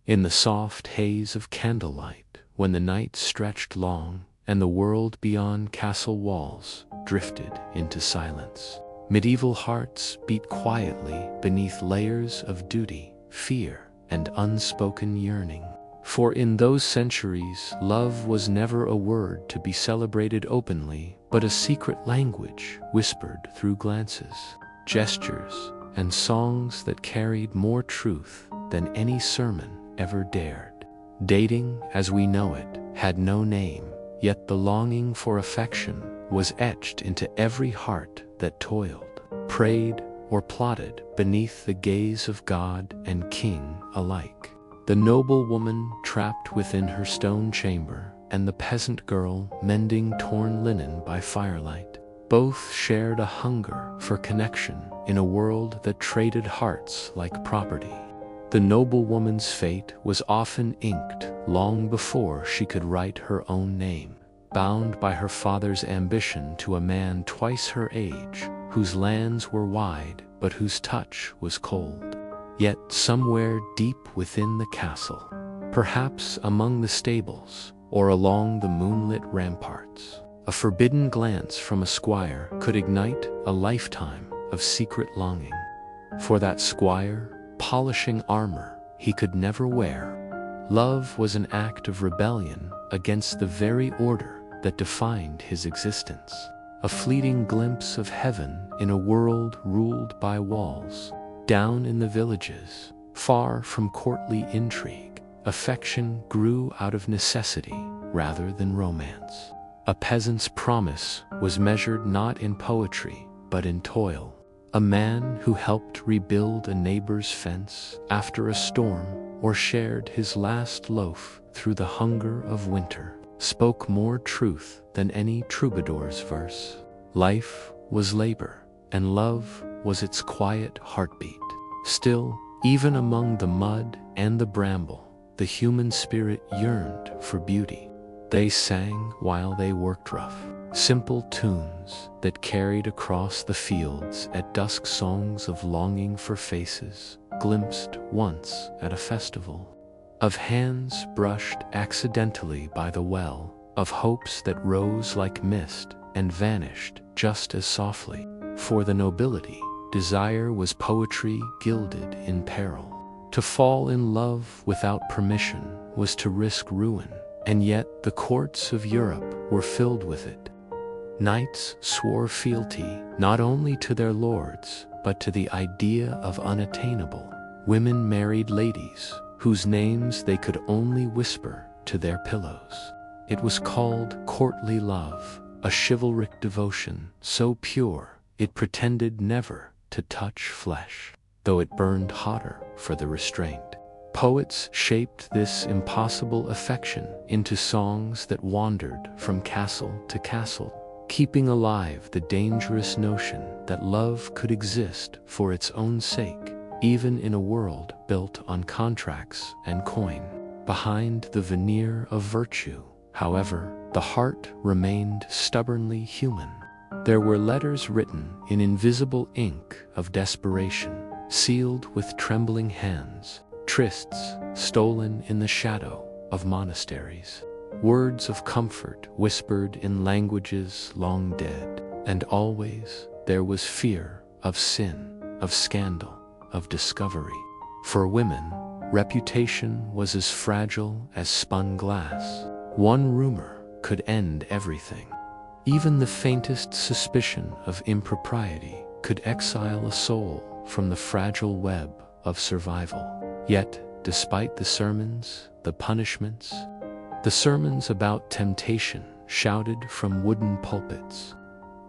In the soft haze of candlelight, when the night stretched long, and the world beyond castle walls drifted into silence, medieval hearts beat quietly beneath layers of duty, fear, and unspoken yearning. For in those centuries, love was never a word to be celebrated openly, but a secret language whispered through glances, gestures, and songs that carried more truth than any sermon ever dared. Dating, as we know it, had no name, yet the longing for affection was etched into every heart that toiled, prayed, or plotted beneath the gaze of God and king alike. The noble woman trapped within her stone chamber, and the peasant girl mending torn linen by firelight, both shared a hunger for connection in a world that traded hearts like property. The noble woman's fate was often inked long before she could write her own name, bound by her father's ambition to a man twice her age, whose lands were wide but whose touch was cold. Yet somewhere deep within the castle, perhaps among the stables or along the moonlit ramparts, a forbidden glance from a squire could ignite a lifetime of secret longing. For that squire, polishing armor he could never wear, love was an act of rebellion against the very order that defined his existence. A fleeting glimpse of heaven in a world ruled by walls. Down in the villages, far from courtly intrigue, affection grew out of necessity rather than romance. A peasant's promise was measured not in poetry, but in toil. A man who helped rebuild a neighbor's fence after a storm or shared his last loaf through the hunger of winter spoke more truth than any troubadour's verse. Life was labor, and love was its quiet heartbeat. Still, even among the mud and the bramble, the human spirit yearned for beauty. They sang while they worked rough, simple tunes that carried across the fields at dusk, songs of longing for faces glimpsed once at a festival, of hands brushed accidentally by the well, of hopes that rose like mist and vanished just as softly. For the nobility, desire was poetry gilded in peril. To fall in love without permission was to risk ruin, and yet the courts of Europe were filled with it. Knights swore fealty not only to their lords, but to the idea of unattainable. Women married ladies whose names they could only whisper to their pillows. It was called courtly love, a chivalric devotion so pure it pretended never to touch flesh, though it burned hotter for the restraint. Poets shaped this impossible affection into songs that wandered from castle to castle, keeping alive the dangerous notion that love could exist for its own sake, even in a world built on contracts and coin. Behind the veneer of virtue, however, the heart remained stubbornly human. There were letters written in invisible ink of desperation, sealed with trembling hands, trysts stolen in the shadow of monasteries, words of comfort whispered in languages long dead, and always there was fear of sin, of scandal, of discovery. For women, reputation was as fragile as spun glass. One rumor could end everything. Even the faintest suspicion of impropriety could exile a soul from the fragile web of survival. Yet, despite the sermons, the punishments, the sermons about temptation shouted from wooden pulpits,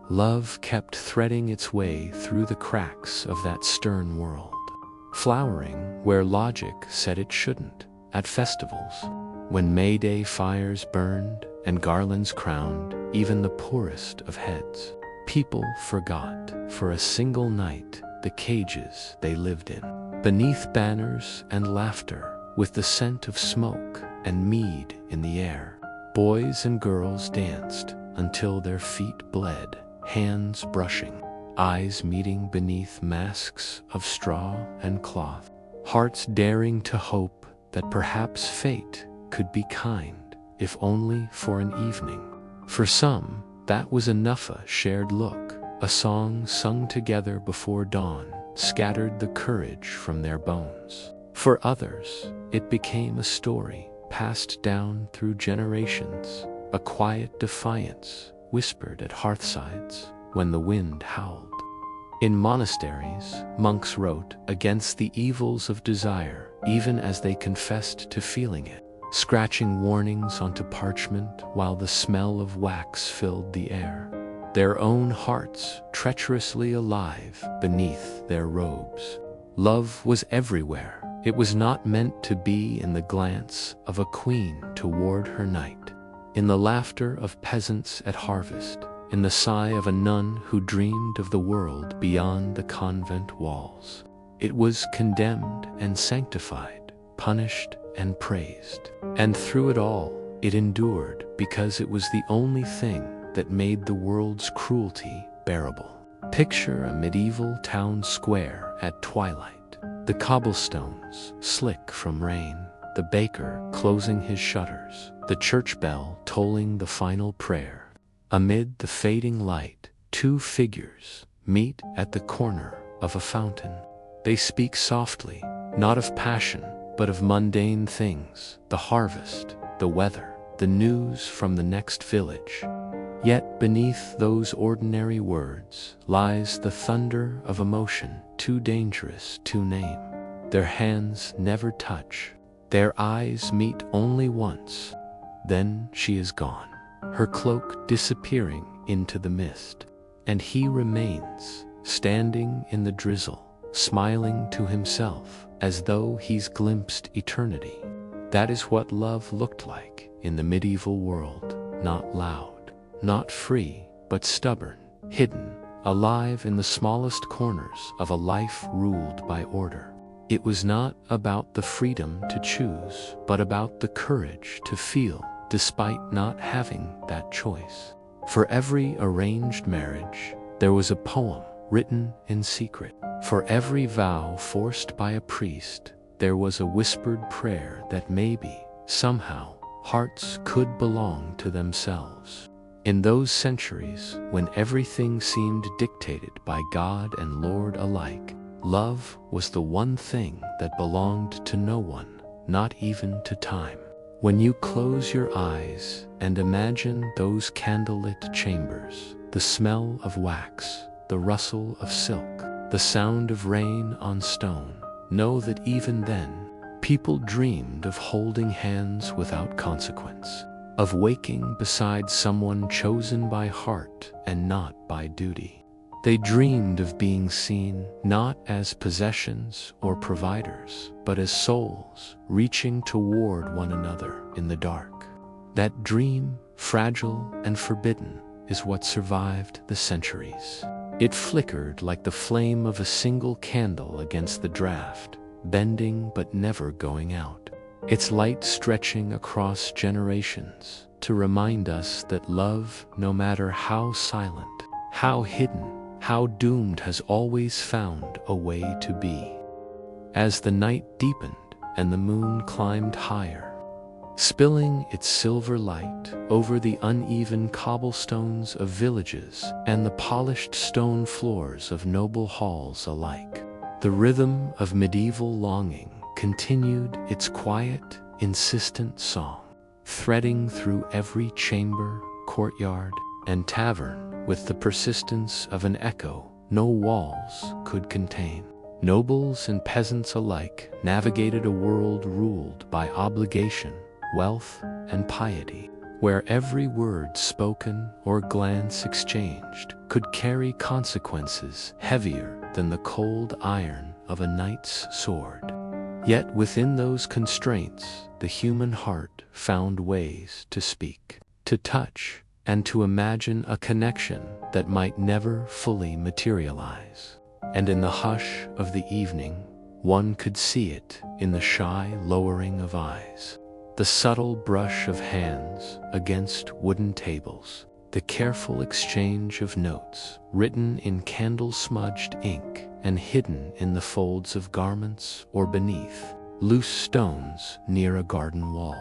love kept threading its way through the cracks of that stern world, flowering where logic said it shouldn't. At festivals, when May Day fires burned and garlands crowned even the poorest of heads, people forgot for a single night the cages they lived in. Beneath banners and laughter, with the scent of smoke and mead in the air, boys and girls danced until their feet bled, hands brushing, eyes meeting beneath masks of straw and cloth, hearts daring to hope that perhaps fate could be kind, if only for an evening. For some, that was enough. A shared look, a song sung together before dawn, scattered the courage from their bones. For others, it became a story passed down through generations, a quiet defiance whispered at hearthsides when the wind howled. In monasteries, monks wrote against the evils of desire, even as they confessed to feeling it, scratching warnings onto parchment while the smell of wax filled the air, their own hearts treacherously alive beneath their robes. Love was everywhere. It was not meant to be in the glance of a queen toward her knight, in the laughter of peasants at harvest, in the sigh of a nun who dreamed of the world beyond the convent walls. It was condemned and sanctified, punished and praised. And through it all, it endured because it was the only thing that made the world's cruelty bearable. Picture a medieval town square at twilight. The cobblestones slick from rain, the baker closing his shutters, the church bell tolling the final prayer. Amid the fading light, two figures meet at the corner of a fountain. They speak softly, not of passion, but of mundane things, the harvest, the weather, the news from the next village. Yet beneath those ordinary words lies the thunder of emotion too dangerous to name. Their hands never touch. Their eyes meet only once. Then she is gone, her cloak disappearing into the mist, and he remains, standing in the drizzle, smiling to himself as though he's glimpsed eternity. That is what love looked like in the medieval world, not loud, not free, but stubborn, hidden, alive in the smallest corners of a life ruled by order. It was not about the freedom to choose, but about the courage to feel, despite not having that choice. For every arranged marriage, there was a poem written in secret. For every vow forced by a priest, there was a whispered prayer that maybe, somehow, hearts could belong to themselves. In those centuries, when everything seemed dictated by God and Lord alike, love was the one thing that belonged to no one, not even to time. When you close your eyes and imagine those candlelit chambers, the smell of wax, the rustle of silk, the sound of rain on stone, know that even then, people dreamed of holding hands without consequence, of waking beside someone chosen by heart and not by duty. They dreamed of being seen not as possessions or providers, but as souls reaching toward one another in the dark. That dream, fragile and forbidden, is what survived the centuries. It flickered like the flame of a single candle against the draft, bending but never going out, its light stretching across generations to remind us that love, no matter how silent, how hidden, how doomed, has always found a way to be. As the night deepened and the moon climbed higher, spilling its silver light over the uneven cobblestones of villages and the polished stone floors of noble halls alike, the rhythm of medieval longing continued its quiet, insistent song, threading through every chamber, courtyard, and tavern with the persistence of an echo no walls could contain. Nobles and peasants alike navigated a world ruled by obligation, wealth, and piety, where every word spoken or glance exchanged could carry consequences heavier than the cold iron of a knight's sword. Yet within those constraints, the human heart found ways to speak, to touch, and to imagine a connection that might never fully materialize. And in the hush of the evening, one could see it in the shy lowering of eyes, the subtle brush of hands against wooden tables, the careful exchange of notes written in candle-smudged ink and hidden in the folds of garments or beneath loose stones near a garden wall.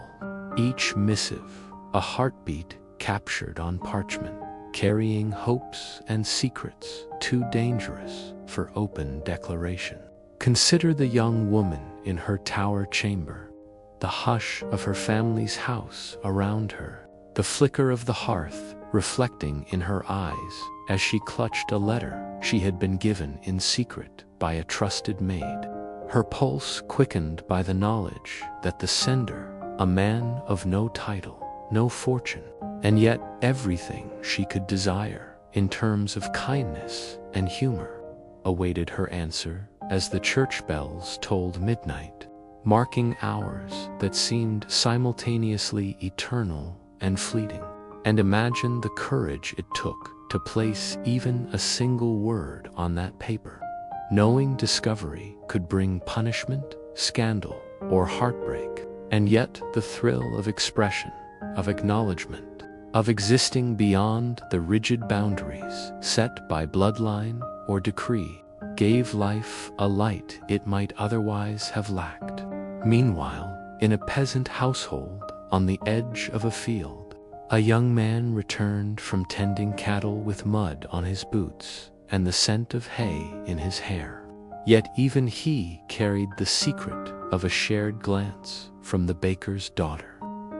Each missive, a heartbeat captured on parchment, carrying hopes and secrets too dangerous for open declaration. Consider the young woman in her tower chamber, the hush of her family's house around her, the flicker of the hearth reflecting in her eyes as she clutched a letter she had been given in secret by a trusted maid. Her pulse quickened by the knowledge that the sender, a man of no title, no fortune, and yet everything she could desire in terms of kindness and humor, awaited her answer as the church bells tolled midnight, marking hours that seemed simultaneously eternal and fleeting. And imagine the courage it took to place even a single word on that paper, knowing discovery could bring punishment, scandal, or heartbreak, and yet the thrill of expression, of acknowledgement, of existing beyond the rigid boundaries set by bloodline or decree, gave life a light it might otherwise have lacked. Meanwhile, in a peasant household on the edge of a field, a young man returned from tending cattle with mud on his boots and the scent of hay in his hair. Yet even he carried the secret of a shared glance from the baker's daughter.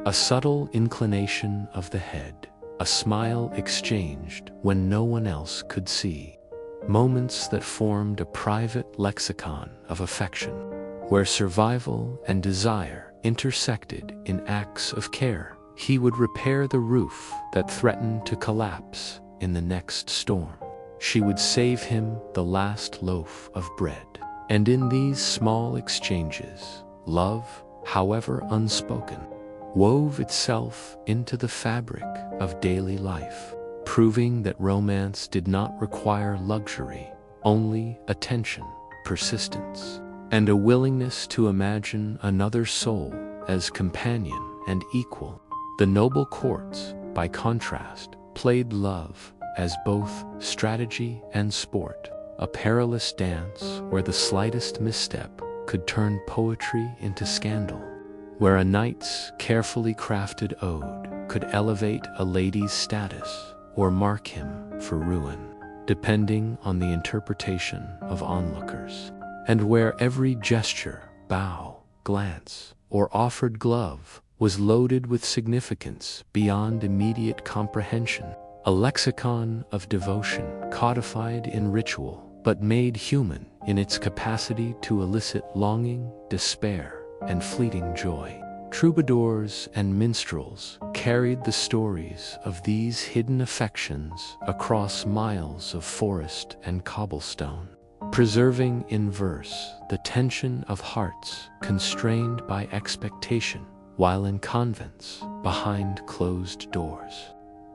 A subtle inclination of the head, a smile exchanged when no one else could see. Moments that formed a private lexicon of affection, where survival and desire intersected in acts of care. He would repair the roof that threatened to collapse in the next storm. She would save him the last loaf of bread. And in these small exchanges, love, however unspoken, wove itself into the fabric of daily life, proving that romance did not require luxury, only attention, persistence, and a willingness to imagine another soul as companion and equal. The noble courts, by contrast, played love as both strategy and sport, a perilous dance where the slightest misstep could turn poetry into scandal, where a knight's carefully crafted ode could elevate a lady's status or mark him for ruin, depending on the interpretation of onlookers, and where every gesture, bow, glance, or offered glove was loaded with significance beyond immediate comprehension, a lexicon of devotion codified in ritual but made human in its capacity to elicit longing, despair, and fleeting joy. Troubadours and minstrels carried the stories of these hidden affections across miles of forest and cobblestone, preserving in verse the tension of hearts constrained by expectation, while in convents, behind closed doors,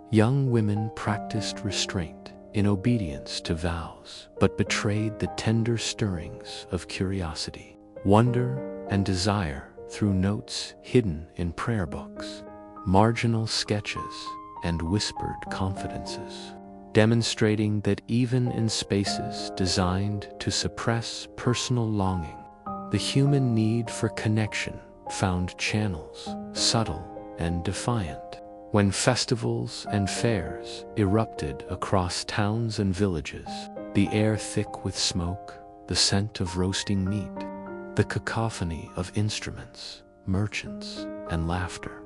young women practiced restraint in obedience to vows, but betrayed the tender stirrings of curiosity, wonder, and desire through notes hidden in prayer books, marginal sketches, and whispered confidences, demonstrating that even in spaces designed to suppress personal longing, the human need for connection found channels, subtle and defiant. When festivals and fairs erupted across towns and villages, the air thick with smoke, the scent of roasting meat, the cacophony of instruments, merchants, and laughter,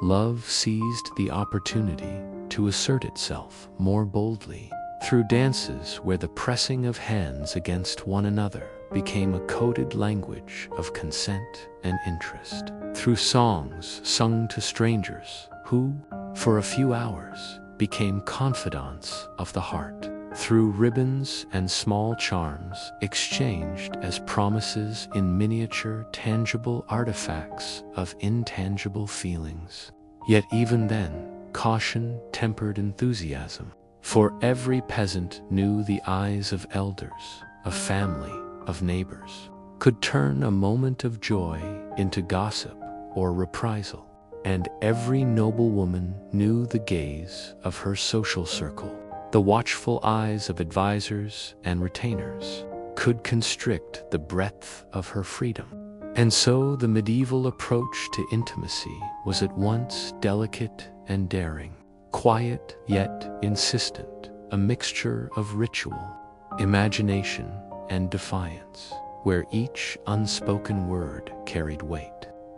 love seized the opportunity to assert itself more boldly through dances where the pressing of hands against one another became a coded language of consent and interest, through songs sung to strangers who, for a few hours, became confidants of the heart, through ribbons and small charms exchanged as promises in miniature tangible artifacts of intangible feelings. Yet even then, caution tempered enthusiasm, for every peasant knew the eyes of elders, of family, of neighbors, could turn a moment of joy into gossip or reprisal, and every noble woman knew the gaze of her social circle, the watchful eyes of advisors and retainers, could constrict the breadth of her freedom. And so the medieval approach to intimacy was at once delicate and daring, quiet yet insistent, a mixture of ritual, imagination, and defiance, where each unspoken word carried weight.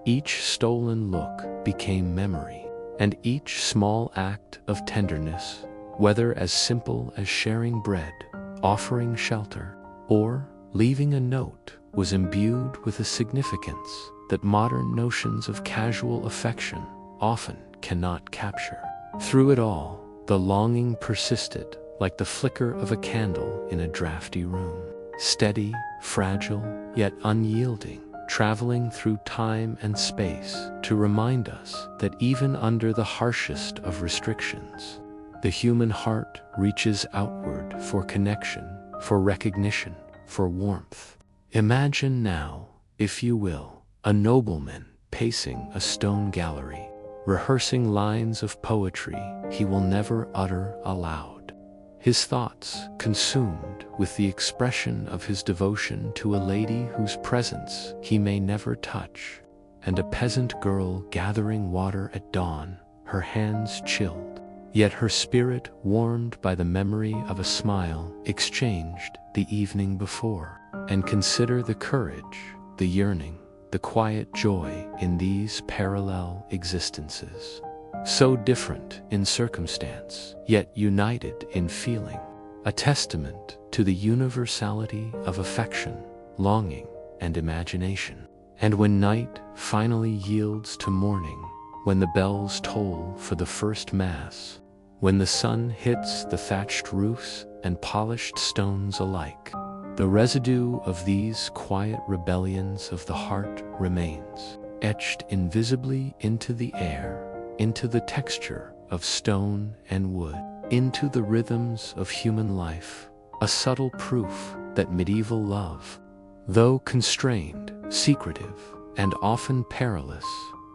Each stolen look became memory, and each small act of tenderness, whether as simple as sharing bread, offering shelter, or leaving a note, was imbued with a significance that modern notions of casual affection often cannot capture. Through it all, the longing persisted like the flicker of a candle in a drafty room, steady, fragile, yet unyielding, traveling through time and space to remind us that even under the harshest of restrictions, the human heart reaches outward for connection, for recognition, for warmth. Imagine now, if you will, a nobleman pacing a stone gallery, rehearsing lines of poetry he will never utter aloud, his thoughts consumed with the expression of his devotion to a lady whose presence he may never touch, and a peasant girl gathering water at dawn, her hands chilled, yet her spirit warmed by the memory of a smile exchanged the evening before. And consider the courage, the yearning, the quiet joy in these parallel existences. So different in circumstance, yet united in feeling, a testament to the universality of affection, longing, and imagination. And when night finally yields to morning, when the bells toll for the first mass, when the sun hits the thatched roofs and polished stones alike, the residue of these quiet rebellions of the heart remains, etched invisibly into the air, into the texture of stone and wood, into the rhythms of human life, a subtle proof that medieval love, though constrained, secretive, and often perilous,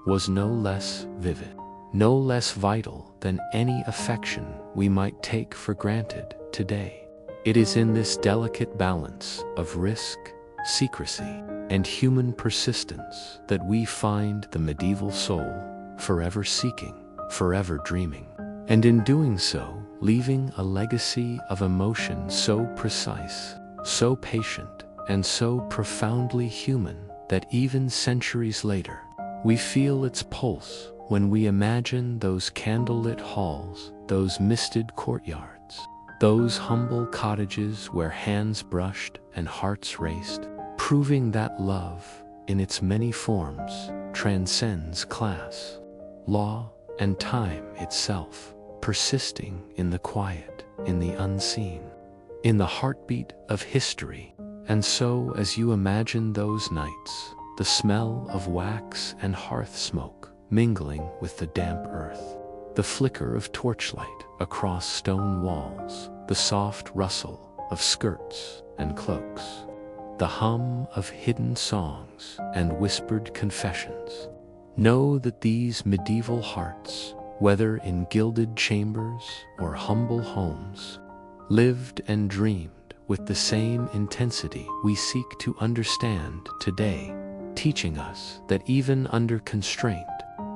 was no less vivid, no less vital than any affection we might take for granted today. It is in this delicate balance of risk, secrecy, and human persistence that we find the medieval soul forever seeking, forever dreaming, and in doing so, leaving a legacy of emotion so precise, so patient, and so profoundly human that even centuries later, we feel its pulse when we imagine those candlelit halls, those misted courtyards, those humble cottages where hands brushed and hearts raced, proving that love, in its many forms, transcends class, law, and time itself, persisting in the quiet, in the unseen, in the heartbeat of history. And so, as you imagine those nights, the smell of wax and hearth smoke mingling with the damp earth, the flicker of torchlight across stone walls, the soft rustle of skirts and cloaks, the hum of hidden songs and whispered confessions, know that these medieval hearts, whether in gilded chambers or humble homes, lived and dreamed with the same intensity we seek to understand today, teaching us that even under constraint,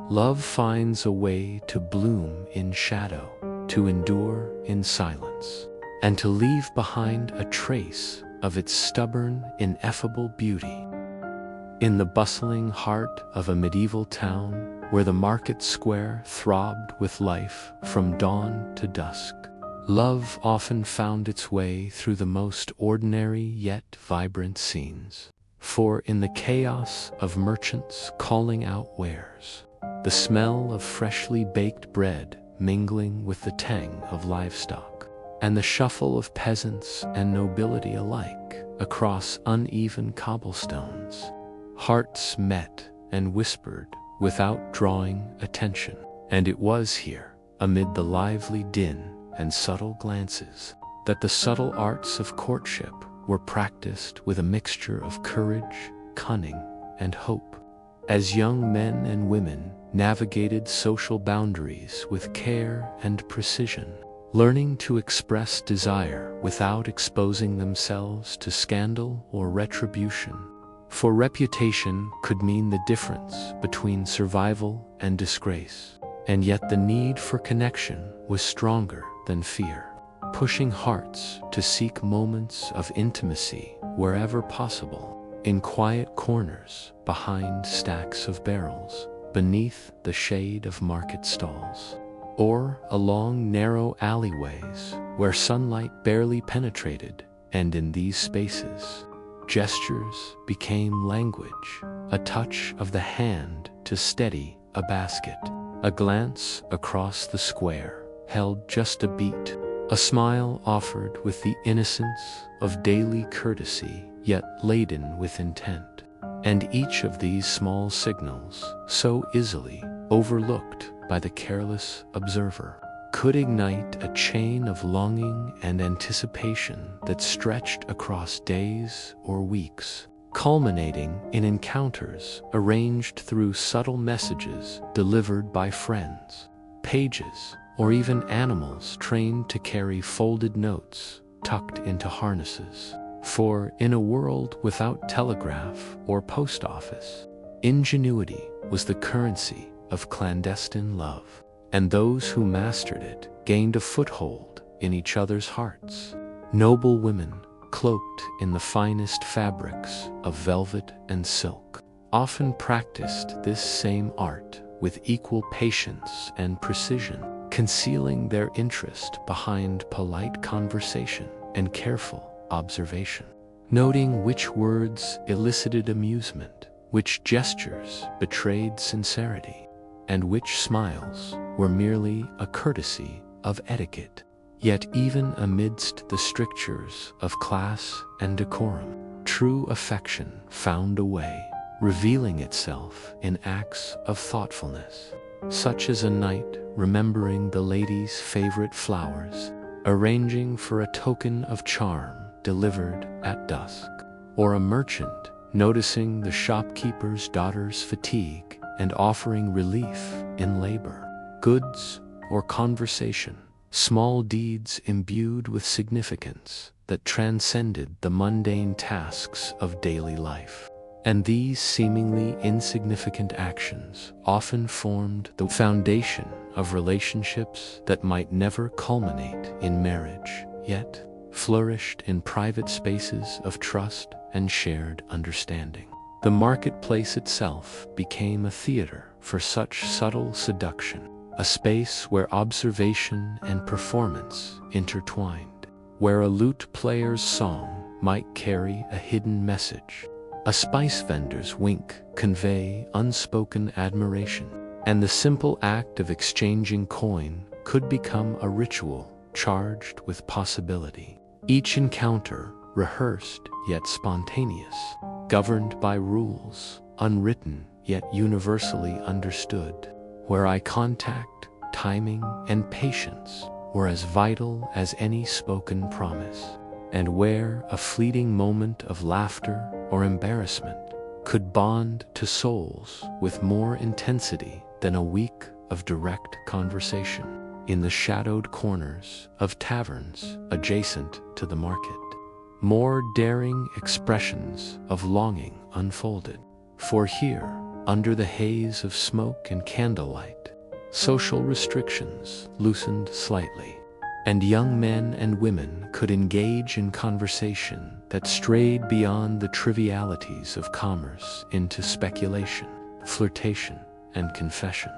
love finds a way to bloom in shadow, to endure in silence, and to leave behind a trace of its stubborn, ineffable beauty. In the bustling heart of a medieval town, where the market square throbbed with life from dawn to dusk, love often found its way through the most ordinary yet vibrant scenes. For in the chaos of merchants calling out wares, the smell of freshly baked bread mingling with the tang of livestock, and the shuffle of peasants and nobility alike across uneven cobblestones, hearts met and whispered without drawing attention. And it was here, amid the lively din and subtle glances, that the subtle arts of courtship were practiced with a mixture of courage, cunning, and hope. As young men and women navigated social boundaries with care and precision, learning to express desire without exposing themselves to scandal or retribution. for reputation could mean the difference between survival and disgrace. And yet the need for connection was stronger than fear, pushing hearts to seek moments of intimacy wherever possible, in quiet corners, behind stacks of barrels, beneath the shade of market stalls, or along narrow alleyways where sunlight barely penetrated. And in these spaces, gestures became language, a touch of the hand to steady a basket, a glance across the square held just a beat, a smile offered with the innocence of daily courtesy yet laden with intent. And each of these small signals, so easily overlooked by the careless observer, could ignite a chain of longing and anticipation that stretched across days or weeks, culminating in encounters arranged through subtle messages delivered by friends, pages, or even animals trained to carry folded notes tucked into harnesses. For in a world without telegraph or post office, ingenuity was the currency of clandestine love, and those who mastered it gained a foothold in each other's hearts. Noble women, cloaked in the finest fabrics of velvet and silk, often practiced this same art with equal patience and precision, concealing their interest behind polite conversation and careful observation, noting which words elicited amusement, which gestures betrayed sincerity, and which smiles were merely a courtesy of etiquette. Yet even amidst the strictures of class and decorum, true affection found a way, revealing itself in acts of thoughtfulness, such as a knight remembering the lady's favorite flowers, arranging for a token of charm delivered at dusk, or a merchant noticing the shopkeeper's daughter's fatigue and offering relief in labor, goods, or conversation, small deeds imbued with significance that transcended the mundane tasks of daily life. And these seemingly insignificant actions often formed the foundation of relationships that might never culminate in marriage, yet flourished in private spaces of trust and shared understanding. The marketplace itself became a theater for such subtle seduction, a space where observation and performance intertwined, where a lute player's song might carry a hidden message, a spice vendor's wink convey unspoken admiration, and the simple act of exchanging coin could become a ritual charged with possibility. Each encounter rehearsed yet spontaneous, governed by rules, unwritten yet universally understood, where eye contact, timing, and patience were as vital as any spoken promise, and where a fleeting moment of laughter or embarrassment could bond to souls with more intensity than a week of direct conversation in the shadowed corners of taverns adjacent to the market. More daring expressions of longing unfolded, for here, under the haze of smoke and candlelight, social restrictions loosened slightly, and young men and women could engage in conversation that strayed beyond the trivialities of commerce into speculation, flirtation, and confession.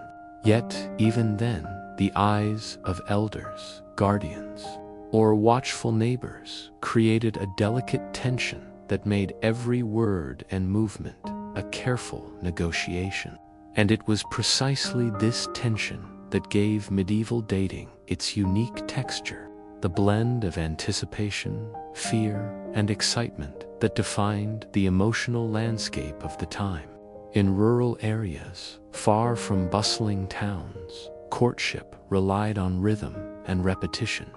Yet, even then, the eyes of elders, guardians, or watchful neighbors created a delicate tension that made every word and movement a careful negotiation. And it was precisely this tension that gave medieval dating its unique texture, the blend of anticipation, fear, and excitement that defined the emotional landscape of the time. In rural areas, far from bustling towns, courtship relied on rhythm and repetition,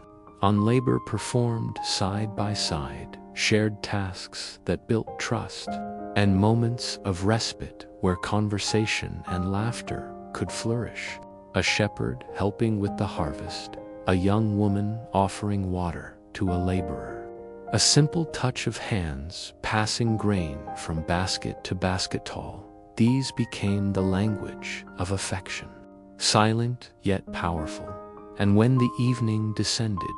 on labor performed side by side, shared tasks that built trust, and moments of respite where conversation and laughter could flourish. A shepherd helping with the harvest, a young woman offering water to a laborer, A simple touch of hands passing grain from basket to basket tall, these became the language of affection, silent yet powerful. And when the evening descended,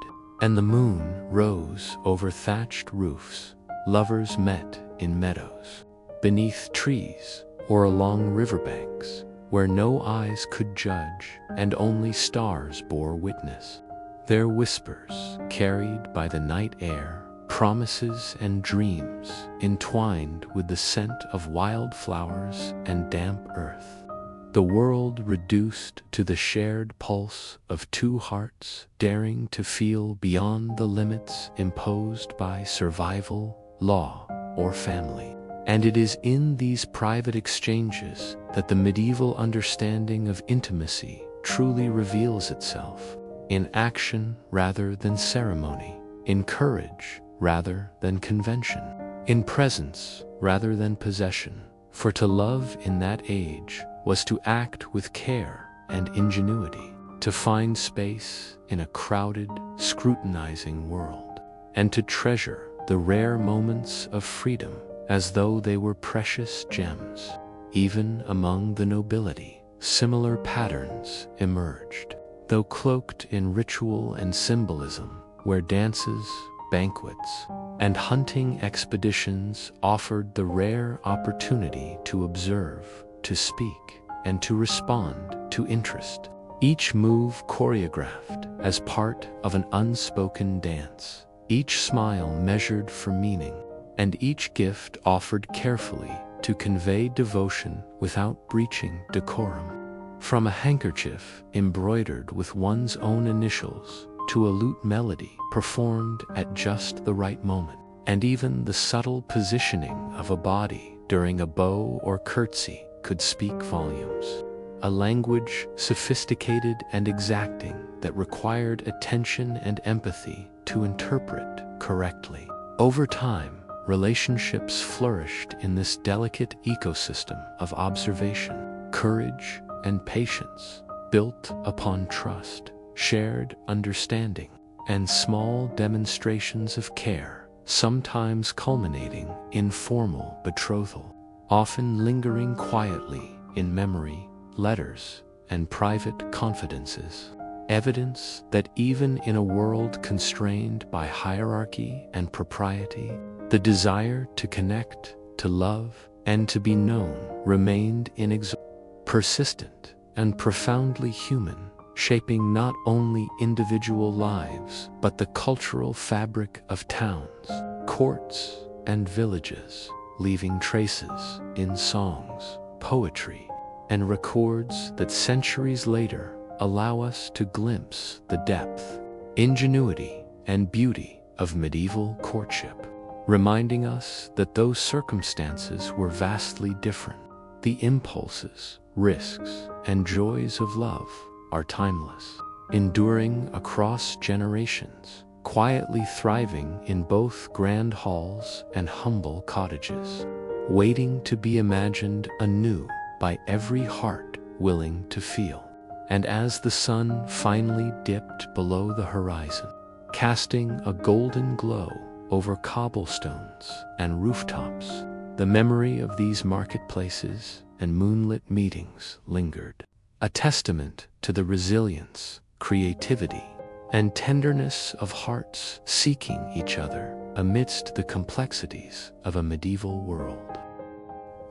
and the moon rose over thatched roofs, lovers met in meadows, beneath trees, or along riverbanks, where no eyes could judge and only stars bore witness. Their whispers, carried by the night air, promises and dreams, entwined with the scent of wild flowers and damp earth. The world reduced to the shared pulse of two hearts daring to feel beyond the limits imposed by survival, law, or family. And it is in these private exchanges that the medieval understanding of intimacy truly reveals itself, in action rather than ceremony, in courage rather than convention, in presence rather than possession. For to love in that age was to act with care and ingenuity, to find space in a crowded, scrutinizing world, and to treasure the rare moments of freedom as though they were precious gems. Even among the nobility, similar patterns emerged, though cloaked in ritual and symbolism, where dances, banquets, and hunting expeditions offered the rare opportunity to observe, to speak, and to respond to interest, each move choreographed as part of an unspoken dance, each smile measured for meaning, and each gift offered carefully to convey devotion without breaching decorum. From a handkerchief embroidered with one's own initials to a lute melody performed at just the right moment, and even the subtle positioning of a body during a bow or curtsy could speak volumes. A language sophisticated and exacting that required attention and empathy to interpret correctly. Over time, relationships flourished in this delicate ecosystem of observation, courage, and patience, built upon trust, shared understanding, and small demonstrations of care, sometimes culminating in formal betrothal, often lingering quietly in memory, letters, and private confidences. Evidence that even in a world constrained by hierarchy and propriety, the desire to connect, to love, and to be known remained inexhaustible, persistent, and profoundly human, shaping not only individual lives but the cultural fabric of towns, courts, and villages, leaving traces in songs, poetry, and records that centuries later allow us to glimpse the depth, ingenuity, and beauty of medieval courtship, reminding us that those circumstances were vastly different. The impulses, risks, and joys of love are timeless, enduring across generations, quietly thriving in both grand halls and humble cottages, waiting to be imagined anew by every heart willing to feel. And as the sun finally dipped below the horizon, casting a golden glow over cobblestones and rooftops, the memory of these marketplaces and moonlit meetings lingered, a testament to the resilience, creativity, and tenderness of hearts seeking each other amidst the complexities of a medieval world.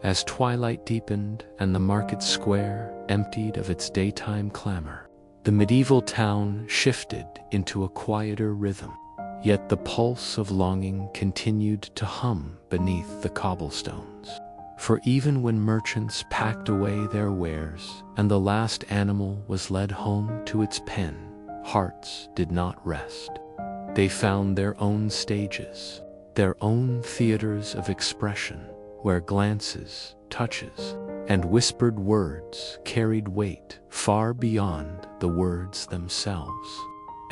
As twilight deepened and the market square emptied of its daytime clamor, the medieval town shifted into a quieter rhythm, yet the pulse of longing continued to hum beneath the cobblestones. For even when merchants packed away their wares and the last animal was led home to its pen, hearts did not rest. They found their own stages, their own theaters of expression, where glances, touches, and whispered words carried weight far beyond the words themselves.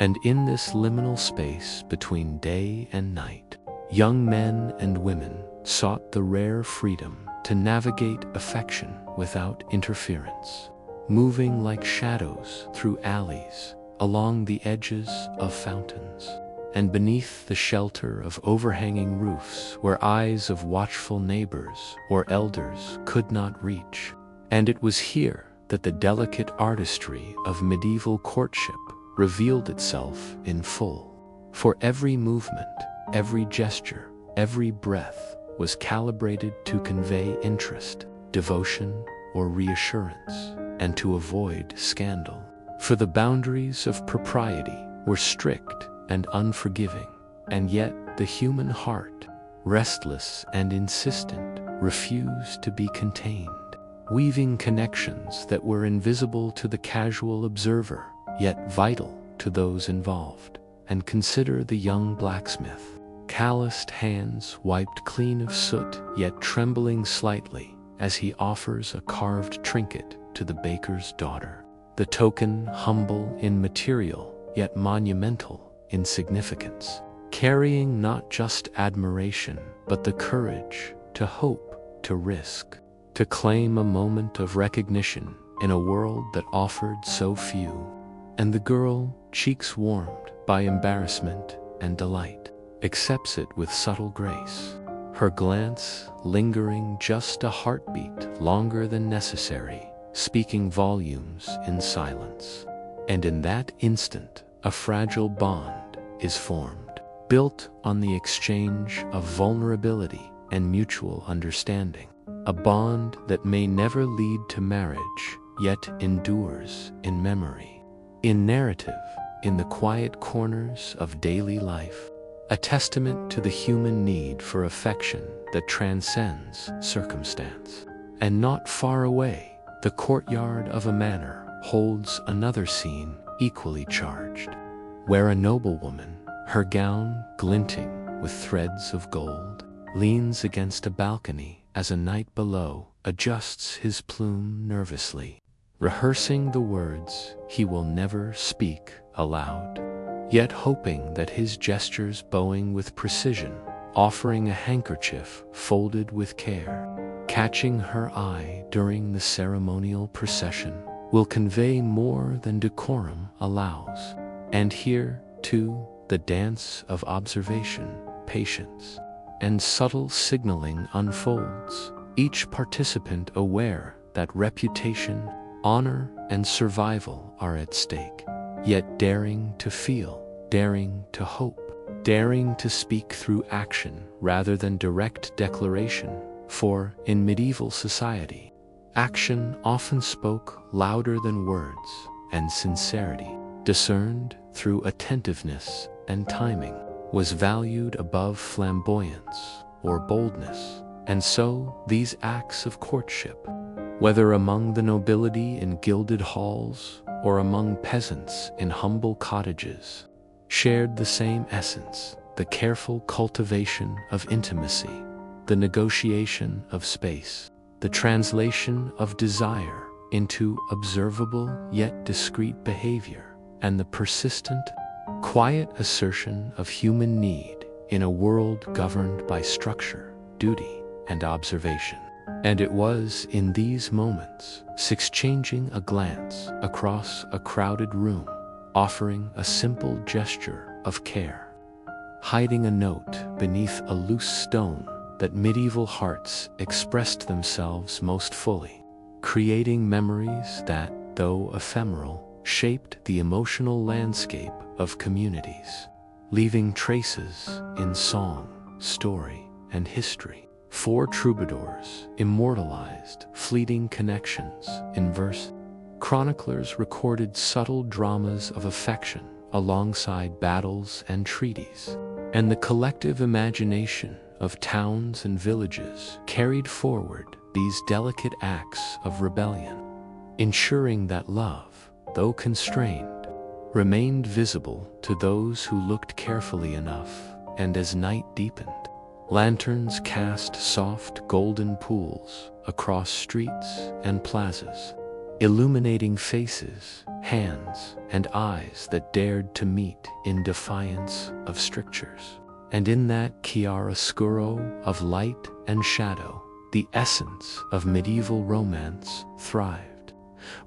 And in this liminal space between day and night, young men and women sought the rare freedom to navigate affection without interference, moving like shadows through alleys, along the edges of fountains, and beneath the shelter of overhanging roofs where eyes of watchful neighbors or elders could not reach. And it was here that the delicate artistry of medieval courtship revealed itself in full. For every movement, every gesture, every breath was calibrated to convey interest, devotion, or reassurance, and to avoid scandal. For the boundaries of propriety were strict and unforgiving, and yet the human heart, restless and insistent, refused to be contained, weaving connections that were invisible to the casual observer, yet vital to those involved. And consider the young blacksmith, calloused hands wiped clean of soot, yet trembling slightly as he offers a carved trinket to the baker's daughter, the token humble in material, yet monumental in significance, carrying not just admiration, but the courage to hope, to risk, to claim a moment of recognition in a world that offered so few. And the girl, cheeks warmed by embarrassment and delight, accepts it with subtle grace, her glance lingering just a heartbeat longer than necessary, speaking volumes in silence. And in that instant, a fragile bond is formed, built on the exchange of vulnerability and mutual understanding, a bond that may never lead to marriage, yet endures in memory, in narrative, in the quiet corners of daily life, a testament to the human need for affection that transcends circumstance. And not far away, the courtyard of a manor holds another scene equally charged, where a noblewoman, her gown glinting with threads of gold, leans against a balcony as a knight below adjusts his plume nervously, rehearsing the words he will never speak aloud, yet hoping that his gestures bowing with precision, offering a handkerchief folded with care, catching her eye during the ceremonial procession, will convey more than decorum allows. And here, too, the dance of observation, patience, and subtle signaling unfolds, each participant aware that reputation, honor, and survival are at stake, yet daring to feel, daring to hope, daring to speak through action rather than direct declaration. For, in medieval society, action often spoke louder than words, and sincerity, discerned through attentiveness and timing, was valued above flamboyance or boldness. And so, these acts of courtship, whether among the nobility in gilded halls or among peasants in humble cottages, shared the same essence, the careful cultivation of intimacy, the negotiation of space, the translation of desire into observable yet discreet behavior, and the persistent, quiet assertion of human need in a world governed by structure, duty, and observation. And it was in these moments, exchanging a glance across a crowded room, offering a simple gesture of care, hiding a note beneath a loose stone, that medieval hearts expressed themselves most fully, creating memories that, though ephemeral, shaped the emotional landscape of communities, leaving traces in song, story, and history. 4 troubadours immortalized fleeting connections in verse. Chroniclers recorded subtle dramas of affection alongside battles and treaties, and the collective imagination of towns and villages carried forward these delicate acts of rebellion, ensuring that love, though constrained, remained visible to those who looked carefully enough. And as night deepened, lanterns cast soft golden pools across streets and plazas, illuminating faces, hands, and eyes that dared to meet in defiance of strictures. And in that chiaroscuro of light and shadow, the essence of medieval romance thrived,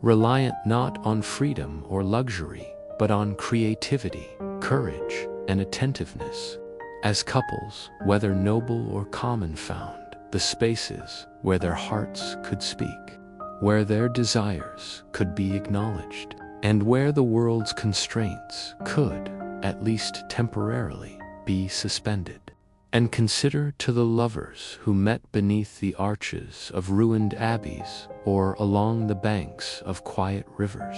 reliant not on freedom or luxury, but on creativity, courage, and attentiveness. As couples, whether noble or common, found the spaces where their hearts could speak, where their desires could be acknowledged, and where the world's constraints could, at least temporarily, be suspended. And consider to the lovers who met beneath the arches of ruined abbeys or along the banks of quiet rivers,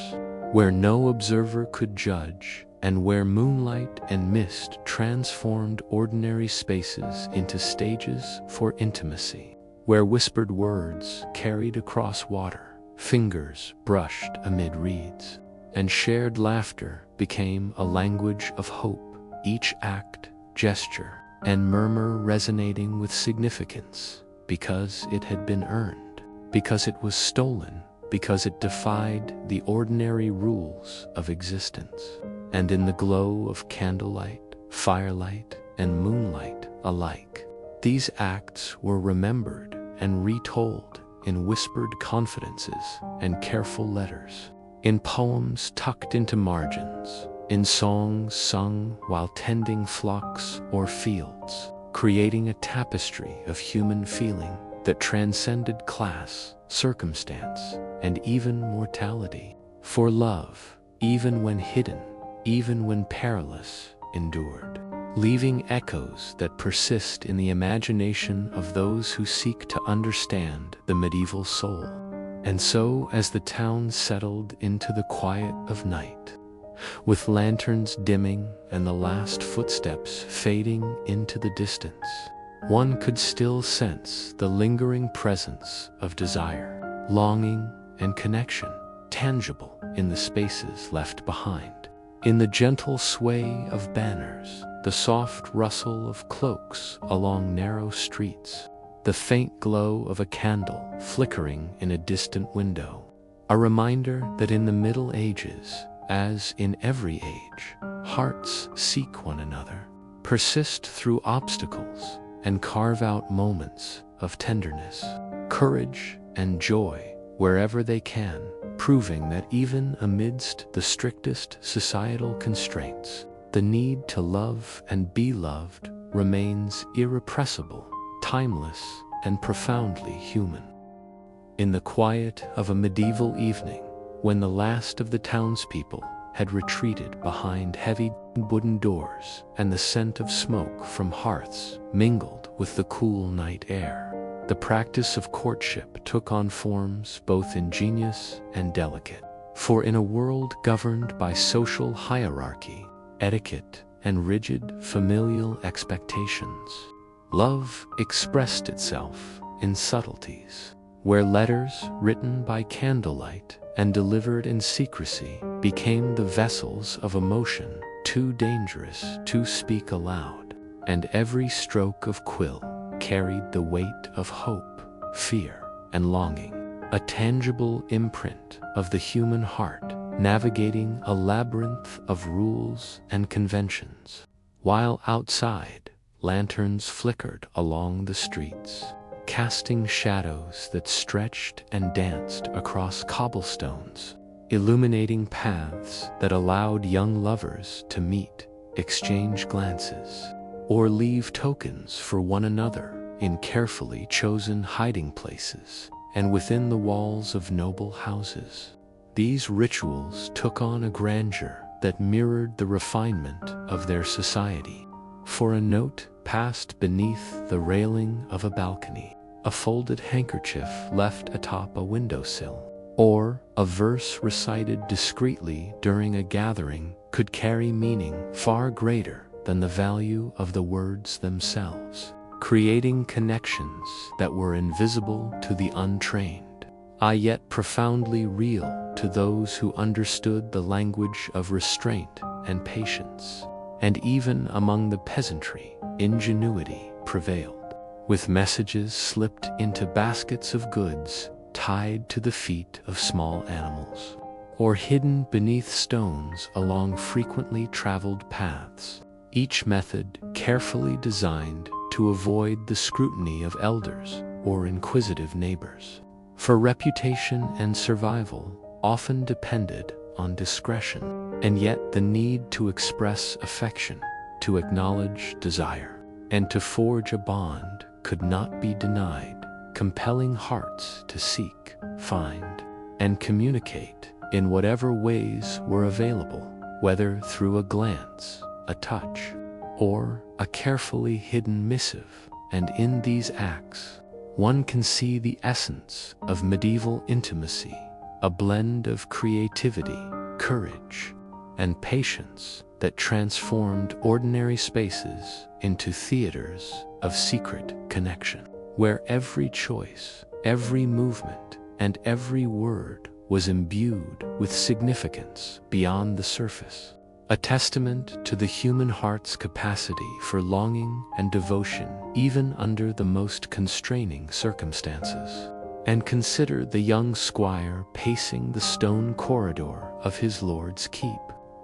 where no observer could judge, and where moonlight and mist transformed ordinary spaces into stages for intimacy, where whispered words carried across water, fingers brushed amid reeds, and shared laughter became a language of hope, each act, gesture, and murmur resonating with significance, because it had been earned, because it was stolen, because it defied the ordinary rules of existence. And in the glow of candlelight, firelight, and moonlight alike, these acts were remembered and retold in whispered confidences and careful letters, in poems tucked into margins, in songs sung while tending flocks or fields, creating a tapestry of human feeling that transcended class, circumstance, and even mortality. For love, even when hidden, even when perilous, endured, leaving echoes that persist in the imagination of those who seek to understand the medieval soul. And so, as the town settled into the quiet of night, with lanterns dimming and the last footsteps fading into the distance, one could still sense the lingering presence of desire, longing, and connection, tangible in the spaces left behind, in the gentle sway of banners, the soft rustle of cloaks along narrow streets, the faint glow of a candle flickering in a distant window, a reminder that in the Middle Ages, as in every age, hearts seek one another, persist through obstacles, and carve out moments of tenderness, courage, and joy wherever they can, proving that even amidst the strictest societal constraints, the need to love and be loved remains irrepressible, timeless, and profoundly human. In the quiet of a medieval evening, when the last of the townspeople had retreated behind heavy wooden doors and the scent of smoke from hearths mingled with the cool night air, the practice of courtship took on forms both ingenious and delicate. For in a world governed by social hierarchy, etiquette, and rigid familial expectations, love expressed itself in subtleties, where letters written by candlelight and delivered in secrecy became the vessels of emotion too dangerous to speak aloud, and every stroke of quill carried the weight of hope, fear, and longing, a tangible imprint of the human heart navigating a labyrinth of rules and conventions, while outside, lanterns flickered along the streets, casting shadows that stretched and danced across cobblestones, illuminating paths that allowed young lovers to meet, exchange glances, or leave tokens for one another in carefully chosen hiding places and within the walls of noble houses. These rituals took on a grandeur that mirrored the refinement of their society. For a note passed beneath the railing of a balcony, a folded handkerchief left atop a windowsill, or a verse recited discreetly during a gathering could carry meaning far greater than the value of the words themselves, creating connections that were invisible to the untrained, yet profoundly real to those who understood the language of restraint and patience. And even among the peasantry, ingenuity prevailed, with messages slipped into baskets of goods tied to the feet of small animals, or hidden beneath stones along frequently traveled paths, each method carefully designed to avoid the scrutiny of elders or inquisitive neighbors. For reputation and survival often depended on discretion, and yet the need to express affection, to acknowledge desire, and to forge a bond could not be denied, compelling hearts to seek, find, and communicate in whatever ways were available, whether through a glance, a touch, or a carefully hidden missive. And in these acts, one can see the essence of medieval intimacy, a blend of creativity, courage, and patience that transformed ordinary spaces into theaters of secret connection, where every choice, every movement, and every word was imbued with significance beyond the surface, a testament to the human heart's capacity for longing and devotion even under the most constraining circumstances. And consider the young squire pacing the stone corridor of his lord's keep,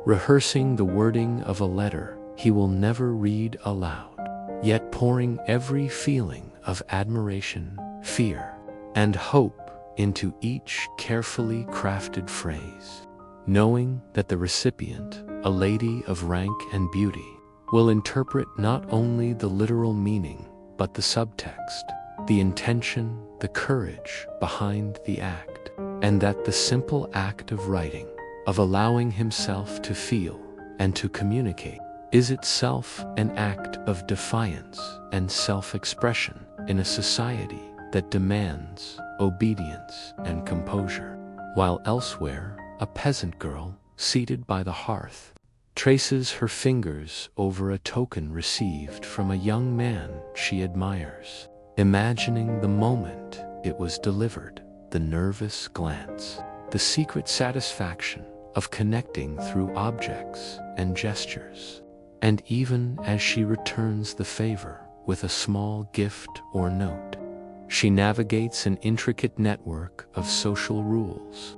rehearsing the wording of a letter he will never read aloud, yet pouring every feeling of admiration, fear, and hope into each carefully crafted phrase, knowing that the recipient, a lady of rank and beauty, will interpret not only the literal meaning, but the subtext, the intention, the courage behind the act, and that the simple act of writing, of allowing himself to feel and to communicate, is itself an act of defiance and self-expression in a society that demands obedience and composure. While elsewhere, a peasant girl, seated by the hearth, traces her fingers over a token received from a young man she admires, imagining the moment it was delivered, the nervous glance, the secret satisfaction of connecting through objects and gestures. And even as she returns the favor with a small gift or note, she navigates an intricate network of social rules,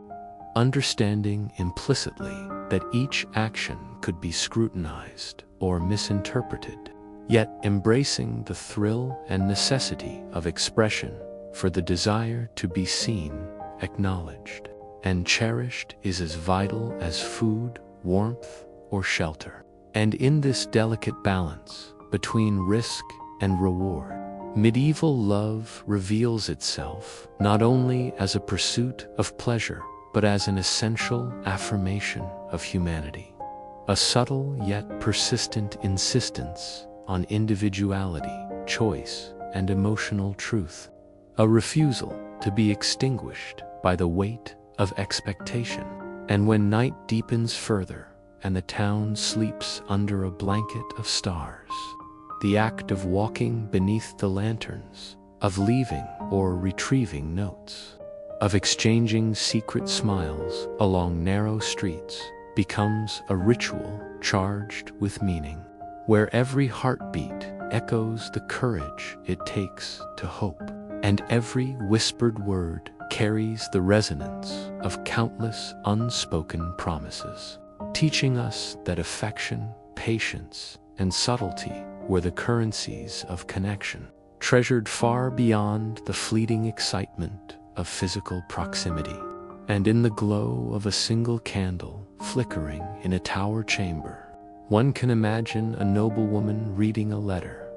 understanding implicitly that each action could be scrutinized or misinterpreted, yet embracing the thrill and necessity of expression, for the desire to be seen, acknowledged, and cherished is as vital as food, warmth, or shelter. And in this delicate balance between risk and reward, medieval love reveals itself not only as a pursuit of pleasure, but as an essential affirmation of humanity, a subtle yet persistent insistence on individuality, choice, and emotional truth, a refusal to be extinguished by the weight of expectation. And when night deepens further and the town sleeps under a blanket of stars, the act of walking beneath the lanterns, of leaving or retrieving notes, of exchanging secret smiles along narrow streets becomes a ritual charged with meaning, where every heartbeat echoes the courage it takes to hope, and every whispered word carries the resonance of countless unspoken promises, teaching us that affection, patience, and subtlety were the currencies of connection, treasured far beyond the fleeting excitement of physical proximity. And in the glow of a single candle flickering in a tower chamber, one can imagine a noblewoman reading a letter,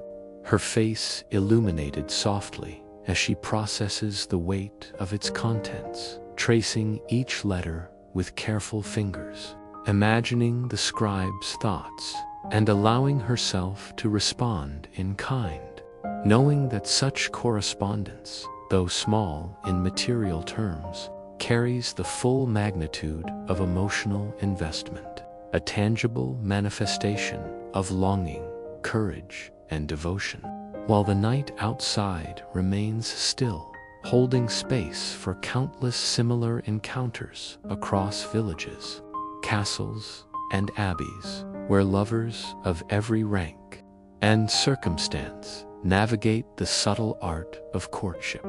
her face illuminated softly as she processes the weight of its contents, tracing each letter with careful fingers, imagining the scribe's thoughts, and allowing herself to respond in kind, knowing that such correspondence, though small in material terms, carries the full magnitude of emotional investment, a tangible manifestation of longing, courage, and devotion. While the night outside remains still, holding space for countless similar encounters across villages, castles, and abbeys, where lovers of every rank and circumstance navigate the subtle art of courtship,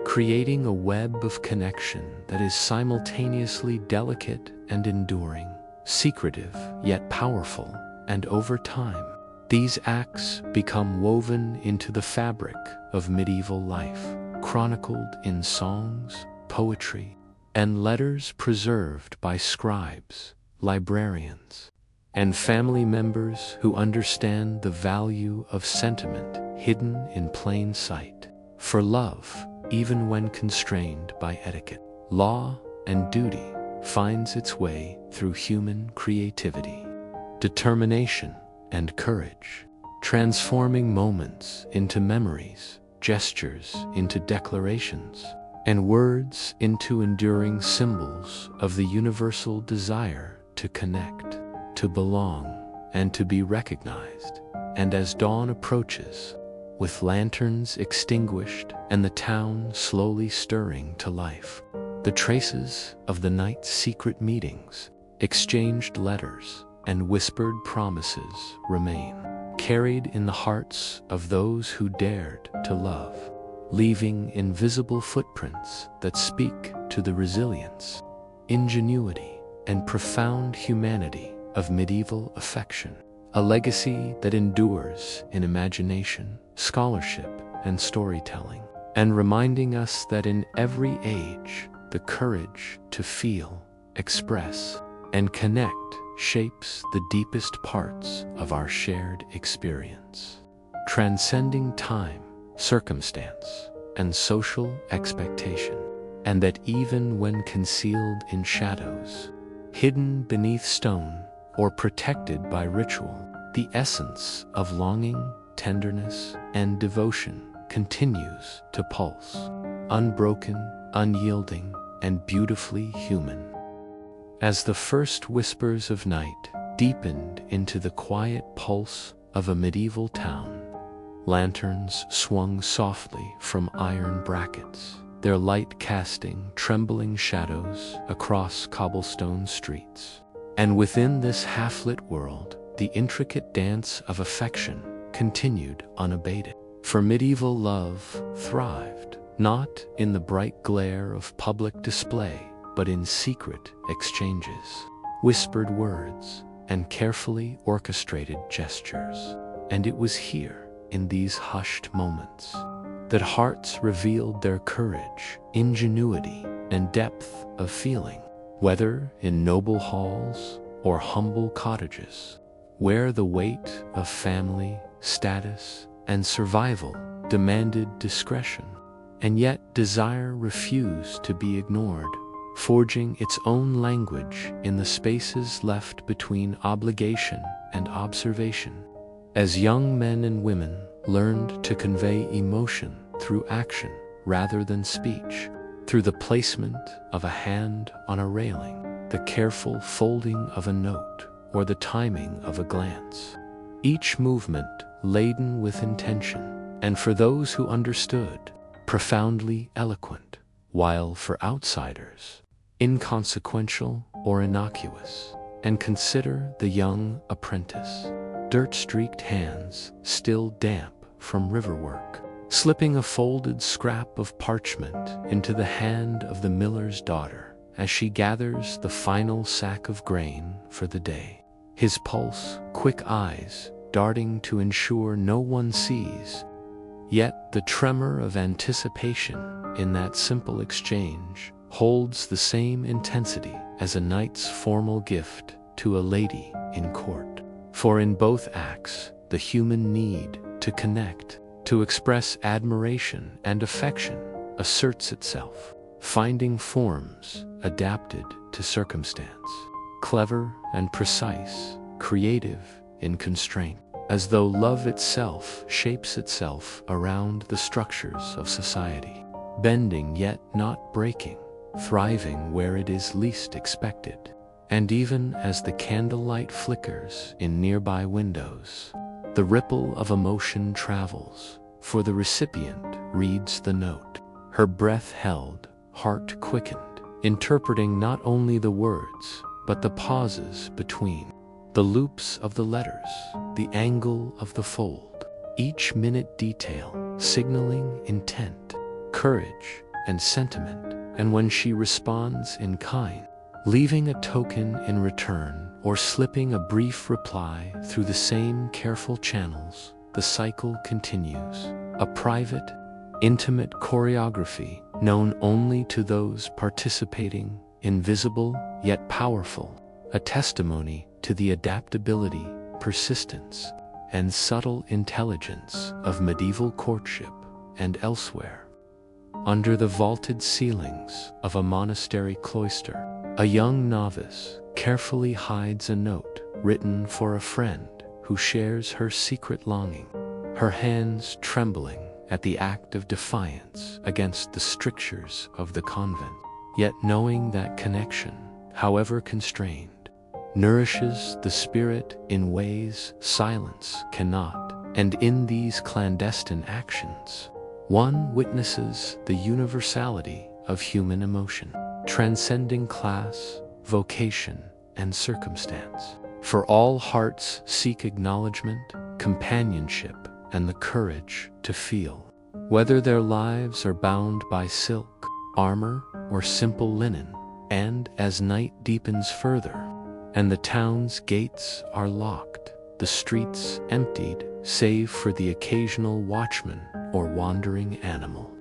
creating a web of connection that is simultaneously delicate and enduring, secretive yet powerful, and over time, these acts become woven into the fabric of medieval life, chronicled in songs, poetry, and letters preserved by scribes, librarians, and family members who understand the value of sentiment hidden in plain sight. For love, even when constrained by etiquette, law, and duty, finds its way through human creativity, determination, and courage, transforming moments into memories, gestures into declarations, and words into enduring symbols of the universal desire to connect, to belong, and to be recognized. And as dawn approaches, with lanterns extinguished and the town slowly stirring to life, the traces of the night's secret meetings, exchanged letters, and whispered promises remain, carried in the hearts of those who dared to love, leaving invisible footprints that speak to the resilience, ingenuity, and profound humanity of medieval affection, a legacy that endures in imagination, scholarship, and storytelling, and reminding us that in every age, the courage to feel, express, and connect shapes the deepest parts of our shared experience, transcending time, circumstance, and social expectation, and that even when concealed in shadows, hidden beneath stone, or protected by ritual, the essence of longing, tenderness, and devotion continues to pulse, unbroken, unyielding, and beautifully human. As the first whispers of night deepened into the quiet pulse of a medieval town, lanterns swung softly from iron brackets, their light casting trembling shadows across cobblestone streets. And within this half-lit world, the intricate dance of affection continued unabated. For medieval love thrived, not in the bright glare of public display, but in secret exchanges, whispered words, and carefully orchestrated gestures. And it was here, in these hushed moments, that hearts revealed their courage, ingenuity, and depth of feeling, whether in noble halls or humble cottages, where the weight of family, status, and survival demanded discretion, and yet desire refused to be ignored, forging its own language in the spaces left between obligation and observation. As young men and women learned to convey emotion through action rather than speech, through the placement of a hand on a railing, the careful folding of a note, or the timing of a glance, each movement laden with intention, and for those who understood, profoundly eloquent, while for outsiders, inconsequential or innocuous. And consider the young apprentice, dirt-streaked hands still damp from river work, slipping a folded scrap of parchment into the hand of the miller's daughter as she gathers the final sack of grain for the day. His pulse, quick eyes, darting to ensure no one sees. Yet the tremor of anticipation in that simple exchange holds the same intensity as a knight's formal gift to a lady in court. For in both acts, the human need to connect, to express admiration and affection, asserts itself, finding forms adapted to circumstance, clever and precise, creative in constraint, as though love itself shapes itself around the structures of society, bending yet not breaking, thriving where it is least expected. And even as the candlelight flickers in nearby windows, the ripple of emotion travels, for the recipient reads the note, her breath held, heart quickened, interpreting not only the words, but the pauses between, the loops of the letters, the angle of the fold, each minute detail signaling intent, courage, and sentiment. And when she responds in kind, leaving a token in return or slipping a brief reply through the same careful channels, the cycle continues, a private, intimate choreography known only to those participating, invisible yet powerful, a testimony to the adaptability, persistence, and subtle intelligence of medieval courtship and elsewhere. Under the vaulted ceilings of a monastery cloister, a young novice carefully hides a note written for a friend who shares her secret longing, her hands trembling at the act of defiance against the strictures of the convent, yet knowing that connection, however constrained, nourishes the spirit in ways silence cannot. And in these clandestine actions, one witnesses the universality of human emotion, transcending class, vocation, and circumstance. For all hearts seek acknowledgement, companionship, and the courage to feel. Whether their lives are bound by silk, armor, or simple linen, and as night deepens further, and the town's gates are locked, the streets emptied, save for the occasional watchman or wandering animal,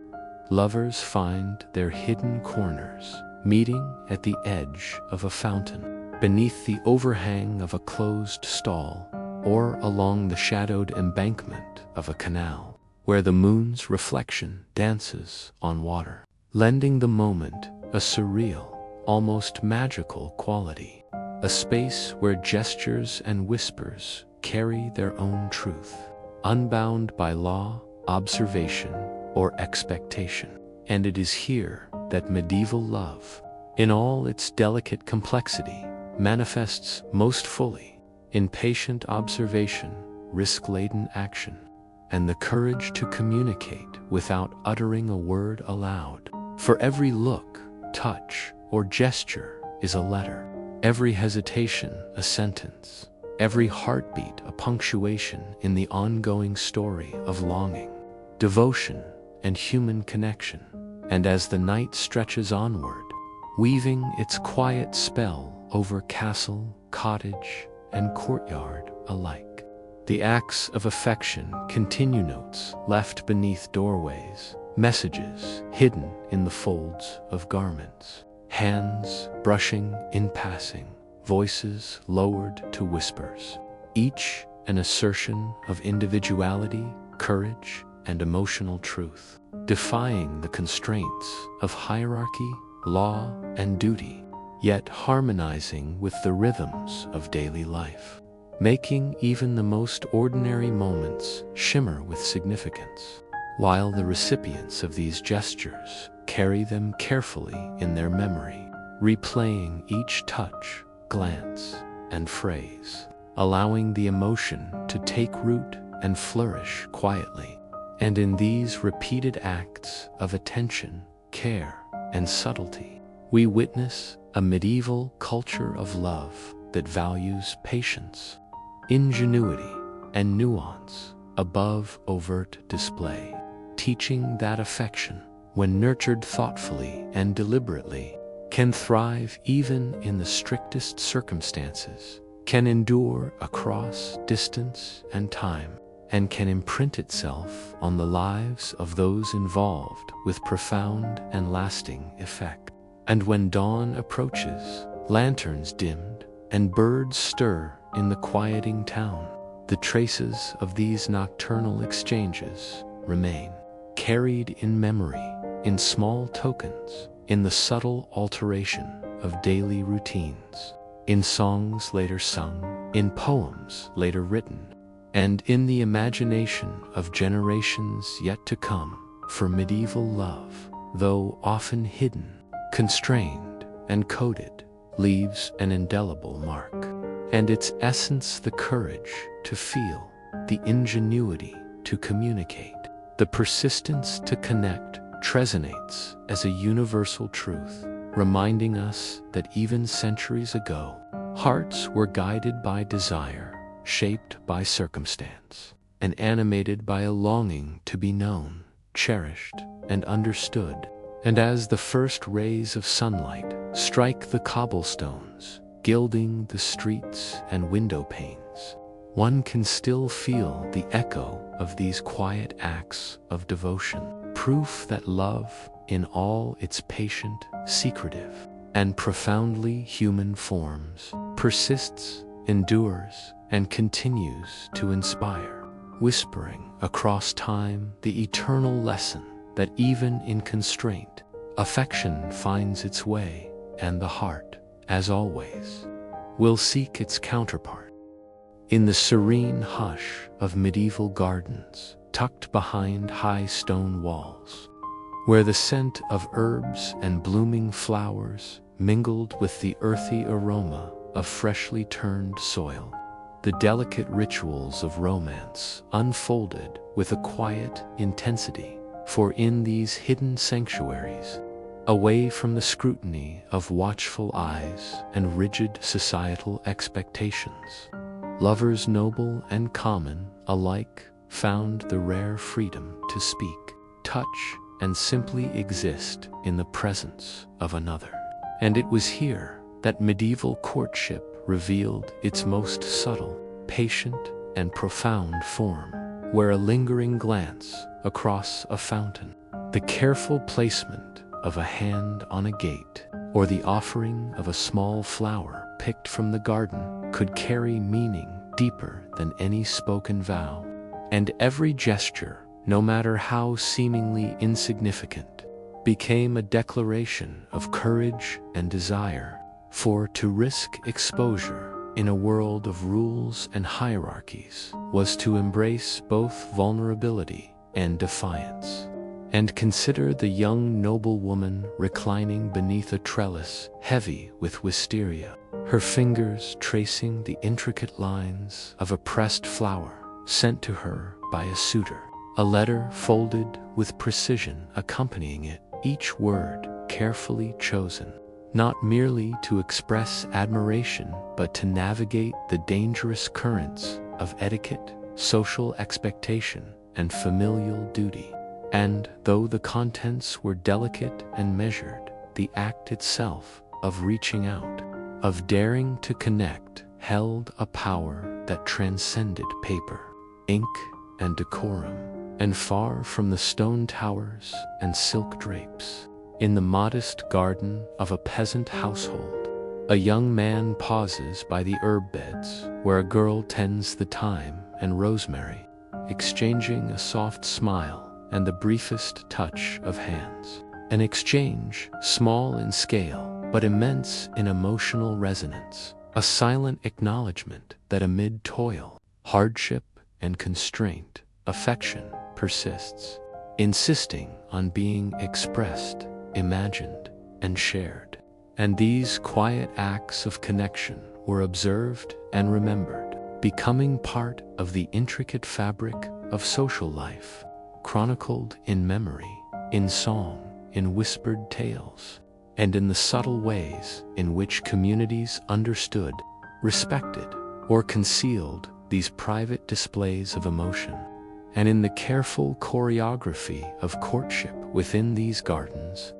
lovers find their hidden corners, meeting at the edge of a fountain, beneath the overhang of a closed stall, or along the shadowed embankment of a canal, where the moon's reflection dances on water, lending the moment a surreal, almost magical quality, a space where gestures and whispers carry their own truth, unbound by law, observation, or expectation. And it is here that medieval love, in all its delicate complexity, manifests most fully, in patient observation, risk-laden action, and the courage to communicate without uttering a word aloud. For every look, touch, or gesture is a letter, every hesitation a sentence, every heartbeat a punctuation in the ongoing story of longing, devotion, and human connection. And as the night stretches onward, weaving its quiet spell over castle, cottage, and courtyard alike, the acts of affection continue, notes left beneath doorways, messages hidden in the folds of garments, hands brushing in passing, voices lowered to whispers, each an assertion of individuality, courage, and emotional truth, defying the constraints of hierarchy, law, and duty, yet harmonizing with the rhythms of daily life, making even the most ordinary moments shimmer with significance, while the recipients of these gestures carry them carefully in their memory, replaying each touch, glance, and phrase, allowing the emotion to take root and flourish quietly. And in these repeated acts of attention, care, and subtlety, we witness a medieval culture of love that values patience, ingenuity, and nuance above overt display, teaching that affection, when nurtured thoughtfully and deliberately, can thrive even in the strictest circumstances, can endure across distance and time, and can imprint itself on the lives of those involved with profound and lasting effect. And when dawn approaches, lanterns dimmed, and birds stir in the quieting town, the traces of these nocturnal exchanges remain, carried in memory, in small tokens, in the subtle alteration of daily routines, in songs later sung, in poems later written, and in the imagination of generations yet to come. For medieval love, though often hidden, constrained, and coded, leaves an indelible mark, and its essence the courage to feel, the ingenuity to communicate, the persistence to connect, resonates as a universal truth, reminding us that even centuries ago, hearts were guided by desire, shaped by circumstance, and animated by a longing to be known, cherished, and understood. And as the first rays of sunlight strike the cobblestones, gilding the streets and window panes, one can still feel the echo of these quiet acts of devotion, proof that love, in all its patient, secretive, and profoundly human forms, persists endures, and continues to inspire, whispering across time the eternal lesson that even in constraint, affection finds its way, and the heart, as always, will seek its counterpart. In the serene hush of medieval gardens, tucked behind high stone walls, where the scent of herbs and blooming flowers mingled with the earthy aroma of freshly turned soil, the delicate rituals of romance unfolded with a quiet intensity, for in these hidden sanctuaries, away from the scrutiny of watchful eyes and rigid societal expectations, lovers noble and common alike found the rare freedom to speak, touch, and simply exist in the presence of another. And it was here that medieval courtship revealed its most subtle, patient, and profound form, where a lingering glance across a fountain, the careful placement of a hand on a gate, or the offering of a small flower picked from the garden could carry meaning deeper than any spoken vow. And every gesture, no matter how seemingly insignificant, became a declaration of courage and desire, for to risk exposure in a world of rules and hierarchies was to embrace both vulnerability and defiance. And consider the young noblewoman reclining beneath a trellis heavy with wisteria, her fingers tracing the intricate lines of a pressed flower sent to her by a suitor, a letter folded with precision accompanying it, each word carefully chosen, not merely to express admiration but to navigate the dangerous currents of etiquette, social expectation, and familial duty. And though the contents were delicate and measured, the act itself of reaching out, of daring to connect, held a power that transcended paper, ink, and decorum. And far from the stone towers and silk drapes, in the modest garden of a peasant household, a young man pauses by the herb beds where a girl tends the thyme and rosemary, exchanging a soft smile and the briefest touch of hands. An exchange small in scale but immense in emotional resonance, a silent acknowledgement that amid toil, hardship, and constraint, affection persists, insisting on being expressed, imagined, and shared. And these quiet acts of connection were observed and remembered, becoming part of the intricate fabric of social life, chronicled in memory, in song, in whispered tales, and in the subtle ways in which communities understood, respected, or concealed these private displays of emotion. And in the careful choreography of courtship within these gardens,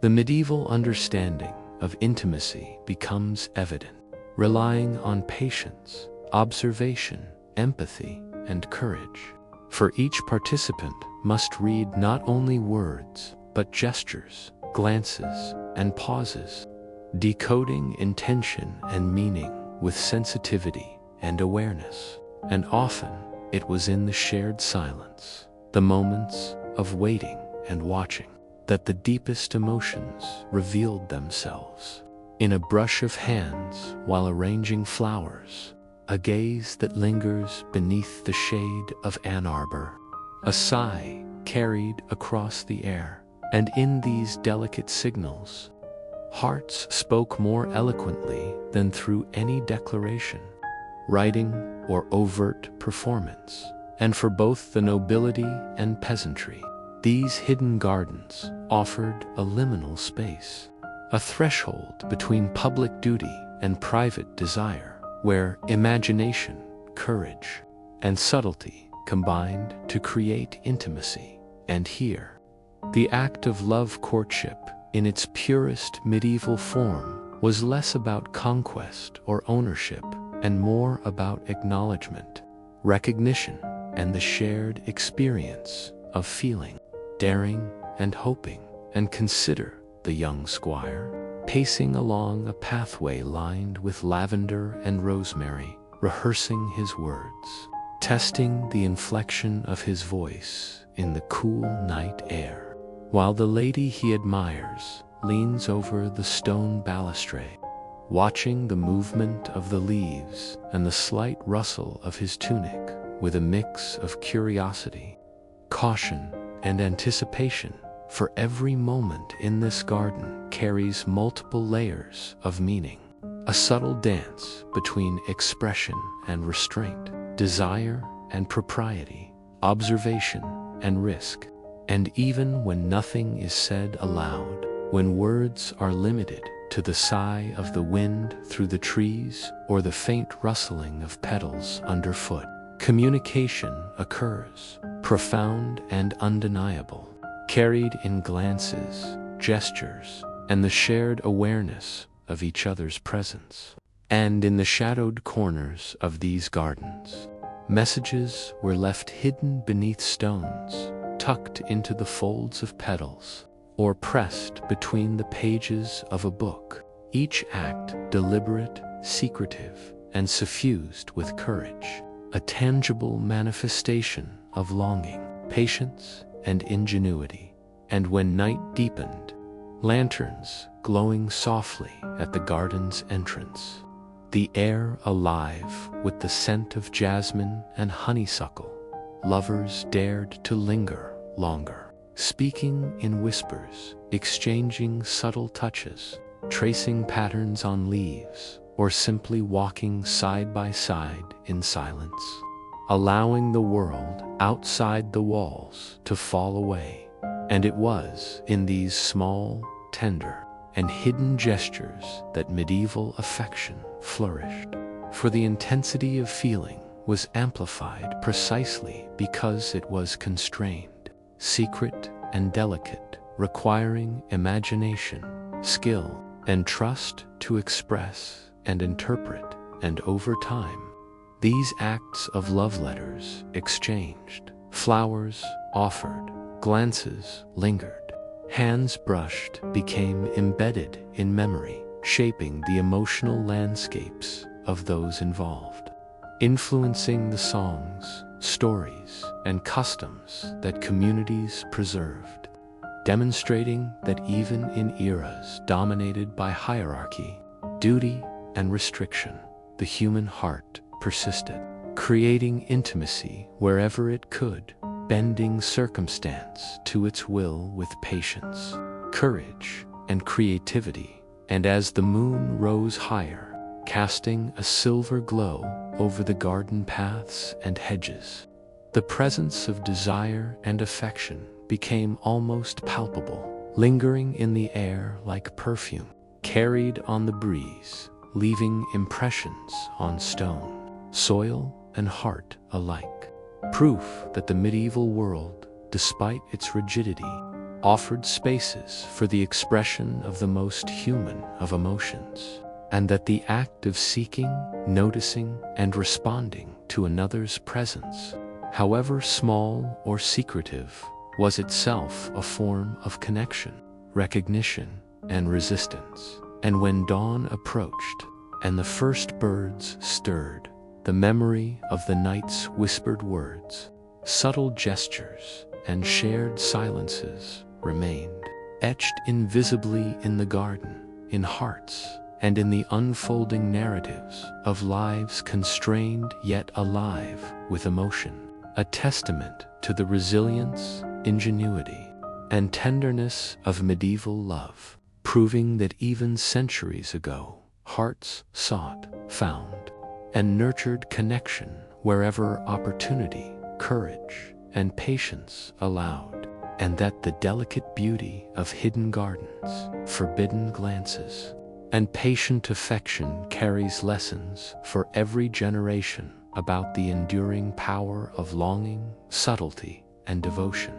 the medieval understanding of intimacy becomes evident, relying on patience, observation, empathy, and courage. For each participant must read not only words, but gestures, glances, and pauses, decoding intention and meaning with sensitivity and awareness. And often, it was in the shared silence, the moments of waiting and watching, that the deepest emotions revealed themselves. In a brush of hands while arranging flowers, a gaze that lingers beneath the shade of an arbor, a sigh carried across the air, and in these delicate signals, hearts spoke more eloquently than through any declaration, writing, or overt performance. And for both the nobility and peasantry, these hidden gardens offered a liminal space, a threshold between public duty and private desire, where imagination, courage, and subtlety combined to create intimacy. And here, the act of love courtship, in its purest medieval form, was less about conquest or ownership and more about acknowledgement, recognition, and the shared experience of feeling, daring, and hoping. And consider the young squire, pacing along a pathway lined with lavender and rosemary, rehearsing his words, testing the inflection of his voice in the cool night air, while the lady he admires leans over the stone balustrade, watching the movement of the leaves and the slight rustle of his tunic with a mix of curiosity, caution, and anticipation, for every moment in this garden carries multiple layers of meaning, a subtle dance between expression and restraint, desire and propriety, observation and risk. And even when nothing is said aloud, when words are limited to the sigh of the wind through the trees or the faint rustling of petals underfoot, communication occurs, profound and undeniable, carried in glances, gestures, and the shared awareness of each other's presence. And in the shadowed corners of these gardens, messages were left hidden beneath stones, tucked into the folds of petals, or pressed between the pages of a book, each act deliberate, secretive, and suffused with courage, a tangible manifestation of longing, patience, and ingenuity. And when night deepened, lanterns glowing softly at the garden's entrance, the air alive with the scent of jasmine and honeysuckle, lovers dared to linger longer, speaking in whispers, exchanging subtle touches, tracing patterns on leaves, or simply walking side by side in silence, allowing the world outside the walls to fall away. And it was in these small, tender, and hidden gestures that medieval affection flourished, for the intensity of feeling was amplified precisely because it was constrained, secret and delicate, requiring imagination, skill, and trust to express and interpret. And over time, these acts of love letters exchanged, flowers offered, glances lingered, hands brushed became embedded in memory, shaping the emotional landscapes of those involved, influencing the songs, stories, and customs that communities preserved, demonstrating that even in eras dominated by hierarchy, duty, and restriction, the human heart persisted, creating intimacy wherever it could, bending circumstance to its will with patience, courage, and creativity. And as the moon rose higher, casting a silver glow over the garden paths and hedges, the presence of desire and affection became almost palpable, lingering in the air like perfume, carried on the breeze, leaving impressions on stone, soil, and heart alike. Proof that the medieval world, despite its rigidity, offered spaces for the expression of the most human of emotions, and that the act of seeking, noticing, and responding to another's presence, however small or secretive, was itself a form of connection, recognition, and resistance. And when dawn approached, and the first birds stirred, the memory of the night's whispered words, subtle gestures, and shared silences remained, etched invisibly in the garden, in hearts, and in the unfolding narratives of lives constrained yet alive with emotion, a testament to the resilience, ingenuity, and tenderness of medieval love, proving that even centuries ago, hearts sought, found, and nurtured connection wherever opportunity, courage, and patience allowed, and that the delicate beauty of hidden gardens, forbidden glances, and patient affection carries lessons for every generation about the enduring power of longing, subtlety, and devotion.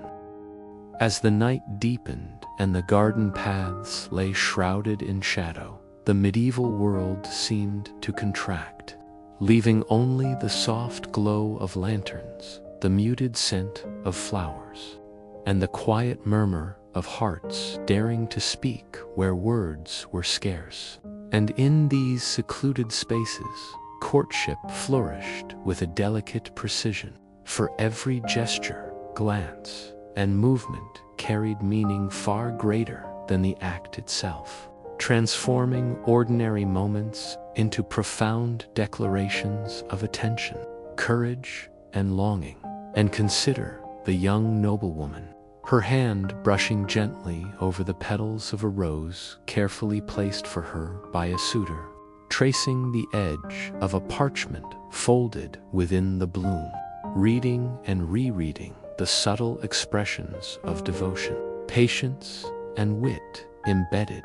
As the night deepened and the garden paths lay shrouded in shadow, the medieval world seemed to contract, leaving only the soft glow of lanterns, the muted scent of flowers, and the quiet murmur of hearts daring to speak where words were scarce. And in these secluded spaces, courtship flourished with a delicate precision, for every gesture, glance, and movement carried meaning far greater than the act itself, transforming ordinary moments into profound declarations of attention, courage, and longing. And consider the young noblewoman, her hand brushing gently over the petals of a rose carefully placed for her by a suitor, tracing the edge of a parchment folded within the bloom, reading and rereading the subtle expressions of devotion, patience, and wit embedded.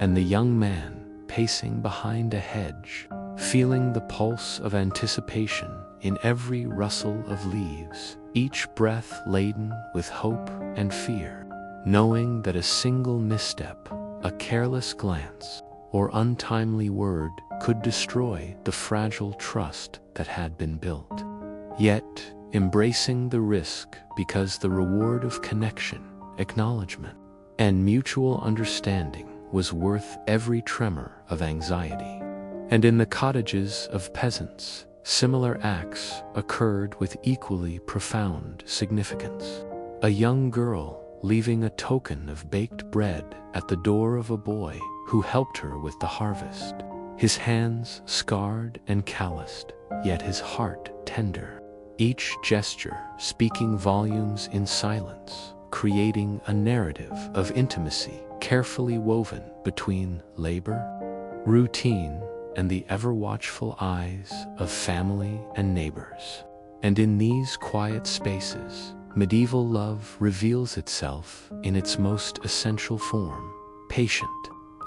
And the young man pacing behind a hedge, feeling the pulse of anticipation in every rustle of leaves, each breath laden with hope and fear, knowing that a single misstep, a careless glance, or untimely word could destroy the fragile trust that had been built. Yet, embracing the risk because the reward of connection, acknowledgement, and mutual understanding was worth every tremor of anxiety. And in the cottages of peasants, similar acts occurred with equally profound significance. A young girl leaving a token of baked bread at the door of a boy who helped her with the harvest, his hands scarred and calloused, yet his heart tender. Each gesture speaking volumes in silence, creating a narrative of intimacy carefully woven between labor, routine, and the ever-watchful eyes of family and neighbors. And in these quiet spaces, medieval love reveals itself in its most essential form: patient,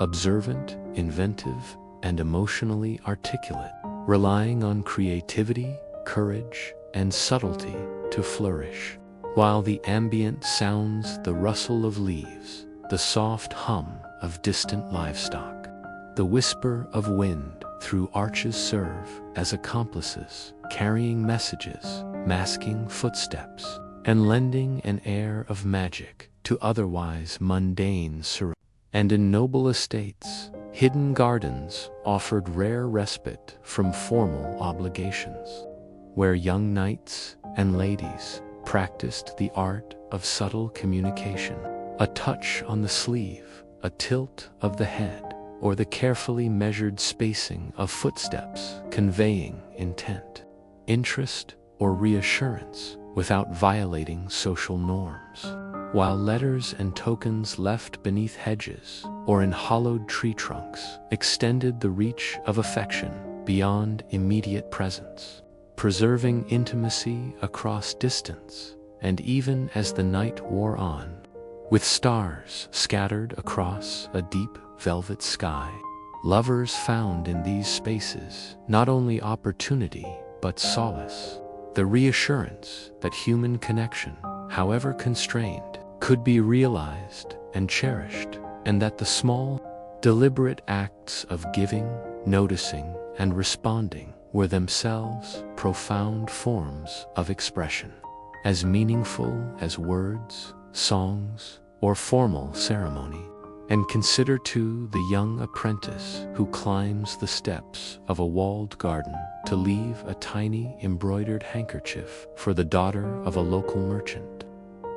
observant, inventive, and emotionally articulate, relying on creativity, courage, and subtlety to flourish. While the ambient sounds, the rustle of leaves, the soft hum of distant livestock, the whisper of wind through arches serve as accomplices, carrying messages, masking footsteps, and lending an air of magic to otherwise mundane surroundings. And in noble estates, hidden gardens offered rare respite from formal obligations, where young knights and ladies practiced the art of subtle communication. A touch on the sleeve, a tilt of the head, or the carefully measured spacing of footsteps conveying intent, interest, or reassurance without violating social norms. While letters and tokens left beneath hedges or in hollowed tree trunks extended the reach of affection beyond immediate presence, preserving intimacy across distance. And even as the night wore on, with stars scattered across a deep velvet sky, lovers found in these spaces not only opportunity but solace, the reassurance that human connection, however constrained, could be realized and cherished, and that the small, deliberate acts of giving, noticing, and responding were themselves profound forms of expression, as meaningful as words, songs, or formal ceremony. And consider too the young apprentice who climbs the steps of a walled garden to leave a tiny embroidered handkerchief for the daughter of a local merchant,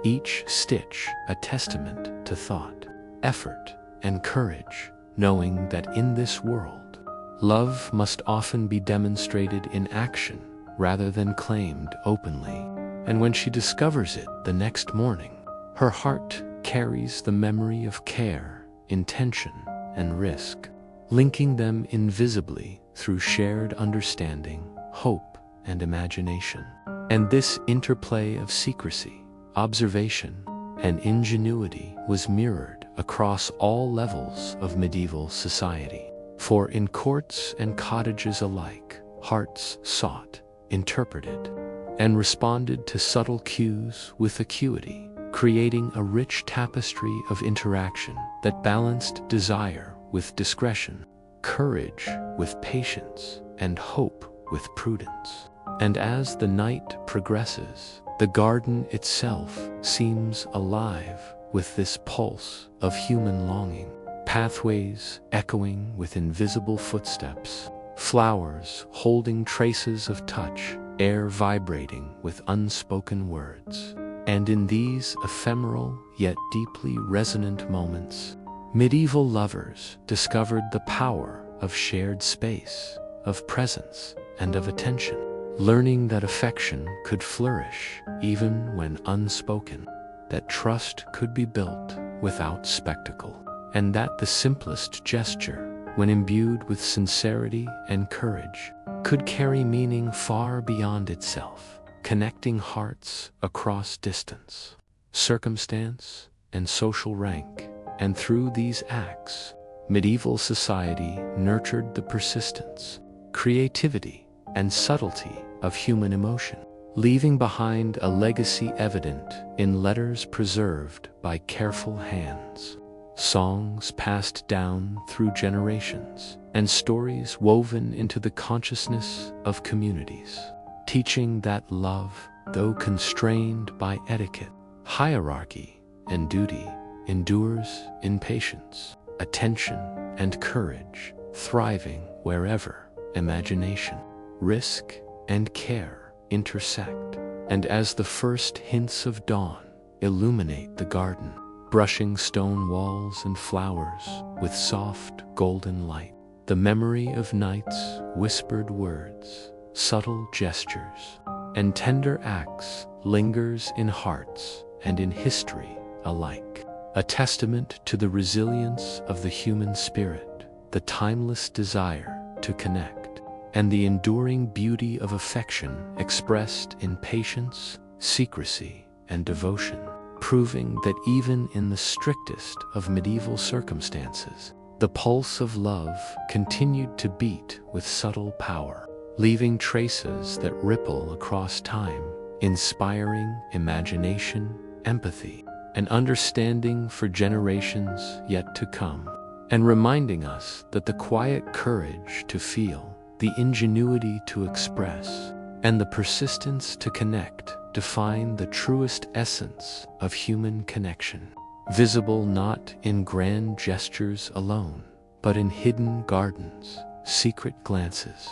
each stitch a testament to thought, effort, and courage, knowing that in this world, love must often be demonstrated in action rather than claimed openly. And when she discovers it the next morning, her heart carries the memory of care, intention, and risk, linking them invisibly through shared understanding, hope, and imagination. And this interplay of secrecy, observation, and ingenuity was mirrored across all levels of medieval society. For in courts and cottages alike, hearts sought, interpreted, and responded to subtle cues with acuity, creating a rich tapestry of interaction that balanced desire with discretion, courage with patience, and hope with prudence. And as the night progresses, the garden itself seems alive with this pulse of human longing. Pathways echoing with invisible footsteps, flowers holding traces of touch, air vibrating with unspoken words. And in these ephemeral yet deeply resonant moments, medieval lovers discovered the power of shared space, of presence, and of attention, learning that affection could flourish even when unspoken, that trust could be built without spectacle, and that the simplest gesture, when imbued with sincerity and courage, could carry meaning far beyond itself, connecting hearts across distance, circumstance, and social rank. And through these acts, medieval society nurtured the persistence, creativity, and subtlety of human emotion, leaving behind a legacy evident in letters preserved by careful hands, songs passed down through generations, and stories woven into the consciousness of communities, teaching that love, though constrained by etiquette, hierarchy, and duty, endures in patience, attention, and courage, thriving wherever imagination, risk, and care intersect. And as the first hints of dawn illuminate the garden, brushing stone walls and flowers with soft golden light, the memory of nights, whispered words, subtle gestures, and tender acts lingers in hearts and in history alike, a testament to the resilience of the human spirit, the timeless desire to connect, and the enduring beauty of affection expressed in patience, secrecy, and devotion, proving that even in the strictest of medieval circumstances, the pulse of love continued to beat with subtle power, leaving traces that ripple across time, inspiring imagination, empathy, and understanding for generations yet to come, and reminding us that the quiet courage to feel, the ingenuity to express, and the persistence to connect define the truest essence of human connection, visible not in grand gestures alone, but in hidden gardens, secret glances,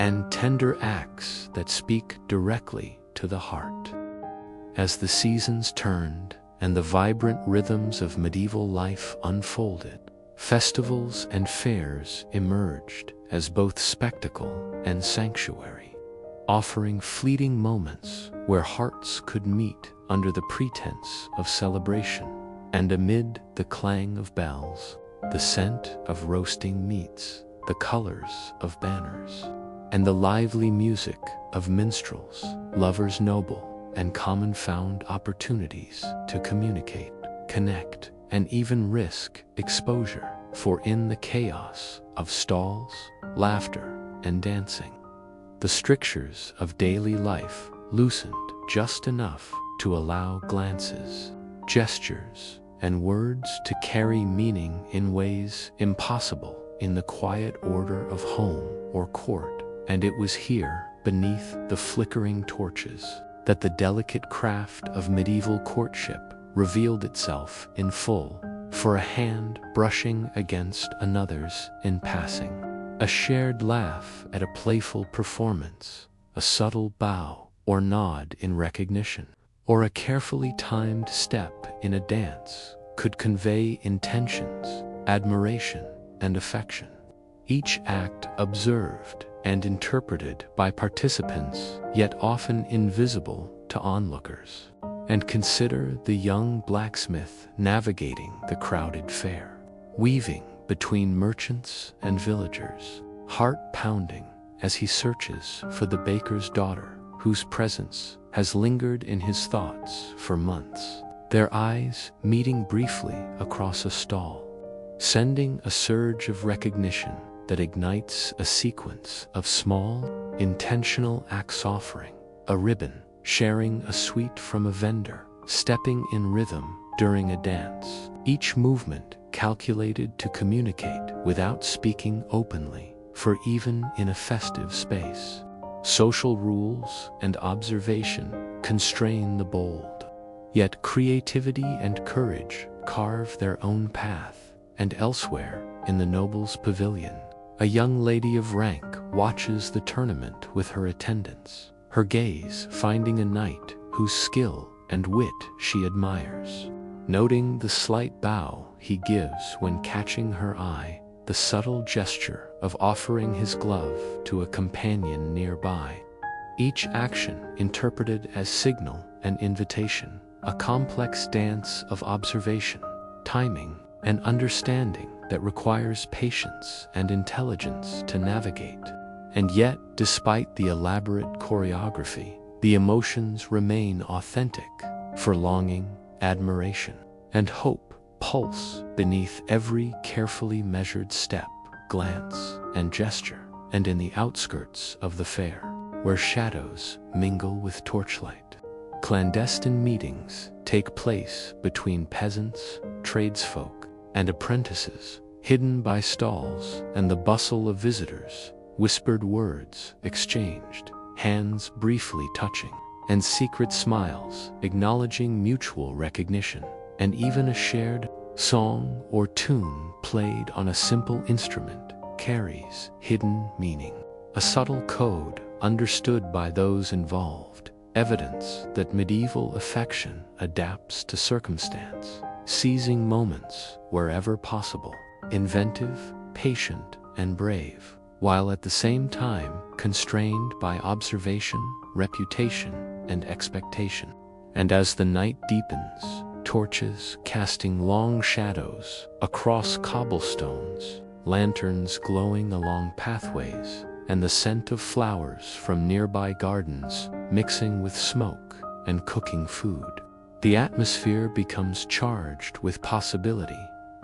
and tender acts that speak directly to the heart. As the seasons turned and the vibrant rhythms of medieval life unfolded, festivals and fairs emerged as both spectacle and sanctuary, offering fleeting moments where hearts could meet under the pretense of celebration, and amid the clang of bells, the scent of roasting meats, the colors of banners, and the lively music of minstrels, lovers noble and common found opportunities to communicate, connect, and even risk exposure, for in the chaos of stalls, laughter, and dancing, the strictures of daily life loosened just enough to allow glances, gestures, and words to carry meaning in ways impossible in the quiet order of home or court. And it was here, beneath the flickering torches, that the delicate craft of medieval courtship revealed itself in full, for a hand brushing against another's in passing, a shared laugh at a playful performance, a subtle bow or nod in recognition, or a carefully timed step in a dance could convey intentions, admiration, and affection. Each act observed and interpreted by participants, yet often invisible to onlookers. And consider the young blacksmith navigating the crowded fair, weaving between merchants and villagers, heart pounding as he searches for the baker's daughter, whose presence has lingered in his thoughts for months, their eyes meeting briefly across a stall, sending a surge of recognition that ignites a sequence of small, intentional acts, offering a ribbon, sharing a sweet from a vendor, stepping in rhythm during a dance, each movement calculated to communicate without speaking openly, for even in a festive space, social rules and observation constrain the bold. Yet creativity and courage carve their own path, and elsewhere, in the noble's pavilion, a young lady of rank watches the tournament with her attendants, her gaze finding a knight whose skill and wit she admires. Noting the slight bow he gives when catching her eye, the subtle gesture of offering his glove to a companion nearby. Each action interpreted as signal and invitation, a complex dance of observation, timing, and understanding that requires patience and intelligence to navigate. And yet, despite the elaborate choreography, the emotions remain authentic, for longing, admiration, and hope pulse beneath every carefully measured step, glance, and gesture. And in the outskirts of the fair, where shadows mingle with torchlight, clandestine meetings take place between peasants, tradesfolk, and apprentices, hidden by stalls and the bustle of visitors, whispered words exchanged, hands briefly touching, and secret smiles acknowledging mutual recognition, and even a shared song or tune played on a simple instrument carries hidden meaning, a subtle code understood by those involved, evidence that medieval affection adapts to circumstance, seizing moments wherever possible, inventive, patient, and brave, while at the same time constrained by observation, reputation, and expectation. And as the night deepens, torches casting long shadows across cobblestones, lanterns glowing along pathways, and the scent of flowers from nearby gardens mixing with smoke and cooking food, the atmosphere becomes charged with possibility,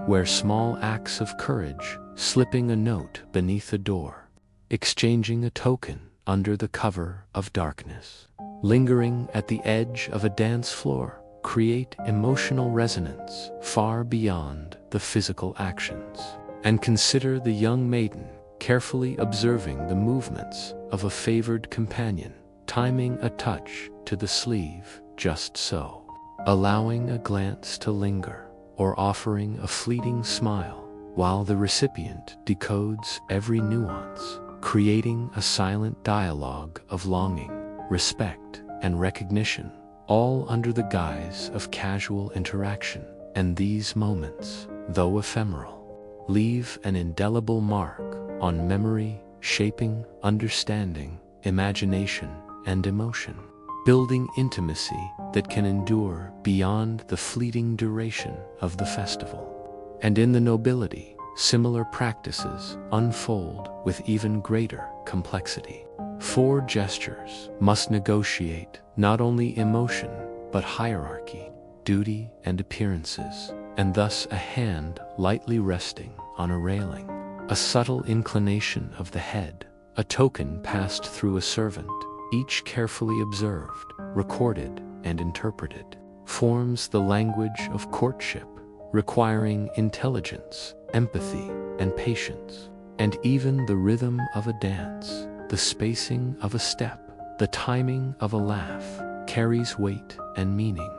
where small acts of courage, slipping a note beneath a door, exchanging a token under the cover of darkness, lingering at the edge of a dance floor, create emotional resonance far beyond the physical actions. And consider the young maiden carefully observing the movements of a favored companion, timing a touch to the sleeve just so, allowing a glance to linger, or offering a fleeting smile, while the recipient decodes every nuance, creating a silent dialogue of longing, respect, and recognition, all under the guise of casual interaction. And these moments, though ephemeral, leave an indelible mark on memory, shaping understanding, imagination, and emotion, building intimacy that can endure beyond the fleeting duration of the festival. And in the nobility, similar practices unfold with even greater complexity. 4 gestures must negotiate not only emotion, but hierarchy, duty, and appearances, and thus a hand lightly resting on a railing, a subtle inclination of the head, a token passed through a servant, each carefully observed, recorded, and interpreted, forms the language of courtship, requiring intelligence, empathy, and patience. And even the rhythm of a dance, the spacing of a step, the timing of a laugh, carries weight and meaning,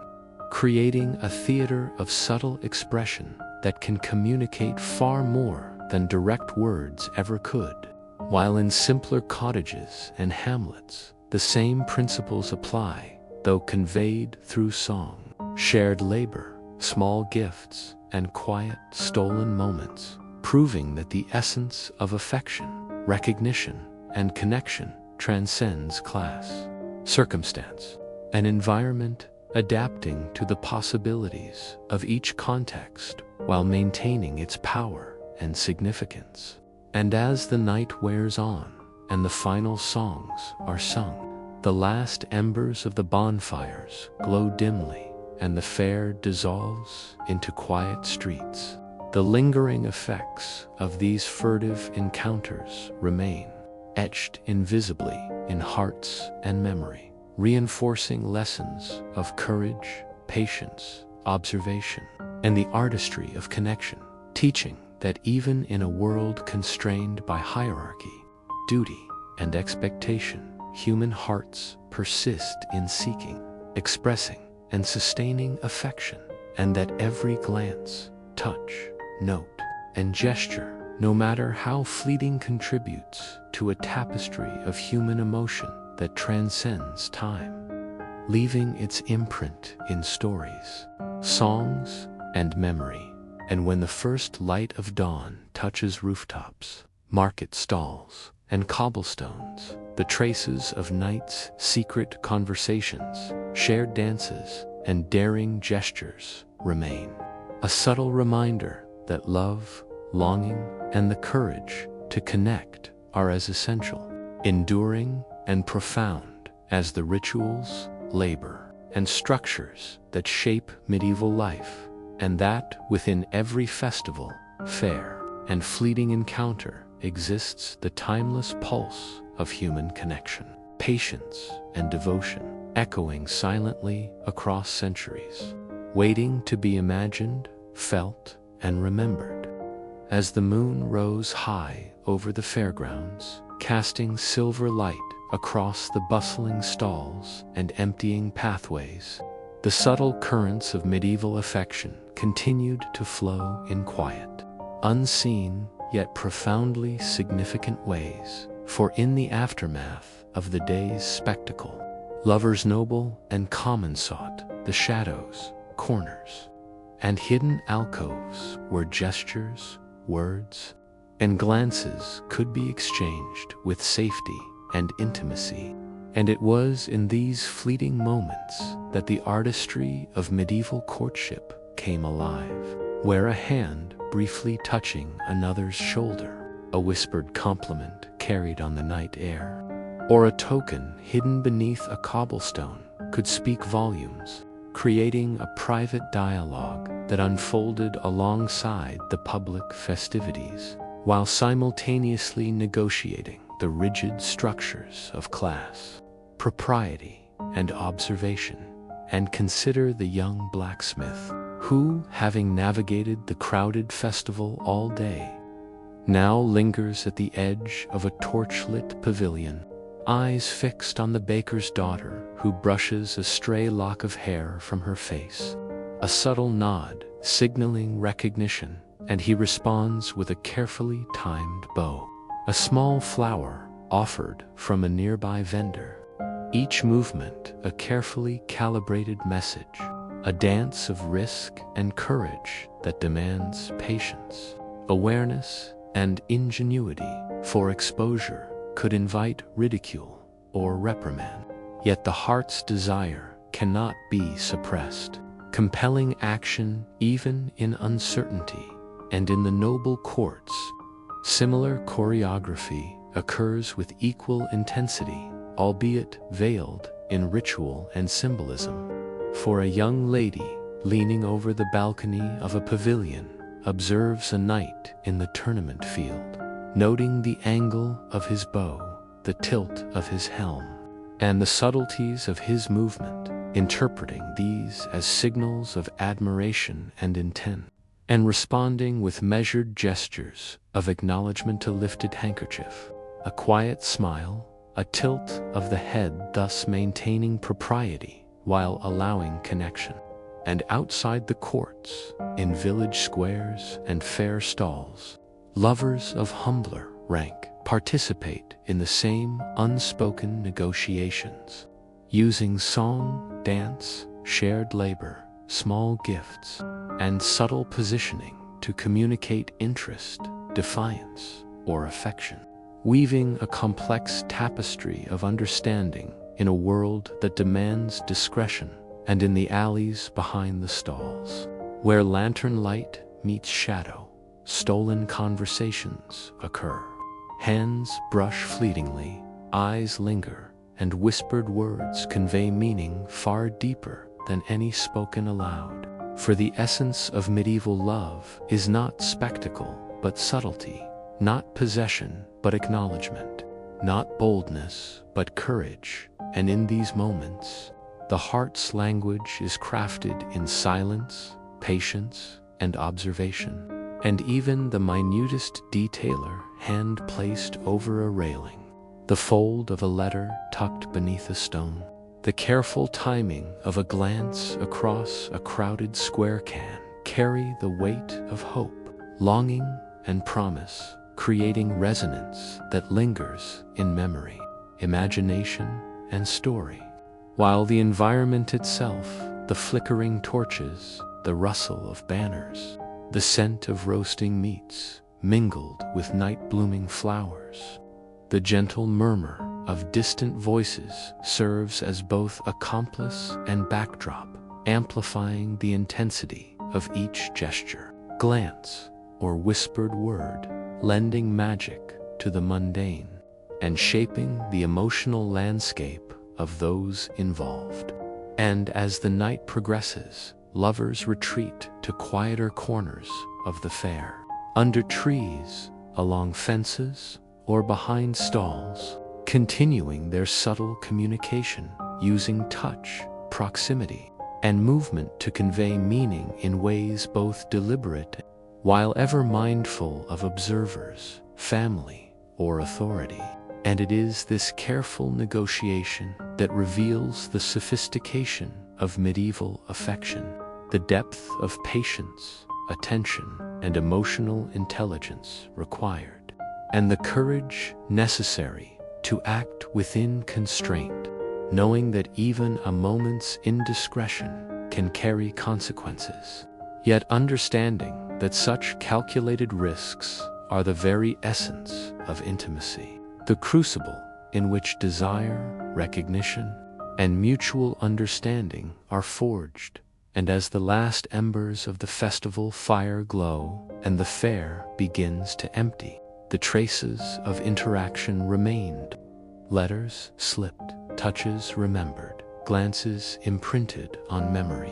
creating a theater of subtle expression that can communicate far more than direct words ever could. While in simpler cottages and hamlets, the same principles apply, though conveyed through song, shared labor, small gifts, and quiet, stolen moments, proving that the essence of affection, recognition, and connection transcends class, circumstance, and environment, adapting to the possibilities of each context while maintaining its power and significance. And as the night wears on and the final songs are sung, the last embers of the bonfires glow dimly and the fair dissolves into quiet streets, the lingering effects of these furtive encounters remain, etched invisibly in hearts and memory, reinforcing lessons of courage, patience, observation, and the artistry of connection, teaching that even in a world constrained by hierarchy, duty, and expectation, human hearts persist in seeking, expressing, and sustaining affection, and that every glance, touch, note, and gesture, no matter how fleeting, contributes to a tapestry of human emotion that transcends time, leaving its imprint in stories, songs, and memory. And when the first light of dawn touches rooftops, market stalls, and cobblestones, the traces of night's secret conversations, shared dances, and daring gestures remain. A subtle reminder that love, longing, and the courage to connect are as essential, enduring, and profound as the rituals, labor, and structures that shape medieval life, and that within every festival, fair, and fleeting encounter exists the timeless pulse of human connection, patience, and devotion, echoing silently across centuries, waiting to be imagined, felt, and remembered. As the moon rose high over the fairgrounds, casting silver light across the bustling stalls and emptying pathways, the subtle currents of medieval affection continued to flow in quiet, unseen yet profoundly significant ways. For in the aftermath of the day's spectacle, lovers noble and common sought the shadows, corners, and hidden alcoves where gestures, words, and glances could be exchanged with safety and intimacy. And it was in these fleeting moments that the artistry of medieval courtship came alive, where a hand briefly touching another's shoulder, a whispered compliment carried on the night air, or a token hidden beneath a cobblestone could speak volumes, creating a private dialogue that unfolded alongside the public festivities, while simultaneously negotiating the rigid structures of class, propriety, and observation. And consider the young blacksmith, who, having navigated the crowded festival all day, now lingers at the edge of a torch-lit pavilion, eyes fixed on the baker's daughter who brushes a stray lock of hair from her face, a subtle nod signaling recognition, and he responds with a carefully timed bow, a small flower offered from a nearby vendor. Each movement a carefully calibrated message, a dance of risk and courage that demands patience, awareness, and ingenuity, for exposure could invite ridicule or reprimand. Yet the heart's desire cannot be suppressed, compelling action even in uncertainty. And in the noble courts, similar choreography occurs with equal intensity, albeit veiled in ritual and symbolism. For a young lady leaning over the balcony of a pavilion observes a knight in the tournament field, noting the angle of his bow, the tilt of his helm, and the subtleties of his movement, interpreting these as signals of admiration and intent, and responding with measured gestures of acknowledgement, a lifted handkerchief, a quiet smile, a tilt of the head, thus maintaining propriety while allowing connection. And outside the courts, in village squares and fair stalls, lovers of humbler rank participate in the same unspoken negotiations, using song, dance, shared labor, small gifts, and subtle positioning to communicate interest, defiance, or affection, weaving a complex tapestry of understanding in a world that demands discretion. And in the alleys behind the stalls, where lantern light meets shadow, stolen conversations occur. Hands brush fleetingly, eyes linger, and whispered words convey meaning far deeper than any spoken aloud. For the essence of medieval love is not spectacle but subtlety, not possession but acknowledgement, not boldness but courage. And in these moments, the heart's language is crafted in silence, patience, and observation, and even the minutest detailer hand placed over a railing, the fold of a letter tucked beneath a stone, The careful timing of a glance across a crowded square can carry the weight of hope, longing, and promise, creating resonance that lingers in memory, imagination, and story. While the environment itself, the flickering torches, the rustle of banners, the scent of roasting meats, mingled with night-blooming flowers, the gentle murmur of distant voices serves as both accomplice and backdrop, amplifying the intensity of each gesture, glance, or whispered word, lending magic to the mundane and shaping the emotional landscape of those involved. And as the night progresses, lovers retreat to quieter corners of the fair, under trees, along fences, or behind stalls, continuing their subtle communication using touch, proximity, and movement to convey meaning in ways both deliberate while ever mindful of observers, family, or authority. And it is this careful negotiation that reveals the sophistication of medieval affection, the depth of patience, attention, and emotional intelligence required, and the courage necessary to act within constraint, knowing that even a moment's indiscretion can carry consequences, yet understanding that such calculated risks are the very essence of intimacy, the crucible in which desire, recognition, and mutual understanding are forged. And as the last embers of the festival fire glow and the fair begins to empty, the traces of interaction remained. Letters slipped, touches remembered, glances imprinted on memory,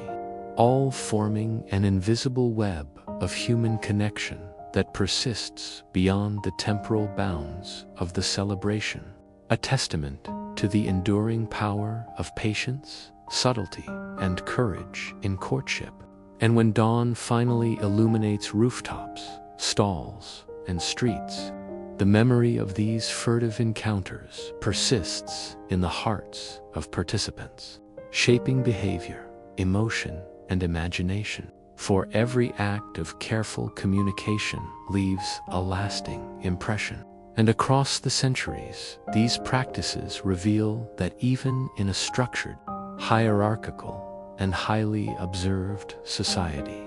all forming an invisible web of human connection that persists beyond the temporal bounds of the celebration, a testament to the enduring power of patience, subtlety, and courage in courtship. And when dawn finally illuminates rooftops, stalls, and streets, the memory of these furtive encounters persists in the hearts of participants, shaping behavior, emotion, and imagination. For every act of careful communication leaves a lasting impression. And across the centuries, these practices reveal that even in a structured, hierarchical, and highly observed society,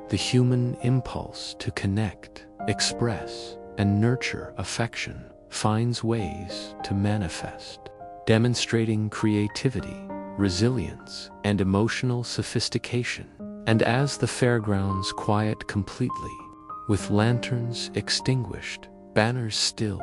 the human impulse to connect, express, and nurture affection finds ways to manifest, demonstrating creativity, resilience, and emotional sophistication. And as the fairgrounds quiet completely, with lanterns extinguished, banners stilled,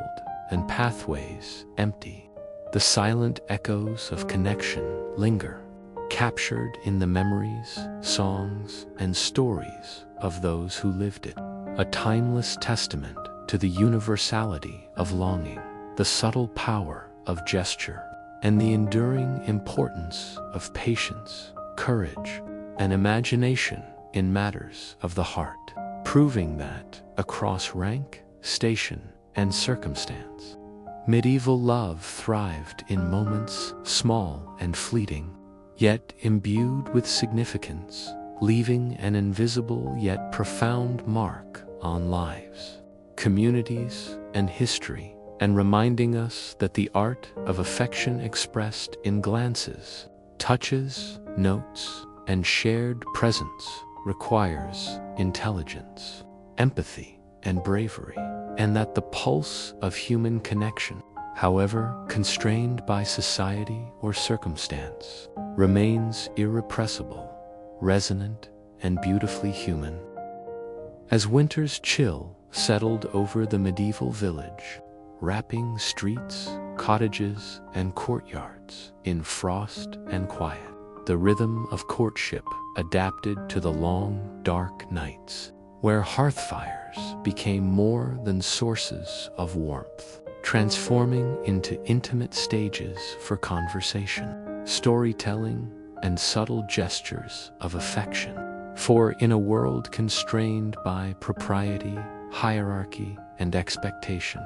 and pathways empty, the silent echoes of connection linger, captured in the memories, songs, and stories of those who lived it, a timeless testament to the universality of longing, the subtle power of gesture, and the enduring importance of patience, courage, and imagination in matters of the heart, proving that, across rank, station, and circumstance, medieval love thrived in moments small and fleeting, yet imbued with significance, leaving an invisible yet profound mark on lives, communities, and history, and reminding us that the art of affection expressed in glances, touches, notes, and shared presence requires intelligence, empathy, and bravery, and that the pulse of human connection, however constrained by society or circumstance, remains irrepressible, resonant, and beautifully human. As winter's chill settled over the medieval village, wrapping streets, cottages, and courtyards in frost and quiet, the rhythm of courtship adapted to the long, dark nights, where hearth fires became more than sources of warmth, transforming into intimate stages for conversation, storytelling, and subtle gestures of affection. For in a world constrained by propriety, hierarchy, and expectation,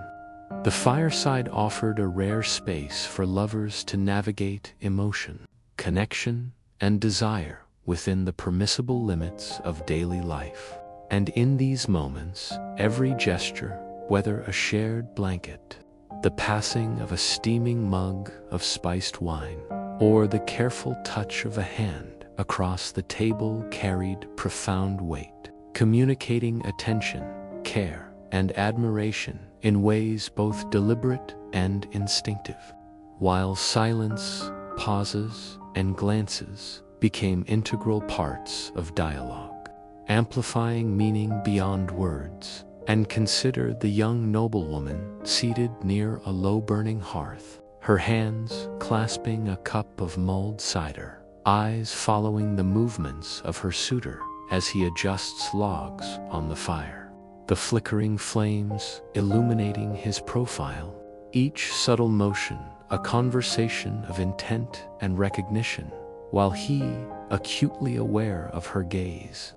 the fireside offered a rare space for lovers to navigate emotion, connection, and desire within the permissible limits of daily life. And in these moments, every gesture, whether a shared blanket, the passing of a steaming mug of spiced wine, or the careful touch of a hand across the table, carried profound weight, communicating attention, care, and admiration in ways both deliberate and instinctive. While silence, pauses, and glances became integral parts of dialogue, amplifying meaning beyond words. And consider the young noblewoman seated near a low-burning hearth, her hands clasping a cup of mulled cider, eyes following the movements of her suitor as he adjusts logs on the fire, the flickering flames illuminating his profile, each subtle motion a conversation of intent and recognition, while he, acutely aware of her gaze,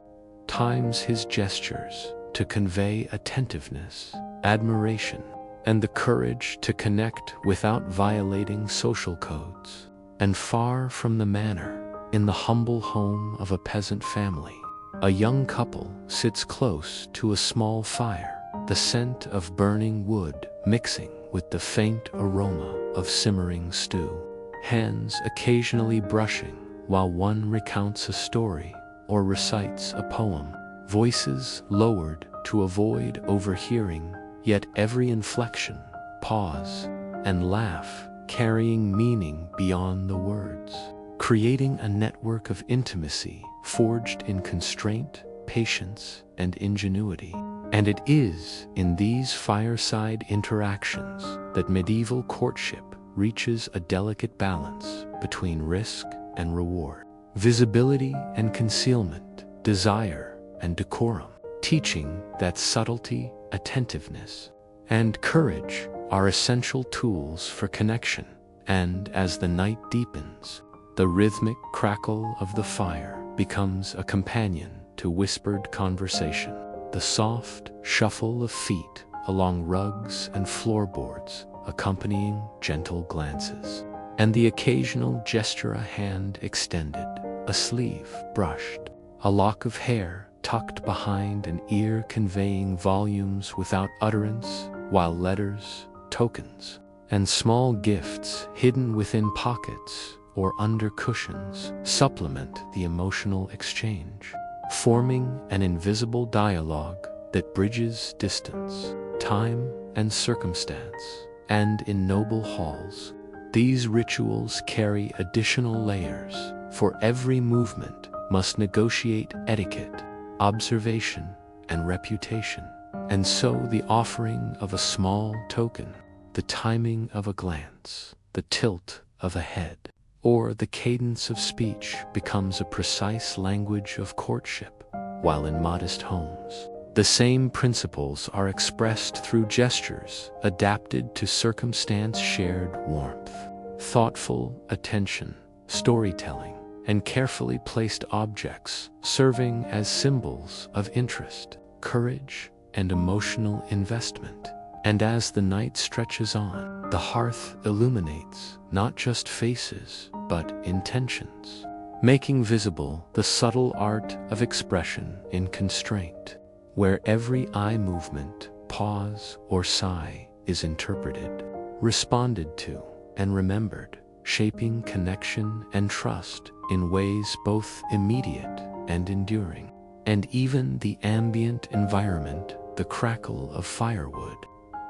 times his gestures to convey attentiveness, admiration, and the courage to connect without violating social codes. And far from the manor, in the humble home of a peasant family, a young couple sits close to a small fire, the scent of burning wood mixing with the faint aroma of simmering stew, hands occasionally brushing while one recounts a story or recites a poem, voices lowered to avoid overhearing, yet every inflection, pause, and laugh carrying meaning beyond the words, creating a network of intimacy forged in constraint, patience, and ingenuity. And it is in these fireside interactions that medieval courtship reaches a delicate balance between risk and reward, visibility and concealment, desire and decorum, teaching that subtlety, attentiveness, and courage are essential tools for connection. And as the night deepens, the rhythmic crackle of the fire becomes a companion to whispered conversation, the soft shuffle of feet along rugs and floorboards accompanying gentle glances, and the occasional gesture, a hand extended, a sleeve brushed, a lock of hair tucked behind an ear conveying volumes without utterance, while letters, tokens, and small gifts hidden within pockets or under cushions supplement the emotional exchange, forming an invisible dialogue that bridges distance, time, and circumstance. And in noble halls, these rituals carry additional layers, for every movement must negotiate etiquette, observation, and reputation. And so the offering of a small token, the timing of a glance, the tilt of a head, or the cadence of speech becomes a precise language of courtship, while in modest homes, the same principles are expressed through gestures adapted to circumstance, shared warmth, thoughtful attention, storytelling, and carefully placed objects serving as symbols of interest, courage, and emotional investment. And as the night stretches on, the hearth illuminates not just faces, but intentions, making visible the subtle art of expression in constraint, where every eye movement, pause, or sigh is interpreted, responded to, and remembered, shaping connection and trust in ways both immediate and enduring. And even the ambient environment, the crackle of firewood,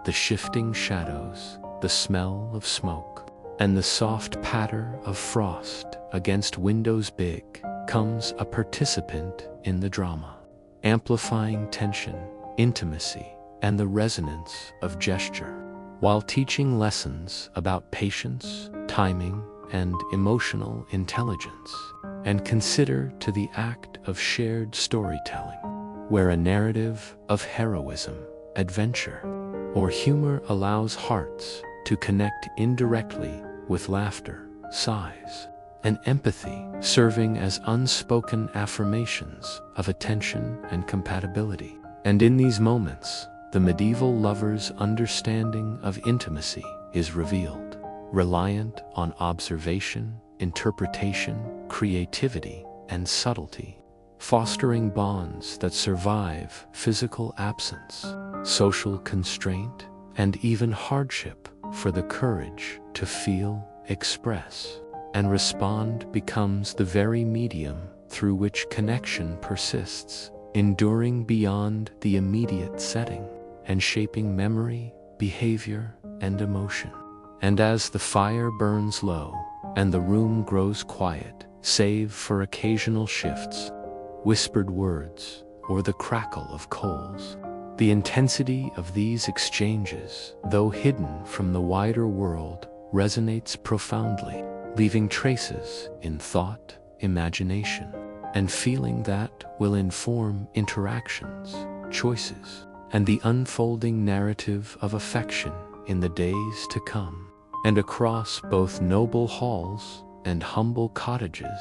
the shifting shadows, the smell of smoke, and the soft patter of frost against windows becomes a participant in the drama, amplifying tension, intimacy, and the resonance of gesture, while teaching lessons about patience, timing, and emotional intelligence. And consider to the act of shared storytelling, where a narrative of heroism, adventure, or humor allows hearts to connect indirectly with laughter, sighs, and empathy, serving as unspoken affirmations of attention and compatibility. And in these moments, the medieval lover's understanding of intimacy is revealed, reliant on observation, interpretation, creativity, and subtlety, fostering bonds that survive physical absence, social constraint, and even hardship. For the courage to feel, express, and respond becomes the very medium through which connection persists, enduring beyond the immediate setting, and shaping memory, behavior, and emotion. And as the fire burns low, and the room grows quiet, save for occasional shifts, whispered words, or the crackle of coals, the intensity of these exchanges, though hidden from the wider world, resonates profoundly, leaving traces in thought, imagination, and feeling that will inform interactions, choices, and the unfolding narrative of affection in the days to come. And across both noble halls and humble cottages,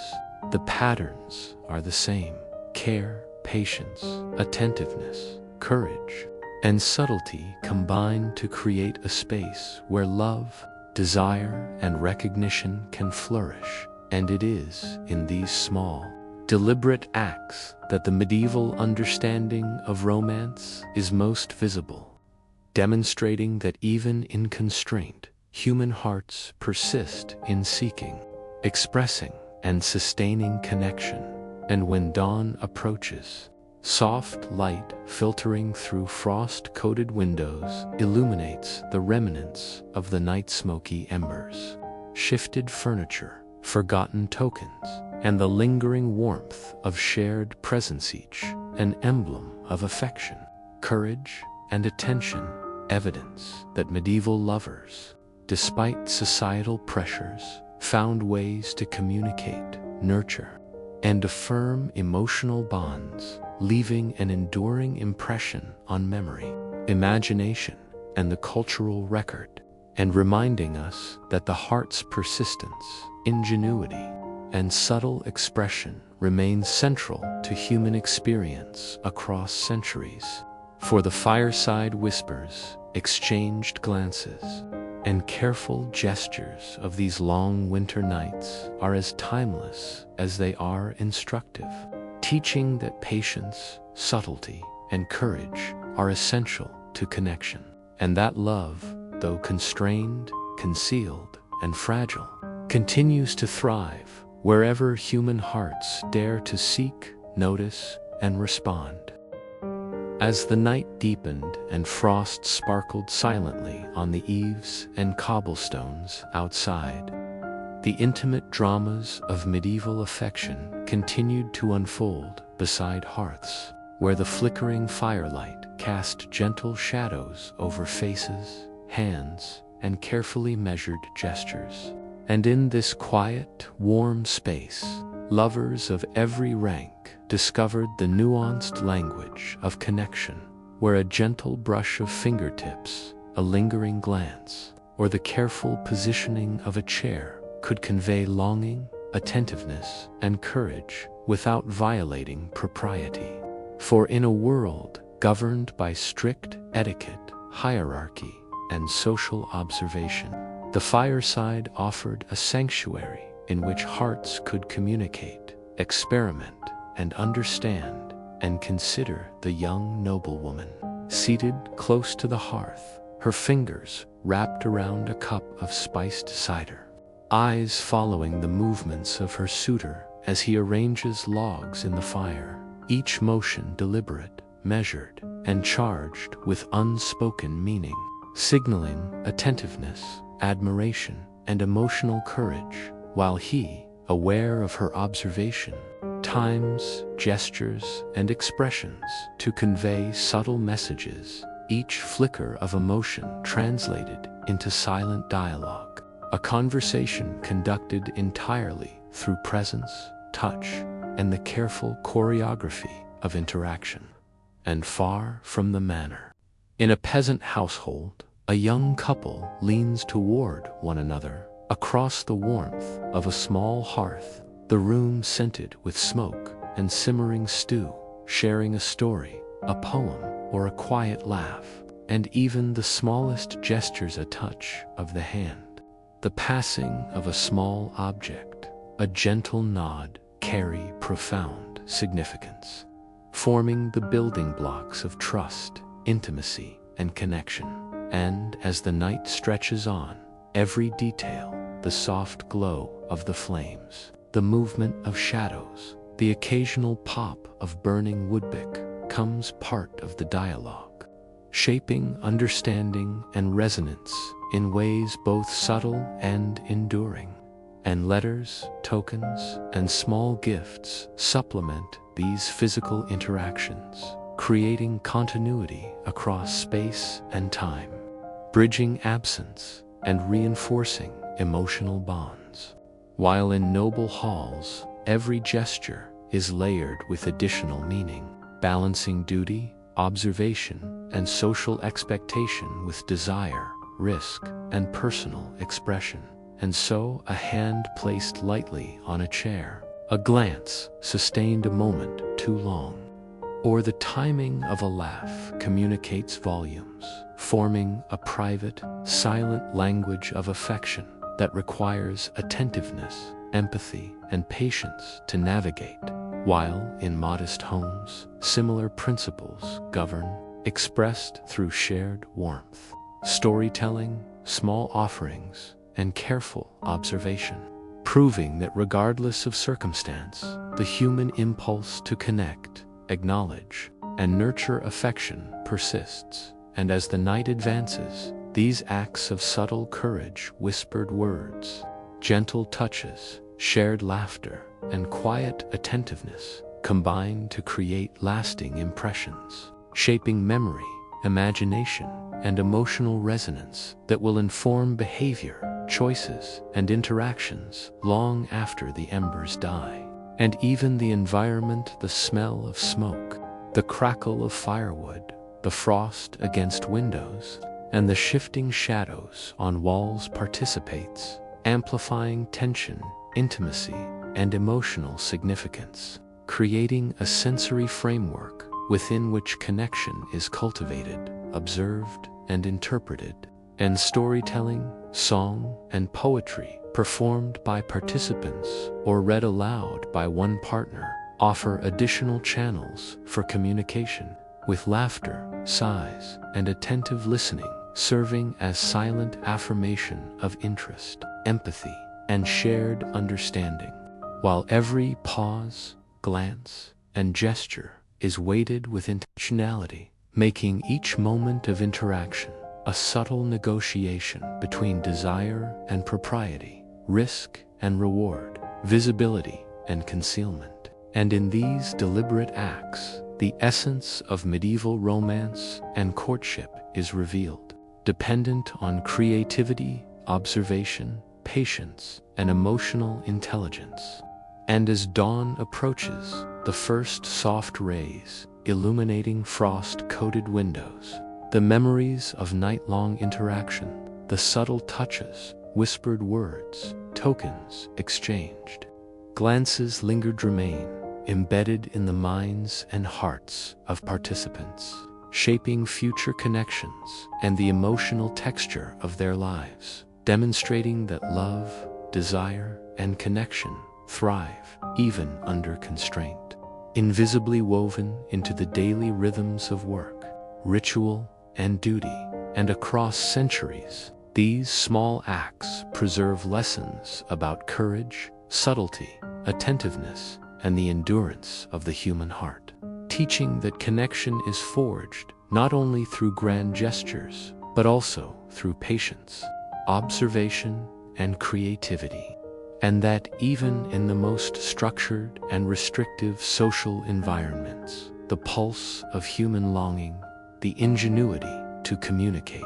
the patterns are the same: care, patience, attentiveness, courage, and subtlety combine to create a space where love, desire, and recognition can flourish. And it is in these small, deliberate acts that the medieval understanding of romance is most visible, demonstrating that even in constraint, human hearts persist in seeking, expressing, and sustaining connection. And when dawn approaches, soft light filtering through frost-coated windows illuminates the remnants of the night-smoky embers, shifted furniture, forgotten tokens, and the lingering warmth of shared presence, each an emblem of affection, courage, and attention, evidence that medieval lovers, despite societal pressures, found ways to communicate, nurture, and affirm emotional bonds, leaving an enduring impression on memory, imagination, and the cultural record, and reminding us that the heart's persistence, ingenuity, and subtle expression remain central to human experience across centuries. For the fireside whispers, exchanged glances, and careful gestures of these long winter nights are as timeless as they are instructive, teaching that patience, subtlety, and courage are essential to connection, and that love, though constrained, concealed, and fragile, continues to thrive wherever human hearts dare to seek, notice, and respond. As the night deepened and frost sparkled silently on the eaves and cobblestones outside, the intimate dramas of medieval affection continued to unfold beside hearths, where the flickering firelight cast gentle shadows over faces, hands, and carefully measured gestures. And in this quiet, warm space, lovers of every rank discovered the nuanced language of connection, where a gentle brush of fingertips, a lingering glance, or the careful positioning of a chair could convey longing, attentiveness, and courage without violating propriety. For in a world governed by strict etiquette, hierarchy, and social observation, the fireside offered a sanctuary in which hearts could communicate, experiment, and understand, and consider the young noblewoman, seated close to the hearth, her fingers wrapped around a cup of spiced cider, eyes following the movements of her suitor as he arranges logs in the fire, each motion deliberate, measured, and charged with unspoken meaning, signaling attentiveness, admiration, and emotional courage, while he, aware of her observation, times, gestures, and expressions to convey subtle messages, each flicker of emotion translated into silent dialogue, a conversation conducted entirely through presence, touch, and the careful choreography of interaction. And far from the manor, in a peasant household, a young couple leans toward one another across the warmth of a small hearth, the room scented with smoke and simmering stew, sharing a story, a poem, or a quiet laugh, and even the smallest gestures, a touch of the hand, the passing of a small object, a gentle nod carry profound significance, forming the building blocks of trust, intimacy, and connection. And as the night stretches on, every detail, the soft glow of the flames, the movement of shadows, the occasional pop of burning woodwick comes part of the dialogue, shaping understanding and resonance in ways both subtle and enduring. And letters, tokens, and small gifts supplement these physical interactions, creating continuity across space and time, bridging absence and reinforcing emotional bonds. While in noble halls, every gesture is layered with additional meaning, balancing duty, observation, and social expectation with desire, risk, and personal expression. And so, a hand placed lightly on a chair, a glance sustained a moment too long, or the timing of a laugh communicates volumes, forming a private, silent language of affection that requires attentiveness, empathy, and patience to navigate. While in modest homes, similar principles govern, expressed through shared warmth, storytelling, small offerings, and careful observation, proving that regardless of circumstance, the human impulse to connect, acknowledge, and nurture affection persists. And as the night advances, these acts of subtle courage, whispered words, gentle touches, shared laughter, and quiet attentiveness combine to create lasting impressions, shaping memory, imagination, and emotional resonance that will inform behavior, choices, and interactions long after the embers die. And even the environment, the smell of smoke, the crackle of firewood, the frost against windows, and the shifting shadows on walls participates, amplifying tension, intimacy, and emotional significance, creating a sensory framework within which connection is cultivated, observed, and interpreted. And storytelling, song, and poetry performed by participants or read aloud by one partner offer additional channels for communication, with laughter, sighs, and attentive listening serving as silent affirmation of interest, empathy, and shared understanding, while every pause, glance, and gesture is weighted with intentionality, making each moment of interaction a subtle negotiation between desire and propriety, risk and reward, visibility and concealment. And in these deliberate acts, the essence of medieval romance and courtship is revealed, dependent on creativity, observation, patience, and emotional intelligence. And as dawn approaches, the first soft rays illuminating frost-coated windows, the memories of night-long interaction, the subtle touches, whispered words, tokens exchanged, glances lingered remain, embedded in the minds and hearts of participants, shaping future connections and the emotional texture of their lives, demonstrating that love, desire, and connection thrive even under constraint, invisibly woven into the daily rhythms of work, ritual, and duty. And across centuries, these small acts preserve lessons about courage, subtlety, attentiveness, and the endurance of the human heart, teaching that connection is forged not only through grand gestures, but also through patience, observation, and creativity, and that even in the most structured and restrictive social environments, the pulse of human longing, the ingenuity to communicate,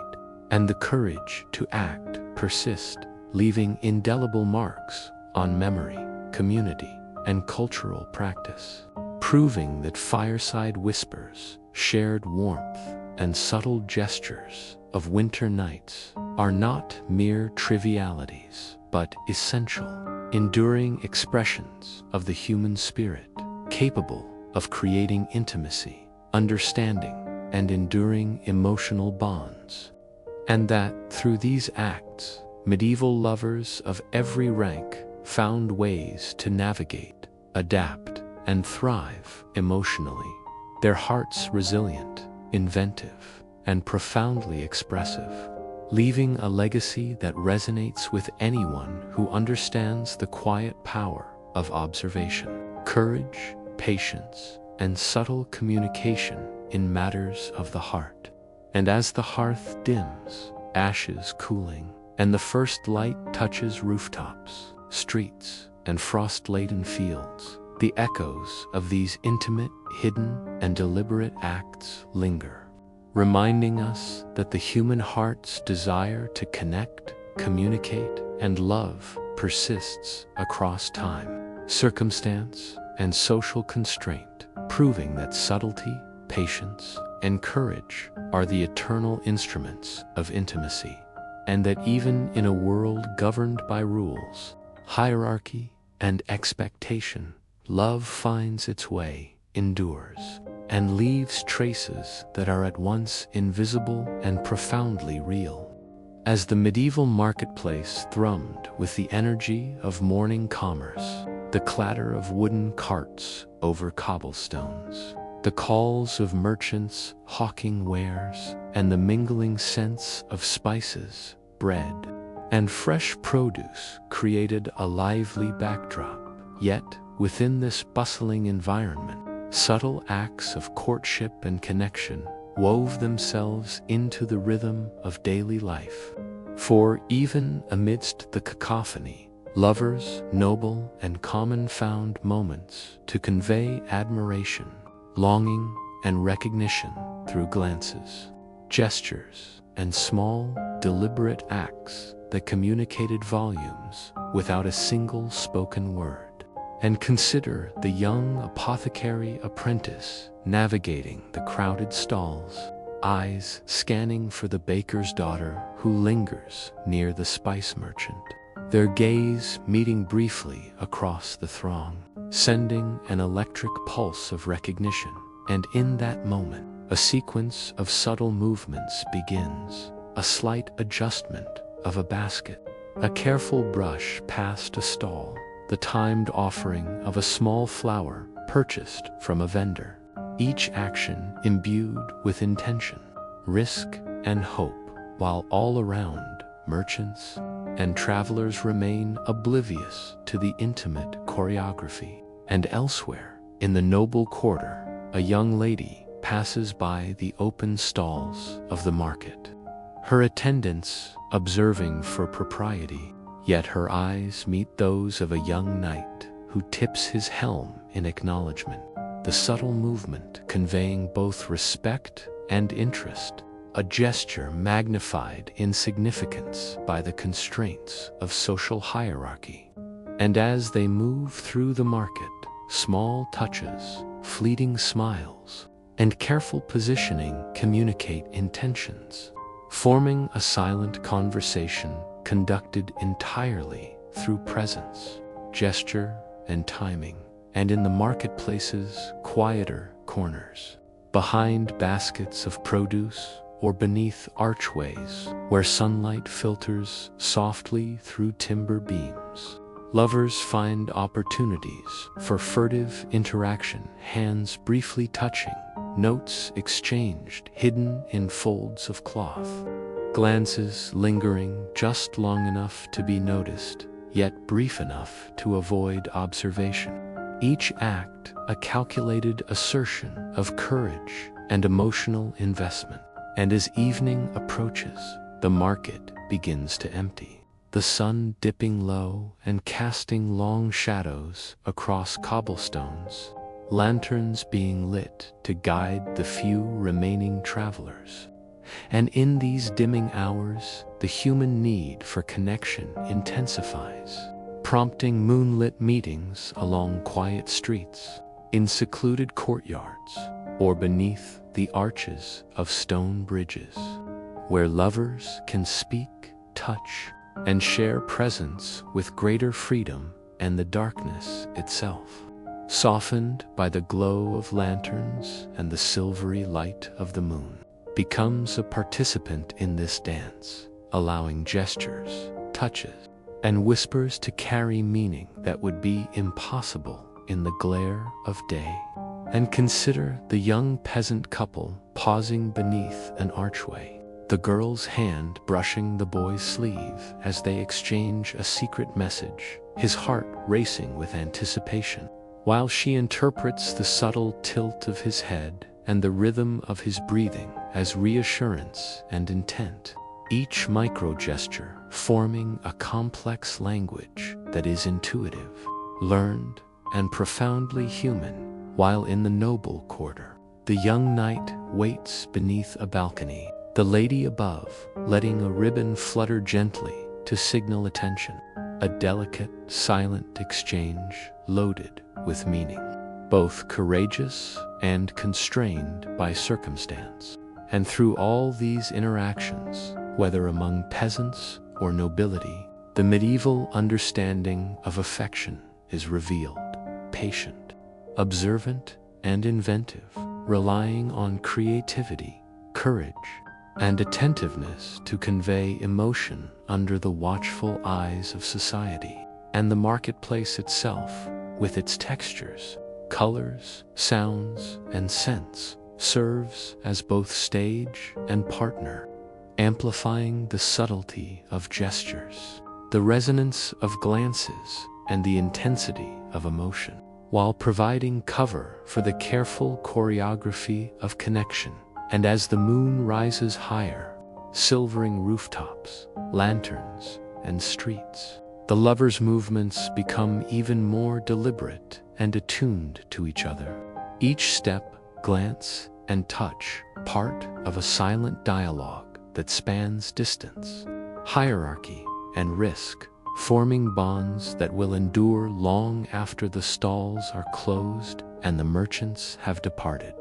and the courage to act persist, leaving indelible marks on memory, community, and cultural practice, proving that fireside whispers, shared warmth, and subtle gestures of winter nights are not mere trivialities, but essential, enduring expressions of the human spirit, capable of creating intimacy, understanding, and enduring emotional bonds. And that, through these acts, medieval lovers of every rank found ways to navigate, adapt, and thrive emotionally, their hearts resilient, inventive, and profoundly expressive, leaving a legacy that resonates with anyone who understands the quiet power of observation, courage, patience, and subtle communication in matters of the heart. And as the hearth dims, ashes cooling, and the first light touches rooftops, streets, and frost-laden fields, the echoes of these intimate, hidden, and deliberate acts linger, reminding us that the human heart's desire to connect, communicate, and love persists across time, circumstance, and social constraint, proving that subtlety, patience, and courage are the eternal instruments of intimacy, and that even in a world governed by rules, hierarchy, and expectation, love finds its way, endures, and leaves traces that are at once invisible and profoundly real. As the medieval marketplace thrummed with the energy of morning commerce, the clatter of wooden carts over cobblestones, the calls of merchants hawking wares, and the mingling scents of spices, bread, and fresh produce created a lively backdrop. Yet, within this bustling environment, subtle acts of courtship and connection wove themselves into the rhythm of daily life. For even amidst the cacophony, lovers, noble and common, found moments to convey admiration, longing, and recognition through glances, gestures, and small, deliberate acts that communicated volumes without a single spoken word. And consider the young apothecary apprentice navigating the crowded stalls, eyes scanning for the baker's daughter who lingers near the spice merchant, their gaze meeting briefly across the throng, sending an electric pulse of recognition. And in that moment, a sequence of subtle movements begins, a slight adjustment of a basket, a careful brush past a stall, the timed offering of a small flower purchased from a vendor, each action imbued with intention, risk, and hope, while all around, merchants and travelers remain oblivious to the intimate choreography. And elsewhere, in the noble quarter, a young lady passes by the open stalls of the market, her attendants observing for propriety, yet her eyes meet those of a young knight who tips his helm in acknowledgement, the subtle movement conveying both respect and interest, a gesture magnified in significance by the constraints of social hierarchy. And as they move through the market, small touches, fleeting smiles, and careful positioning communicate intentions, forming a silent conversation conducted entirely through presence, gesture, and timing. And in the marketplace's quieter corners, behind baskets of produce or beneath archways where sunlight filters softly through timber beams, lovers find opportunities for furtive interaction, hands briefly touching, notes exchanged hidden in folds of cloth, glances lingering just long enough to be noticed, yet brief enough to avoid observation. Each act a calculated assertion of courage and emotional investment. And as evening approaches, the market begins to empty, the sun dipping low and casting long shadows across cobblestones, lanterns being lit to guide the few remaining travelers. And in these dimming hours, the human need for connection intensifies, prompting moonlit meetings along quiet streets, in secluded courtyards, or beneath the arches of stone bridges, where lovers can speak, touch, and share presence with greater freedom, and the darkness itself, softened by the glow of lanterns and the silvery light of the moon, becomes a participant in this dance, allowing gestures, touches, and whispers to carry meaning that would be impossible in the glare of day. And consider the young peasant couple pausing beneath an archway, the girl's hand brushing the boy's sleeve as they exchange a secret message, his heart racing with anticipation, while she interprets the subtle tilt of his head and the rhythm of his breathing as reassurance and intent, each micro-gesture forming a complex language that is intuitive, learned, and profoundly human. While in the noble quarter, the young knight waits beneath a balcony, the lady above letting a ribbon flutter gently to signal attention, a delicate, silent exchange loaded with meaning, both courageous and constrained by circumstance. And through all these interactions, whether among peasants or nobility, the medieval understanding of affection is revealed, patient, observant, and inventive, relying on creativity, courage, and attentiveness to convey emotion under the watchful eyes of society. And the marketplace itself, with its textures, colors, sounds, and scents, serves as both stage and partner, amplifying the subtlety of gestures, the resonance of glances, and the intensity of emotion, while providing cover for the careful choreography of connection. And as the moon rises higher, silvering rooftops, lanterns, and streets, the lovers' movements become even more deliberate and attuned to each other. Each step, glance, and touch part of a silent dialogue that spans distance, hierarchy, and risk, forming bonds that will endure long after the stalls are closed and the merchants have departed.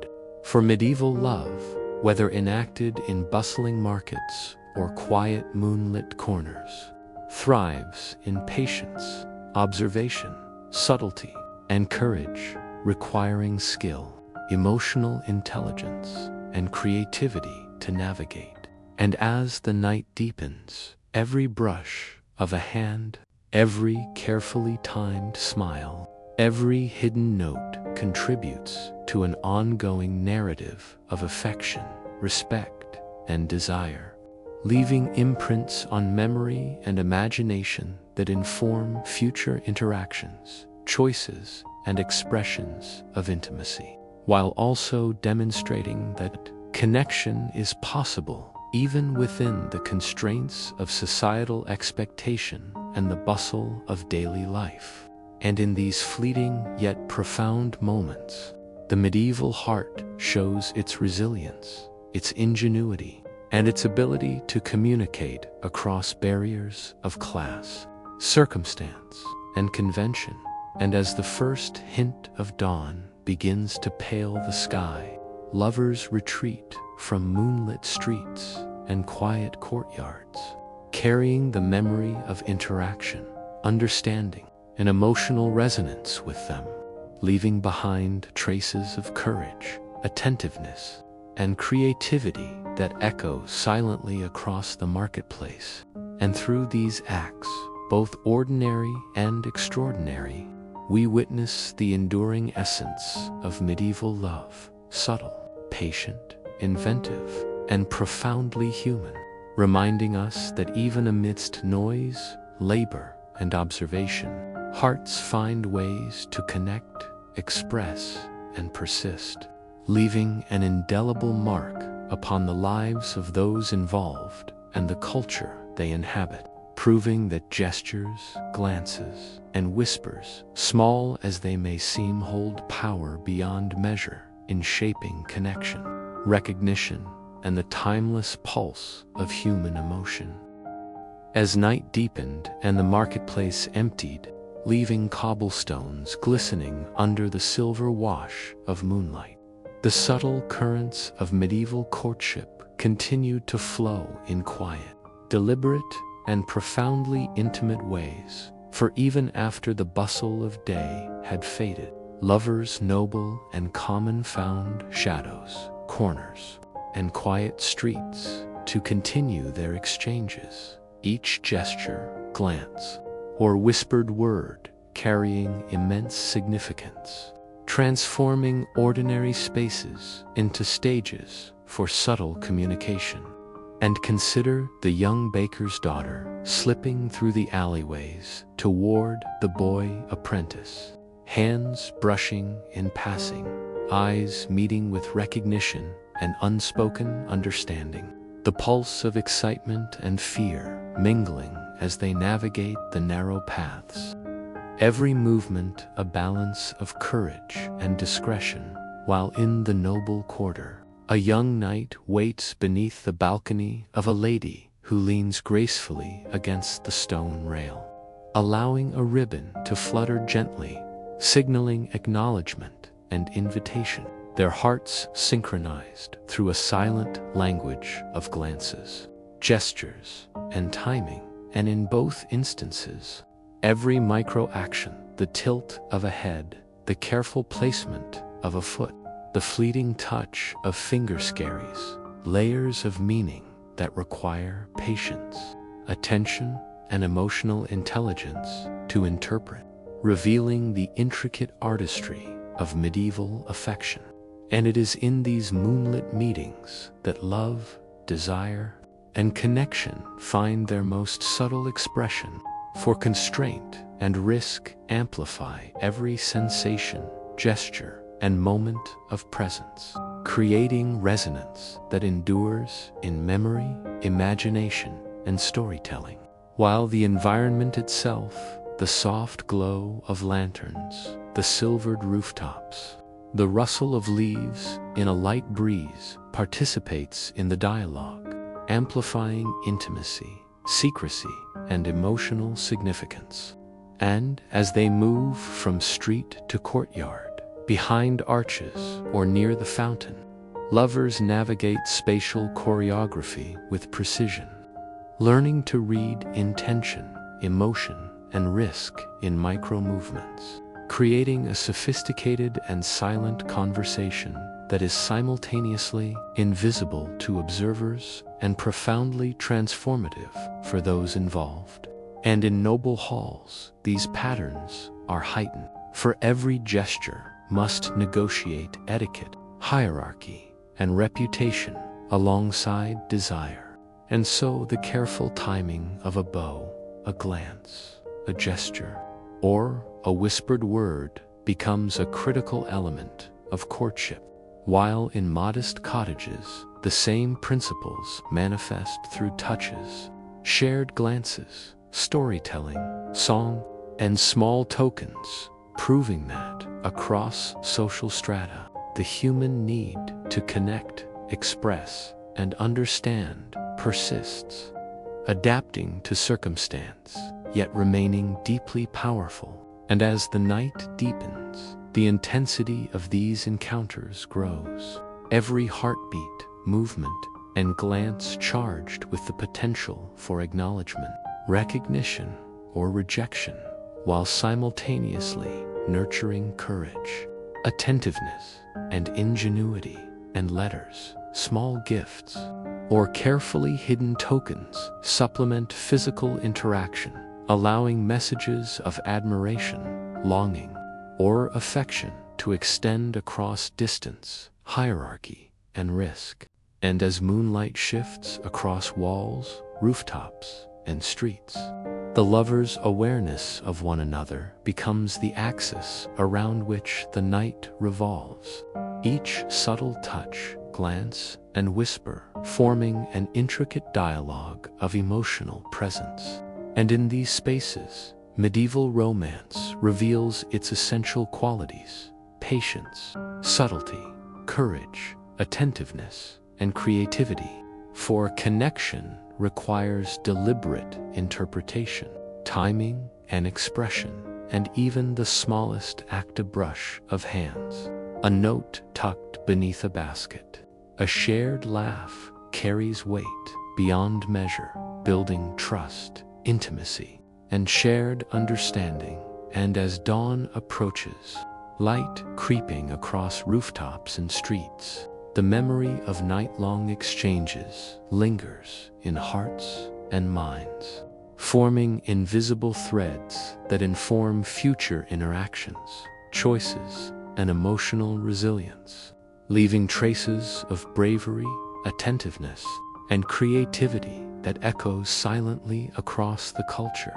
For medieval love, whether enacted in bustling markets or quiet moonlit corners, thrives in patience, observation, subtlety, and courage, requiring skill, emotional intelligence, and creativity to navigate. And as the night deepens, every brush of a hand, every carefully timed smile, every hidden note contributes to an ongoing narrative of affection, respect, and desire, leaving imprints on memory and imagination that inform future interactions, choices, and expressions of intimacy, while also demonstrating that connection is possible even within the constraints of societal expectation and the bustle of daily life. And in these fleeting yet profound moments, the medieval heart shows its resilience, its ingenuity, and its ability to communicate across barriers of class, circumstance, and convention. And as the first hint of dawn begins to pale the sky, lovers retreat from moonlit streets and quiet courtyards, carrying the memory of interaction, understanding, and emotional resonance with them, leaving behind traces of courage, attentiveness, and creativity that echo silently across the marketplace. And through these acts, both ordinary and extraordinary, we witness the enduring essence of medieval love, subtle, patient, inventive, and profoundly human, reminding us that even amidst noise, labor, and observation, hearts find ways to connect, express, and persist, leaving an indelible mark upon the lives of those involved and the culture they inhabit, proving that gestures, glances, and whispers, small as they may seem, hold power beyond measure in shaping connection, recognition, and the timeless pulse of human emotion. As night deepened and the marketplace emptied, leaving cobblestones glistening under the silver wash of moonlight, the subtle currents of medieval courtship continued to flow in quiet, deliberate, and profoundly intimate ways. For even after the bustle of day had faded, lovers noble and common found shadows, corners, and quiet streets to continue their exchanges, each gesture, glance, or whispered word carrying immense significance, transforming ordinary spaces into stages for subtle communication. And consider the young baker's daughter slipping through the alleyways toward the boy apprentice, hands brushing in passing, eyes meeting with recognition and unspoken understanding, the pulse of excitement and fear mingling as they navigate the narrow paths. Every movement a balance of courage and discretion, while in the noble quarter, a young knight waits beneath the balcony of a lady who leans gracefully against the stone rail, allowing a ribbon to flutter gently, signaling acknowledgement and invitation, their hearts synchronized through a silent language of glances, gestures, and timing. And in both instances, every micro-action, the tilt of a head, the careful placement of a foot, the fleeting touch of finger scaries, layers of meaning that require patience, attention, and emotional intelligence to interpret, revealing the intricate artistry of medieval affection. And it is in these moonlit meetings that love, desire, and connection find their most subtle expression, for constraint and risk amplify every sensation, gesture, and moment of presence, creating resonance that endures in memory, imagination, and storytelling. While the environment itself, the soft glow of lanterns, the silvered rooftops, the rustle of leaves in a light breeze participates in the dialogue, amplifying intimacy, secrecy, and emotional significance. And as they move from street to courtyard, behind arches or near the fountain, lovers navigate spatial choreography with precision, learning to read intention, emotion, and risk in micro-movements, creating a sophisticated and silent conversation that is simultaneously invisible to observers and profoundly transformative for those involved. And in noble halls, these patterns are heightened, for every gesture must negotiate etiquette, hierarchy, and reputation alongside desire. And so the careful timing of a bow, a glance, a gesture, or a whispered word becomes a critical element of courtship. While in modest cottages, the same principles manifest through touches, shared glances, storytelling, song, and small tokens, proving that, across social strata, the human need to connect, express, and understand persists, adapting to circumstance, yet remaining deeply powerful. And as the night deepens, the intensity of these encounters grows, every heartbeat, movement, and glance charged with the potential for acknowledgement, recognition, or rejection, while simultaneously nurturing courage, attentiveness, and ingenuity. And letters, small gifts, or carefully hidden tokens supplement physical interaction, allowing messages of admiration, longing, or affection to extend across distance, hierarchy, and risk. And as moonlight shifts across walls, rooftops, and streets, the lovers' awareness of one another becomes the axis around which the night revolves, each subtle touch, glance, and whisper forming an intricate dialogue of emotional presence. And in these spaces, medieval romance reveals its essential qualities: patience, subtlety, courage, attentiveness, and creativity. For connection requires deliberate interpretation, timing, and expression, and even the smallest act of brush of hands, a note tucked beneath a basket, a shared laugh carries weight beyond measure, building trust, intimacy, and shared understanding. And as dawn approaches, light creeping across rooftops and streets, the memory of night-long exchanges lingers in hearts and minds, forming invisible threads that inform future interactions, choices, and emotional resilience, leaving traces of bravery, attentiveness, and creativity that echoes silently across the culture.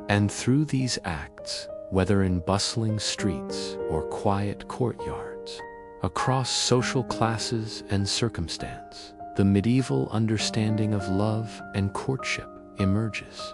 And through these acts, whether in bustling streets or quiet courtyards, across social classes and circumstance, the medieval understanding of love and courtship emerges,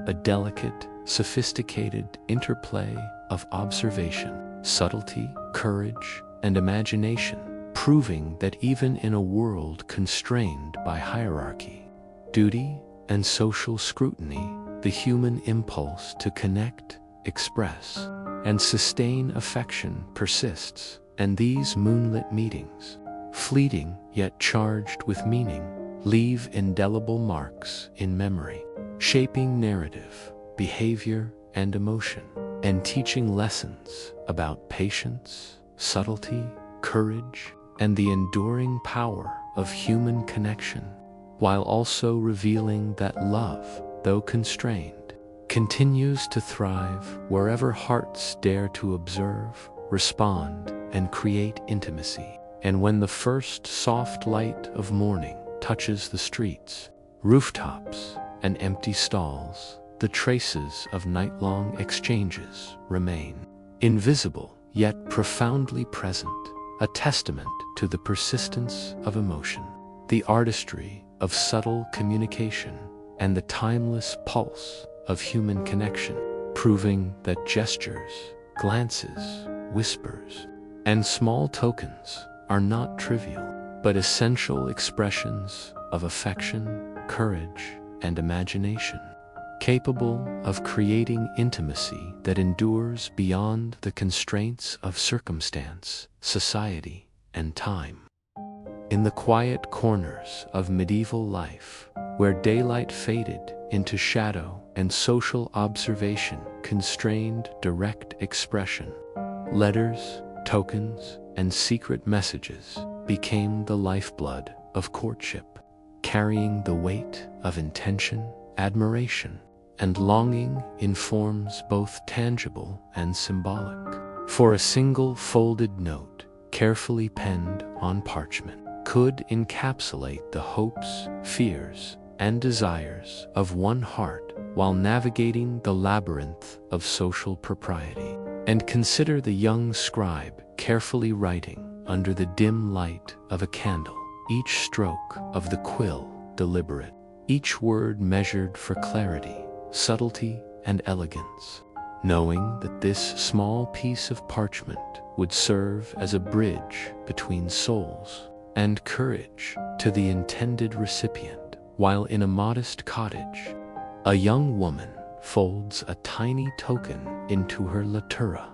a delicate, sophisticated interplay of observation, subtlety, courage, and imagination, proving that even in a world constrained by hierarchy, duty, and social scrutiny, the human impulse to connect, express, and sustain affection persists, and these moonlit meetings, fleeting yet charged with meaning, leave indelible marks in memory, shaping narrative, behavior, and emotion, and teaching lessons about patience, subtlety, courage, and the enduring power of human connection, while also revealing that love, though constrained, continues to thrive wherever hearts dare to observe, respond, and create intimacy. And when the first soft light of morning touches the streets, rooftops, and empty stalls, the traces of night-long exchanges remain, invisible yet profoundly present, a testament to the persistence of emotion, the artistry of subtle communication, and the timeless pulse of human connection, proving that gestures, glances, whispers, and small tokens are not trivial, but essential expressions of affection, courage, and imagination, capable of creating intimacy that endures beyond the constraints of circumstance, society, and time. In the quiet corners of medieval life, where daylight faded into shadow and social observation constrained direct expression, letters, tokens, and secret messages became the lifeblood of courtship, carrying the weight of intention, admiration, and longing in forms both tangible and symbolic. For a single folded note, carefully penned on parchment, could encapsulate the hopes, fears, and desires of one heart while navigating the labyrinth of social propriety. And consider the young scribe carefully writing under the dim light of a candle, each stroke of the quill deliberate, each word measured for clarity, subtlety, and elegance, knowing that this small piece of parchment would serve as a bridge between souls and courage to the intended recipient. While in a modest cottage, a young woman folds a tiny token into her lattura,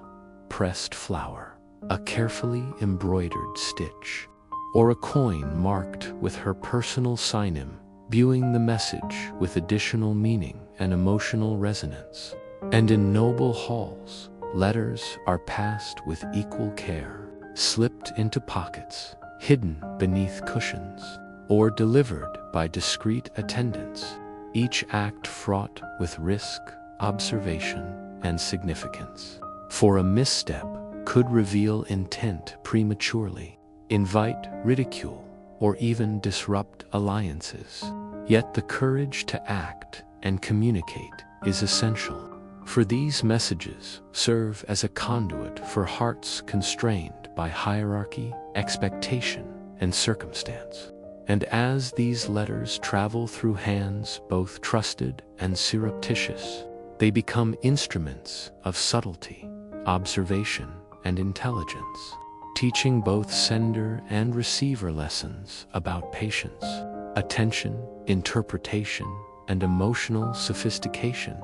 pressed flower, a carefully embroidered stitch, or a coin marked with her personal signem, imbuing the message with additional meaning and emotional resonance. And in noble halls, letters are passed with equal care, slipped into pockets, hidden beneath cushions, or delivered by discreet attendants, each act fraught with risk, observation, and significance. For a misstep could reveal intent prematurely, invite ridicule, or even disrupt alliances. Yet the courage to act and communicate is essential, for these messages serve as a conduit for hearts constrained by hierarchy, expectation, and circumstance. And as these letters travel through hands both trusted and surreptitious, they become instruments of subtlety, observation, and intelligence, teaching both sender and receiver lessons about patience, attention, interpretation, and emotional sophistication,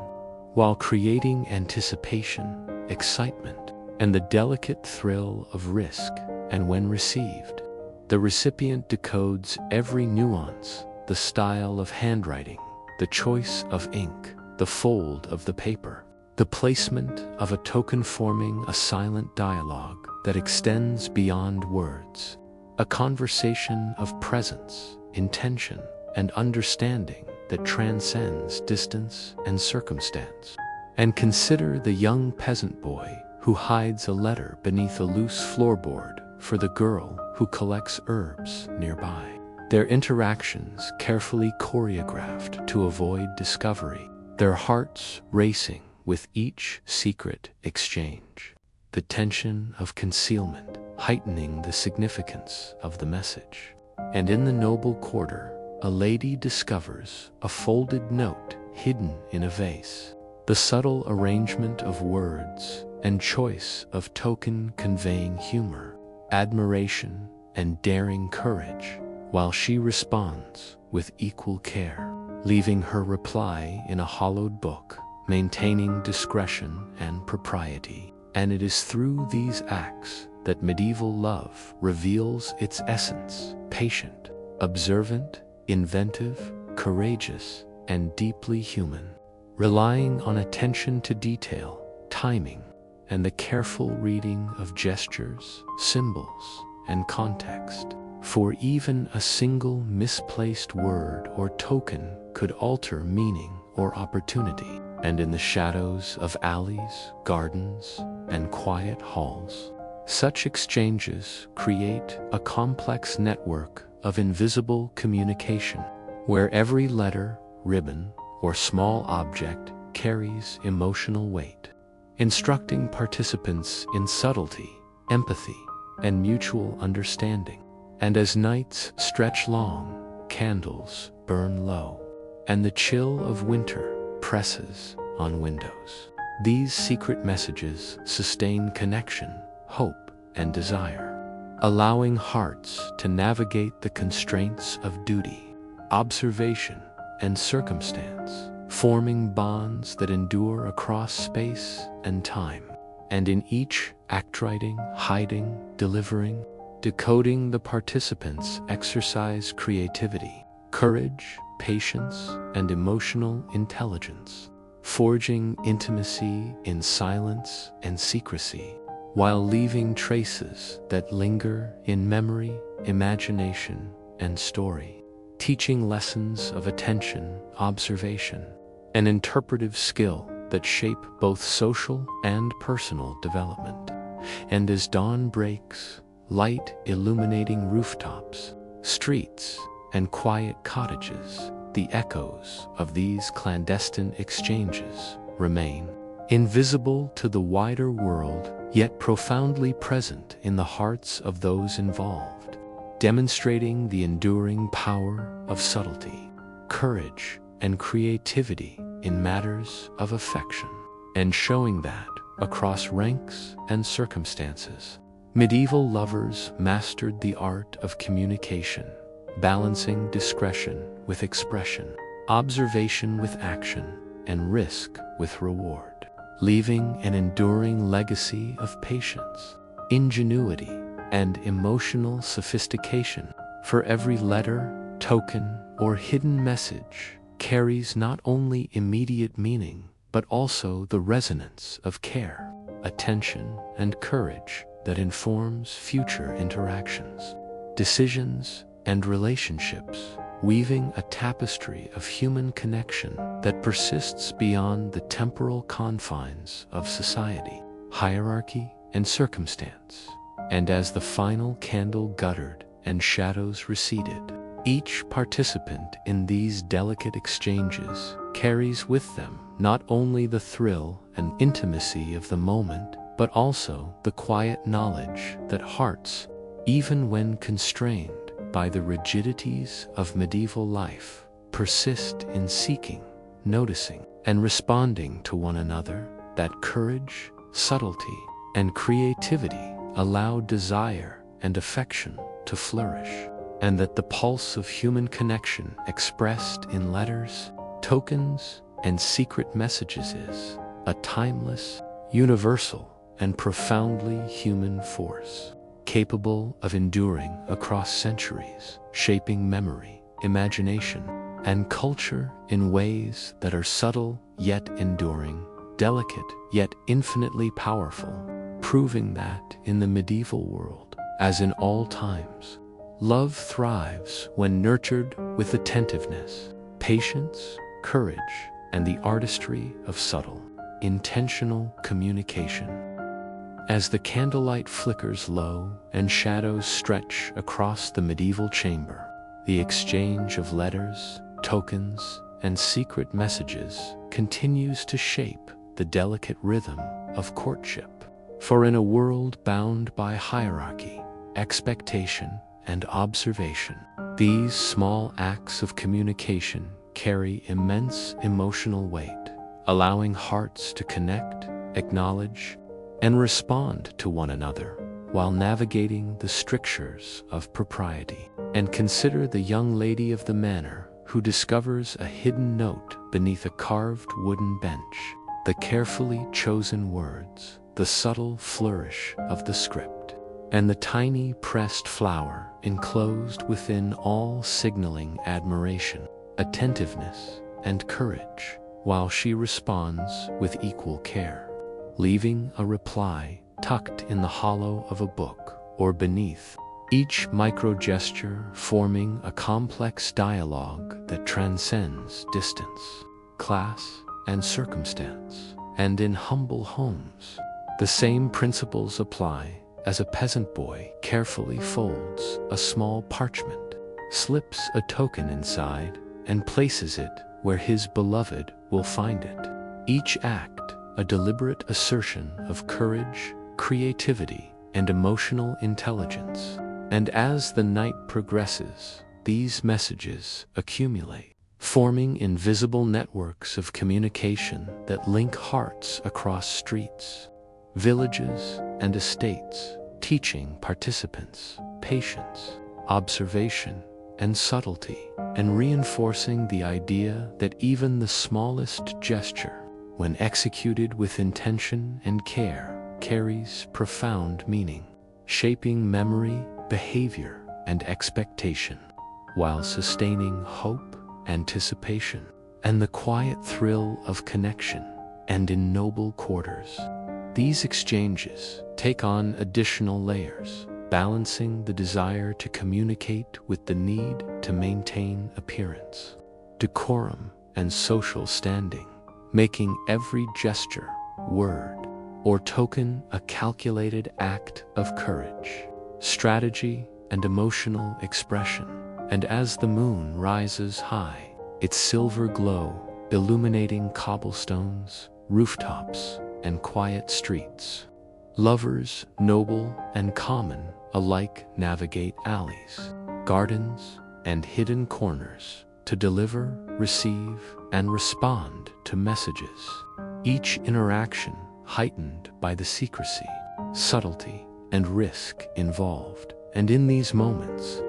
while creating anticipation, excitement, and the delicate thrill of risk. And when received, the recipient decodes every nuance, the style of handwriting, the choice of ink, the fold of the paper, the placement of a token, forming a silent dialogue that extends beyond words, a conversation of presence, intention, and understanding that transcends distance and circumstance. And consider the young peasant boy who hides a letter beneath a loose floorboard for the girl who collects herbs nearby. Their interactions carefully choreographed to avoid discovery, their hearts racing with each secret exchange, the tension of concealment heightening the significance of the message. And in the noble quarter, a lady discovers a folded note hidden in a vase. The subtle arrangement of words and choice of token conveying humor, admiration, and daring courage, while she responds with equal care, leaving her reply in a hollowed book, maintaining discretion and propriety. And it is through these acts that medieval love reveals its essence: patient, observant, inventive, courageous, and deeply human, relying on attention to detail, timing, and the careful reading of gestures, symbols, and context. For even a single misplaced word or token could alter meaning or opportunity. And in the shadows of alleys, gardens, and quiet halls, such exchanges create a complex network of invisible communication, where every letter, ribbon, or small object carries emotional weight, instructing participants in subtlety, empathy, and mutual understanding. And as nights stretch long, candles burn low, and the chill of winter presses on windows, these secret messages sustain connection, hope, and desire, allowing hearts to navigate the constraints of duty, observation, and circumstance, forming bonds that endure across space and time. And in each act, writing, hiding, delivering, decoding, the participants exercise creativity, courage, patience, and emotional intelligence, forging intimacy in silence and secrecy, while leaving traces that linger in memory, imagination, and story, teaching lessons of attention, observation, and interpretive skill that shape both social and personal development. And as dawn breaks, light illuminating rooftops, streets, and quiet cottages, the echoes of these clandestine exchanges remain invisible to the wider world, yet profoundly present in the hearts of those involved, demonstrating the enduring power of subtlety, courage, and creativity in matters of affection, and showing that, across ranks and circumstances, medieval lovers mastered the art of communication, balancing discretion with expression, observation with action, and risk with reward, leaving an enduring legacy of patience, ingenuity, and emotional sophistication. For every letter, token, or hidden message carries not only immediate meaning, but also the resonance of care, attention, and courage that informs future interactions, decisions, and relationships, weaving a tapestry of human connection that persists beyond the temporal confines of society, hierarchy, and circumstance. And as the final candle guttered and shadows receded, each participant in these delicate exchanges carries with them not only the thrill and intimacy of the moment, but also the quiet knowledge that hearts, even when constrained by the rigidities of medieval life, persist in seeking, noticing, and responding to one another, that courage, subtlety, and creativity allow desire and affection to flourish, and that the pulse of human connection expressed in letters, tokens, and secret messages is a timeless, universal, and profoundly human force, capable of enduring across centuries, shaping memory, imagination, and culture in ways that are subtle yet enduring, delicate yet infinitely powerful, proving that in the medieval world, as in all times, love thrives when nurtured with attentiveness, patience, courage, and the artistry of subtle, intentional communication. As the candlelight flickers low and shadows stretch across the medieval chamber, the exchange of letters, tokens, and secret messages continues to shape the delicate rhythm of courtship. For in a world bound by hierarchy, expectation, and observation, these small acts of communication carry immense emotional weight, allowing hearts to connect, acknowledge, and respond to one another while navigating the strictures of propriety. And consider the young lady of the manor who discovers a hidden note beneath a carved wooden bench, the carefully chosen words, the subtle flourish of the script, and the tiny pressed flower enclosed within, all signaling admiration, attentiveness, and courage, while she responds with equal care, leaving a reply tucked in the hollow of a book or beneath, each micro-gesture forming a complex dialogue that transcends distance, class, and circumstance. And in humble homes, the same principles apply as a peasant boy carefully folds a small parchment, slips a token inside, and places it where his beloved will find it. Each act a deliberate assertion of courage, creativity, and emotional intelligence. And as the night progresses, these messages accumulate, forming invisible networks of communication that link hearts across streets, villages, and estates, teaching participants patience, observation, and subtlety, and reinforcing the idea that even the smallest gesture, when executed with intention and care, carries profound meaning, shaping memory, behavior, and expectation, while sustaining hope, anticipation, and the quiet thrill of connection. And in noble quarters, these exchanges take on additional layers, balancing the desire to communicate with the need to maintain appearance, decorum, and social standing, making every gesture, word, or token a calculated act of courage, strategy, and emotional expression. And as the moon rises high, its silver glow illuminating cobblestones, rooftops, and quiet streets, lovers, noble and common, alike navigate alleys, gardens, and hidden corners to deliver, receive, and respond to messages. Each interaction heightened by the secrecy, subtlety, and risk involved. And in these moments,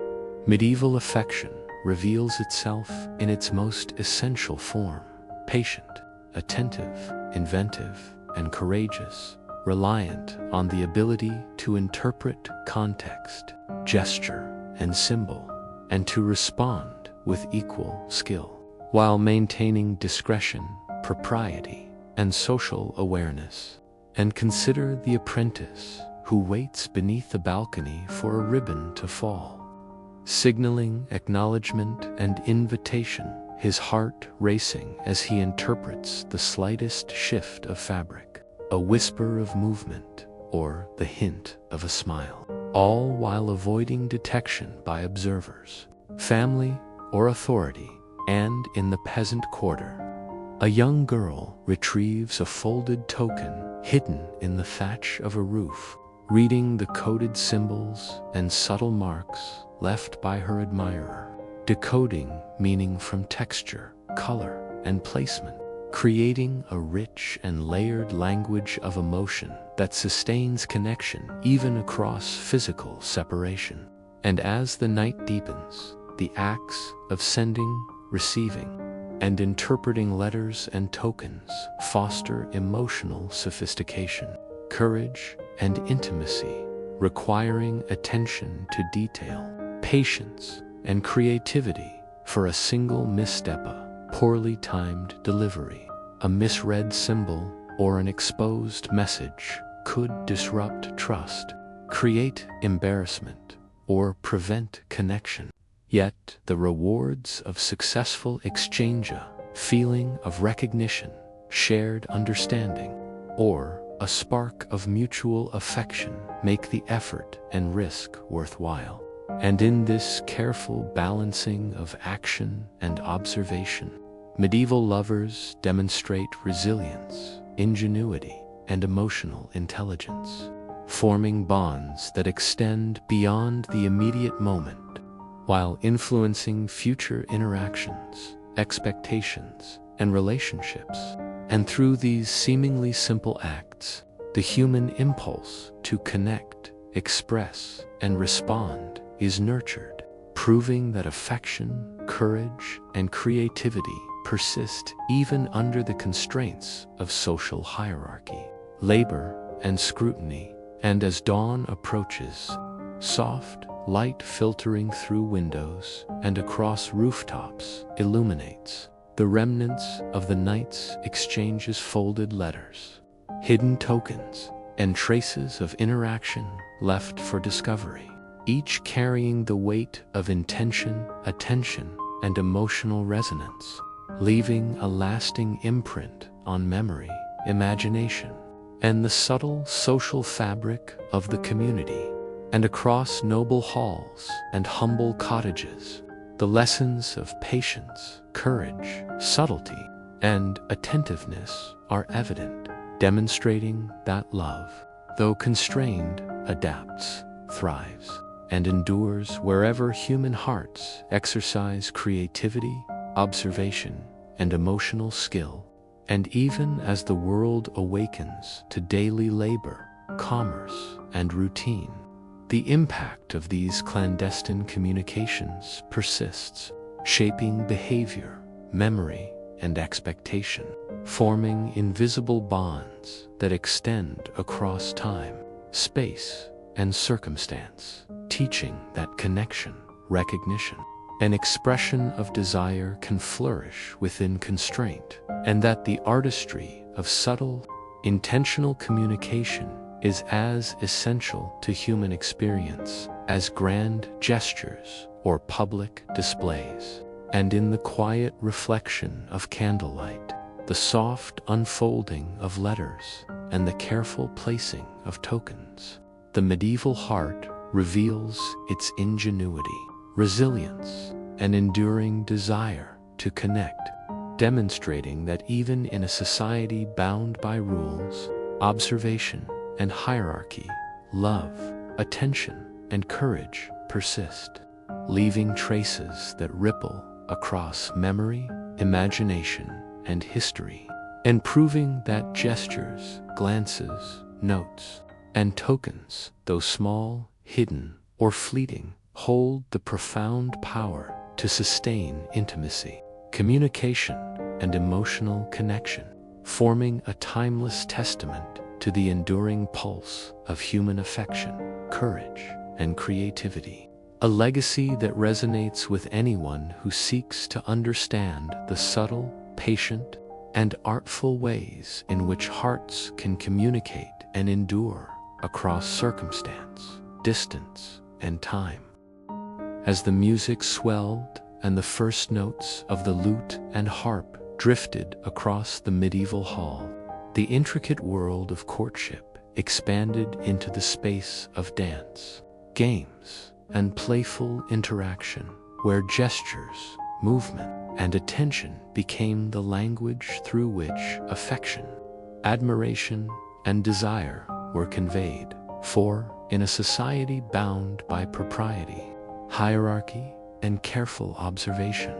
medieval affection reveals itself in its most essential form: patient, attentive, inventive, and courageous, reliant on the ability to interpret context, gesture, and symbol, and to respond with equal skill, while maintaining discretion, propriety, and social awareness. And consider the apprentice who waits beneath the balcony for a ribbon to fall, signaling acknowledgement and invitation, his heart racing as he interprets the slightest shift of fabric, a whisper of movement, or the hint of a smile, all while avoiding detection by observers, family, or authority. And in the peasant quarter, a young girl retrieves a folded token hidden in the thatch of a roof, reading the coded symbols and subtle marks left by her admirer, decoding meaning from texture, color, and placement, creating a rich and layered language of emotion that sustains connection even across physical separation. And as the night deepens, the acts of sending, receiving, and interpreting letters and tokens foster emotional sophistication, courage, and intimacy, requiring attention to detail, patience, and creativity. For a single misstep, a poorly timed delivery, a misread symbol, or an exposed message could disrupt trust, create embarrassment, or prevent connection. Yet the rewards of successful exchange, a feeling of recognition, shared understanding, or a spark of mutual affection, make the effort and risk worthwhile. And in this careful balancing of action and observation, medieval lovers demonstrate resilience, ingenuity, and emotional intelligence, forming bonds that extend beyond the immediate moment, while influencing future interactions, expectations, and relationships. And through these seemingly simple acts, the human impulse to connect, express, and respond is nurtured, proving that affection, courage, and creativity persist even under the constraints of social hierarchy, labor, and scrutiny. And as dawn approaches, soft light filtering through windows and across rooftops illuminates the remnants of the night's exchanges, folded letters, hidden tokens, and traces of interaction left for discovery, each carrying the weight of intention, attention, and emotional resonance, leaving a lasting imprint on memory, imagination, and the subtle social fabric of the community. And across noble halls and humble cottages, the lessons of patience, courage, subtlety, and attentiveness are evident, demonstrating that love, though constrained, adapts, thrives, and endures wherever human hearts exercise creativity, observation, and emotional skill. And even as the world awakens to daily labor, commerce, and routine, the impact of these clandestine communications persists, shaping behavior, memory, and expectation, forming invisible bonds that extend across time, space, and circumstance, teaching that connection, recognition, and expression of desire can flourish within constraint, and that the artistry of subtle, intentional communication is as essential to human experience as grand gestures or public displays. And in the quiet reflection of candlelight, the soft unfolding of letters, and the careful placing of tokens, the medieval heart reveals its ingenuity, resilience, and enduring desire to connect, demonstrating that even in a society bound by rules, observation, and hierarchy, love, attention, and courage persist, leaving traces that ripple across memory, imagination, and history, and proving that gestures, glances, notes, and tokens, though small, hidden, or fleeting, hold the profound power to sustain intimacy, communication, and emotional connection, forming a timeless testament to the enduring pulse of human affection, courage, and creativity. A legacy that resonates with anyone who seeks to understand the subtle, patient, and artful ways in which hearts can communicate and endure across circumstance, distance, and time. As the music swelled and the first notes of the lute and harp drifted across the medieval hall, the intricate world of courtship expanded into the space of dance, games, and playful interaction, where gestures, movement, and attention became the language through which affection, admiration, and desire were conveyed. For, in a society bound by propriety, hierarchy, and careful observation,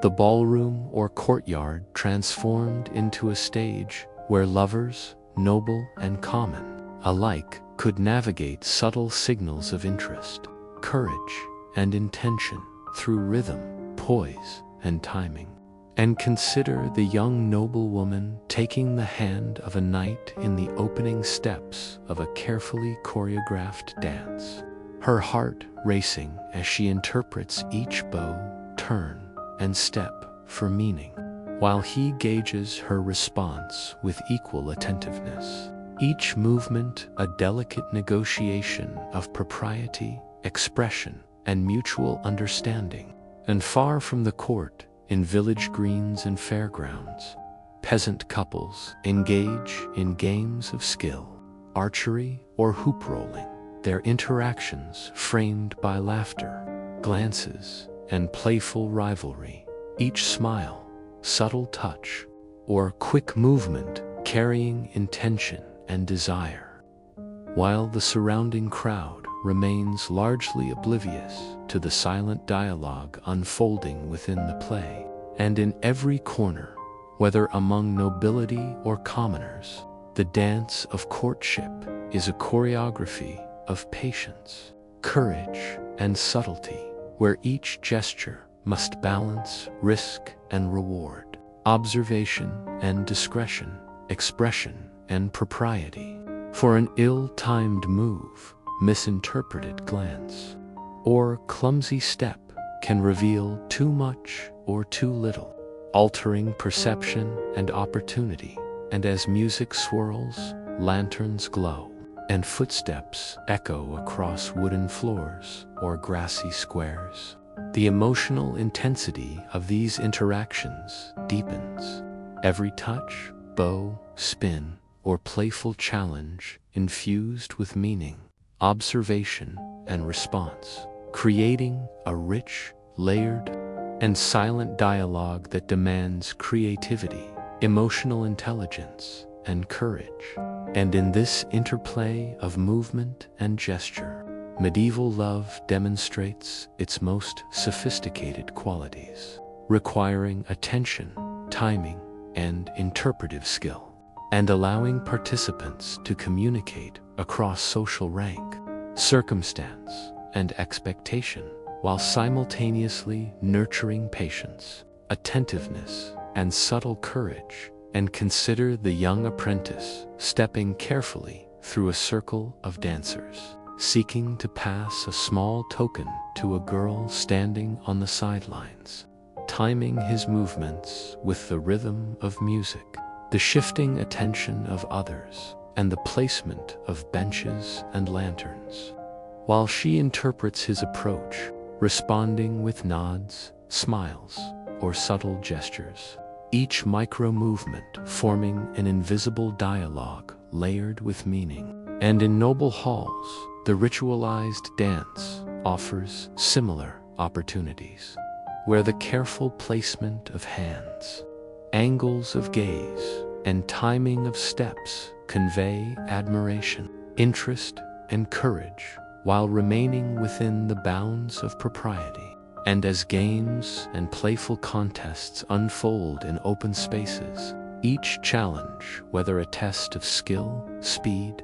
the ballroom or courtyard transformed into a stage where lovers, noble and common, alike could navigate subtle signals of interest, courage, and intention through rhythm, poise, and timing. And consider the young noblewoman taking the hand of a knight in the opening steps of a carefully choreographed dance, her heart racing as she interprets each bow, turn, and step for meaning, while he gauges her response with equal attentiveness, each movement a delicate negotiation of propriety, expression, and mutual understanding. And far from the court, in village greens and fairgrounds, peasant couples engage in games of skill, archery or hoop rolling, their interactions framed by laughter, glances, and playful rivalry, each smile, subtle touch, or quick movement carrying intention and desire, while the surrounding crowd remains largely oblivious to the silent dialogue unfolding within the play. And in every corner, whether among nobility or commoners, the dance of courtship is a choreography of patience, courage, and subtlety, where each gesture must balance risk and reward, observation and discretion, expression and propriety. For an ill-timed move, misinterpreted glance, or clumsy step can reveal too much or too little, altering perception and opportunity. And as music swirls, lanterns glow, and footsteps echo across wooden floors or grassy squares, the emotional intensity of these interactions deepens. Every touch, bow, spin, or playful challenge infused with meaning, observation, and response, creating a rich, layered, and silent dialogue that demands creativity, emotional intelligence, and courage. And in this interplay of movement and gesture, medieval love demonstrates its most sophisticated qualities, requiring attention, timing, and interpretive skill, and allowing participants to communicate across social rank, circumstance, and expectation, while simultaneously nurturing patience, attentiveness, and subtle courage. And consider the young apprentice stepping carefully through a circle of dancers, seeking to pass a small token to a girl standing on the sidelines, timing his movements with the rhythm of music, the shifting attention of others, and the placement of benches and lanterns, while she interprets his approach, responding with nods, smiles, or subtle gestures, each micro-movement forming an invisible dialogue layered with meaning. And in noble halls, the ritualized dance offers similar opportunities, where the careful placement of hands, angles of gaze, and timing of steps convey admiration, interest, and courage, while remaining within the bounds of propriety. And as games and playful contests unfold in open spaces, each challenge, whether a test of skill, speed,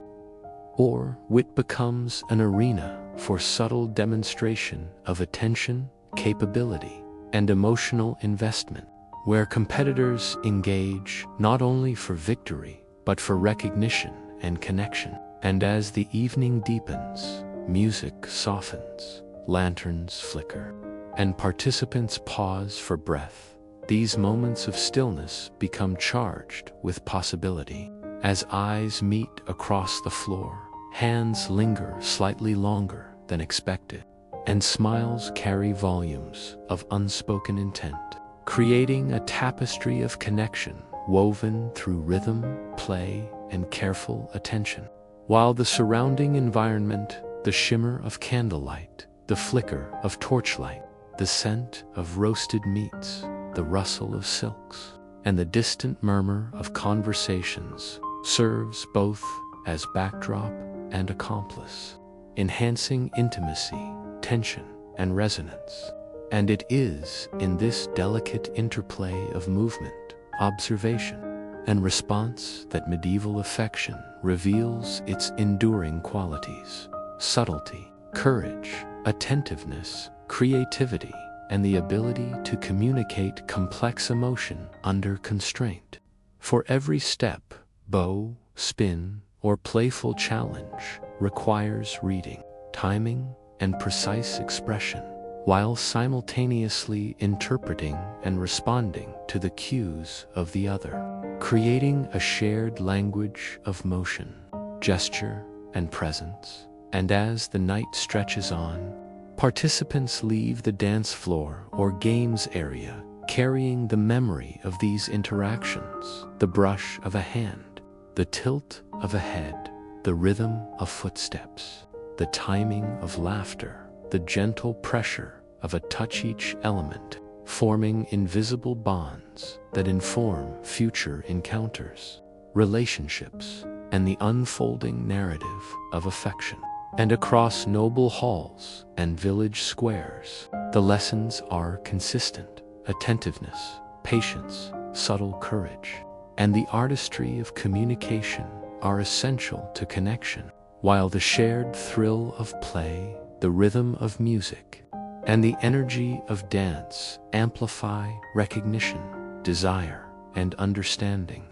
or wit, becomes an arena for subtle demonstration of attention, capability, and emotional investment, where competitors engage not only for victory, but for recognition and connection. And as the evening deepens, music softens, lanterns flicker, and participants pause for breath. These moments of stillness become charged with possibility. As eyes meet across the floor, hands linger slightly longer than expected, and smiles carry volumes of unspoken intent, creating a tapestry of connection woven through rhythm, play, and careful attention. While the surrounding environment, the shimmer of candlelight, the flicker of torchlight, the scent of roasted meats, the rustle of silks, and the distant murmur of conversations serves both as backdrop and accomplice, enhancing intimacy, tension, and resonance. And it is in this delicate interplay of movement, observation, and response that medieval affection reveals its enduring qualities: subtlety, courage, attentiveness, creativity, and the ability to communicate complex emotion under constraint. For every step, bow, spin, or playful challenge requires reading, timing, and precise expression, while simultaneously interpreting and responding to the cues of the other, creating a shared language of motion, gesture, and presence. And as the night stretches on, Participants leave the dance floor or games area carrying the memory of these interactions, the brush of a hand, the tilt of a head, the rhythm of footsteps, the timing of laughter, the gentle pressure of a touch. Each element forming invisible bonds that inform future encounters, relationships, and the unfolding narrative of affection. And across noble halls and village squares, the lessons are consistent: attentiveness, patience, subtle courage, and the artistry of communication are essential to connection, while the shared thrill of play, the rhythm of music, and the energy of dance amplify recognition, desire, and understanding.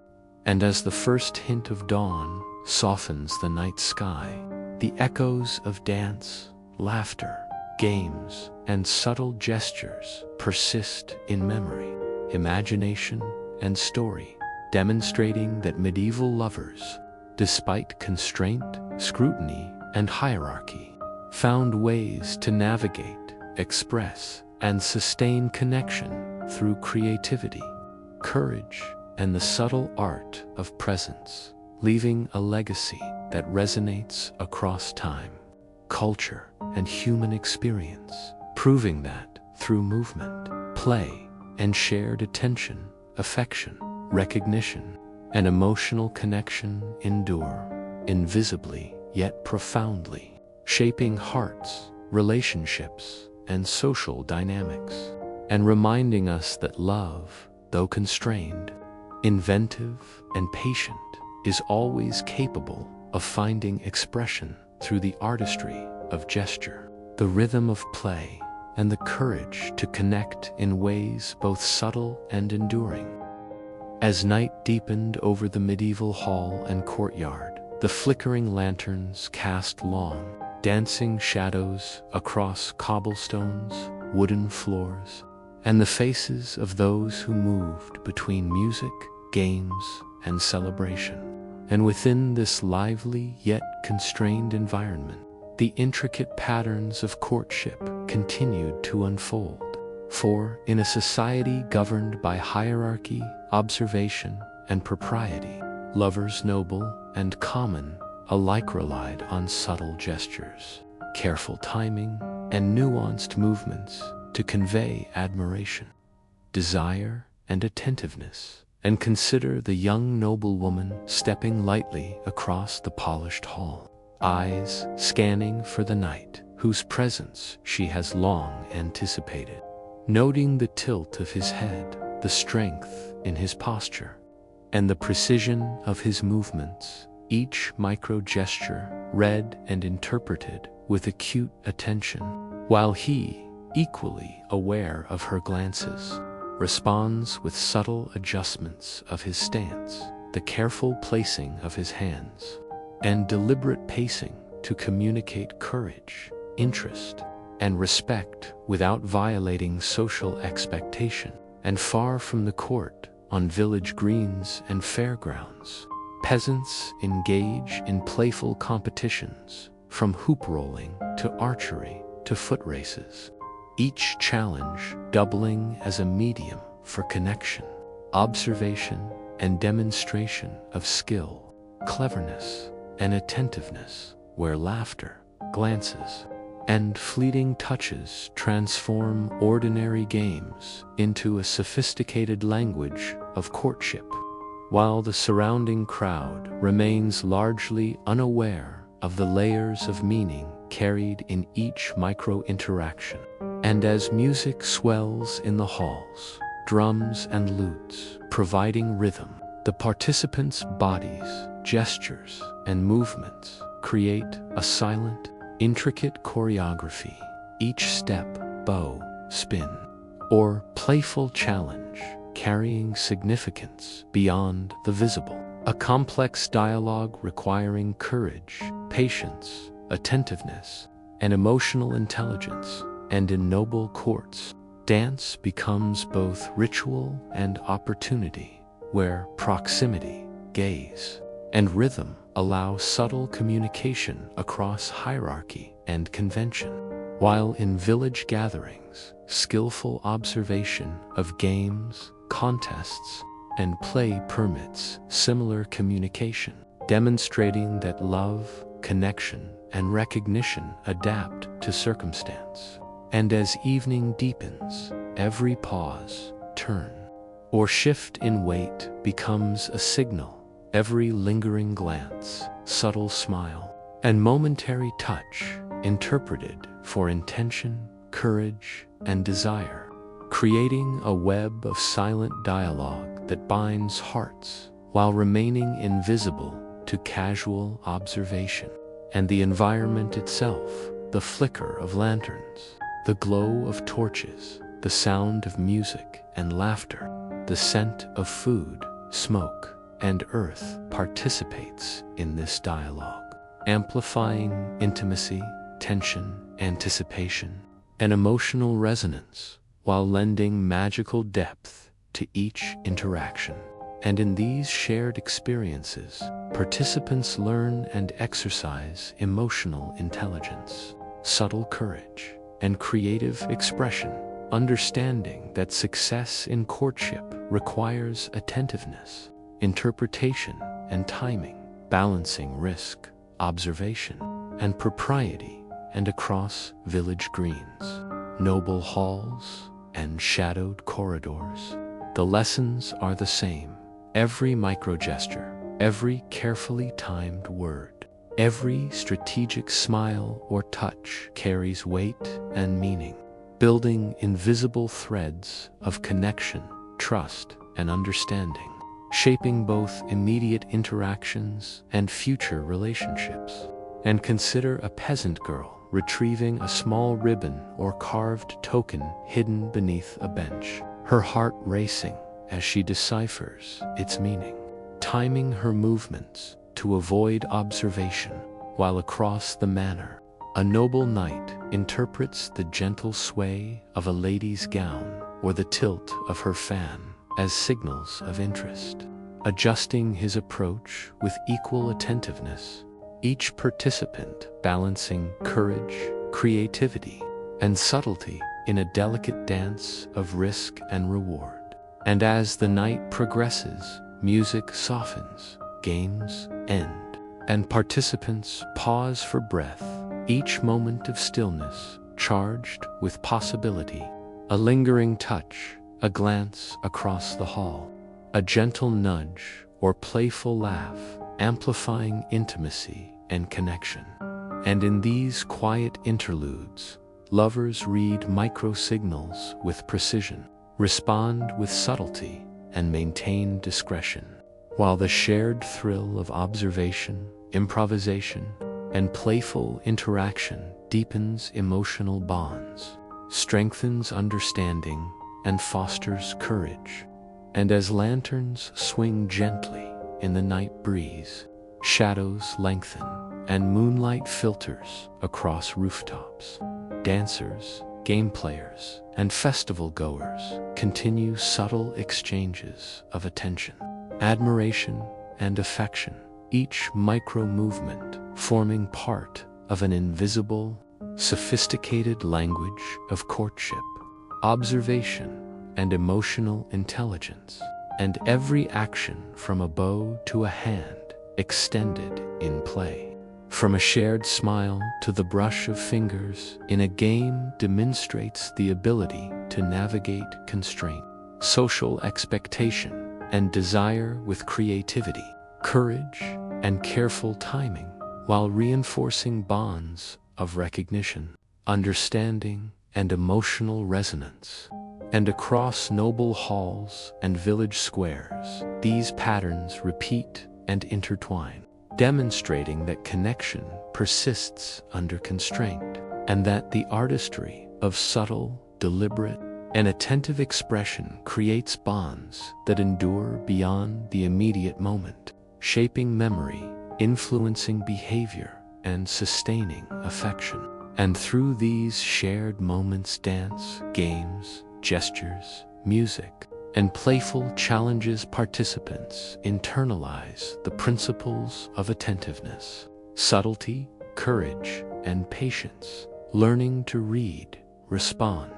And as the first hint of dawn softens the night sky, the echoes of dance, laughter, games, and subtle gestures persist in memory, imagination, and story, demonstrating that medieval lovers, despite constraint, scrutiny, and hierarchy, found ways to navigate, express, and sustain connection through creativity, courage, and the subtle art of presence, leaving a legacy that resonates across time, culture, and human experience, proving that through movement, play, and shared attention, affection, recognition, and emotional connection endure, invisibly yet profoundly, shaping hearts, relationships, and social dynamics, and reminding us that love, though constrained, inventive, and patient, is always capable of finding expression through the artistry of gesture, the rhythm of play, and the courage to connect in ways both subtle and enduring. As night deepened over the medieval hall and courtyard, the flickering lanterns cast long, dancing shadows across cobblestones, wooden floors, and the faces of those who moved between music, games, and celebration. And within this lively yet constrained environment, the intricate patterns of courtship continued to unfold. For in a society governed by hierarchy, observation, and propriety, lovers noble and common alike relied on subtle gestures, careful timing, and nuanced movements to convey admiration, desire, and attentiveness. And consider the young noblewoman stepping lightly across the polished hall, eyes scanning for the knight whose presence she has long anticipated, noting the tilt of his head, the strength in his posture, and the precision of his movements, each micro-gesture read and interpreted with acute attention, while he, equally aware of her glances, responds with subtle adjustments of his stance, the careful placing of his hands, and deliberate pacing to communicate courage, interest, and respect without violating social expectation. And far from the court, on village greens and fairgrounds, peasants engage in playful competitions, from hoop rolling to archery to foot races, each challenge doubling as a medium for connection, observation, and demonstration of skill, cleverness, and attentiveness, where laughter, glances, and fleeting touches transform ordinary games into a sophisticated language of courtship, while the surrounding crowd remains largely unaware of the layers of meaning carried in each micro-interaction. And as music swells in the halls, drums and lutes providing rhythm, the participants' bodies, gestures, and movements create a silent, intricate choreography. Each step, bow, spin, or playful challenge carrying significance beyond the visible. A complex dialogue requiring courage, patience, attentiveness, and emotional intelligence. And in noble courts, dance becomes both ritual and opportunity, where proximity, gaze, and rhythm allow subtle communication across hierarchy and convention, while in village gatherings, skillful observation of games, contests, and play permits similar communication, demonstrating that love, connection, and recognition adapt to circumstance. And as evening deepens, every pause, turn, or shift in weight becomes a signal. Every lingering glance, subtle smile, and momentary touch interpreted for intention, courage, and desire, creating a web of silent dialogue that binds hearts while remaining invisible to casual observation. And the environment itself, the flicker of lanterns, the glow of torches, the sound of music and laughter, the scent of food, smoke, and earth participates in this dialogue, amplifying intimacy, tension, anticipation, and emotional resonance, while lending magical depth to each interaction. And in these shared experiences, participants learn and exercise emotional intelligence, subtle courage, and creative expression, understanding that success in courtship requires attentiveness, interpretation, and timing, balancing risk, observation, and propriety. And across village greens, noble halls, and shadowed corridors, the lessons are the same. Every micro-gesture, every carefully timed word, every strategic smile or touch carries weight and meaning, building invisible threads of connection, trust, and understanding, shaping both immediate interactions and future relationships. And consider a peasant girl retrieving a small ribbon or carved token hidden beneath a bench, her heart racing as she deciphers its meaning, timing her movements to avoid observation, while across the manor, a noble knight interprets the gentle sway of a lady's gown or the tilt of her fan as signals of interest, adjusting his approach with equal attentiveness, each participant balancing courage, creativity, and subtlety in a delicate dance of risk and reward. And as the night progresses, music softens, games end, and participants pause for breath, each moment of stillness charged with possibility. A lingering touch, a glance across the hall, a gentle nudge or playful laugh, amplifying intimacy and connection. And in these quiet interludes, lovers read micro-signals with precision, respond with subtlety, and maintain discretion, while the shared thrill of observation, improvisation, and playful interaction deepens emotional bonds, strengthens understanding, and fosters courage. And as lanterns swing gently in the night breeze, shadows lengthen, and moonlight filters across rooftops, dancers, game players, and festival goers continue subtle exchanges of attention, admiration, and affection, each micro-movement forming part of an invisible, sophisticated language of courtship, observation, and emotional intelligence, and every action from a bow to a hand extended in play, from a shared smile to the brush of fingers in a game demonstrates the ability to navigate constraint, social expectation, and desire with creativity, courage, and careful timing, while reinforcing bonds of recognition, understanding, and emotional resonance. And across noble halls and village squares, these patterns repeat and intertwine, demonstrating that connection persists under constraint, and that the artistry of subtle, deliberate, and attentive expression creates bonds that endure beyond the immediate moment, shaping memory, influencing behavior, and sustaining affection. And through these shared moments, dance, games, gestures, music, and playful challenges, participants internalize the principles of attentiveness, subtlety, courage, and patience, learning to read, respond,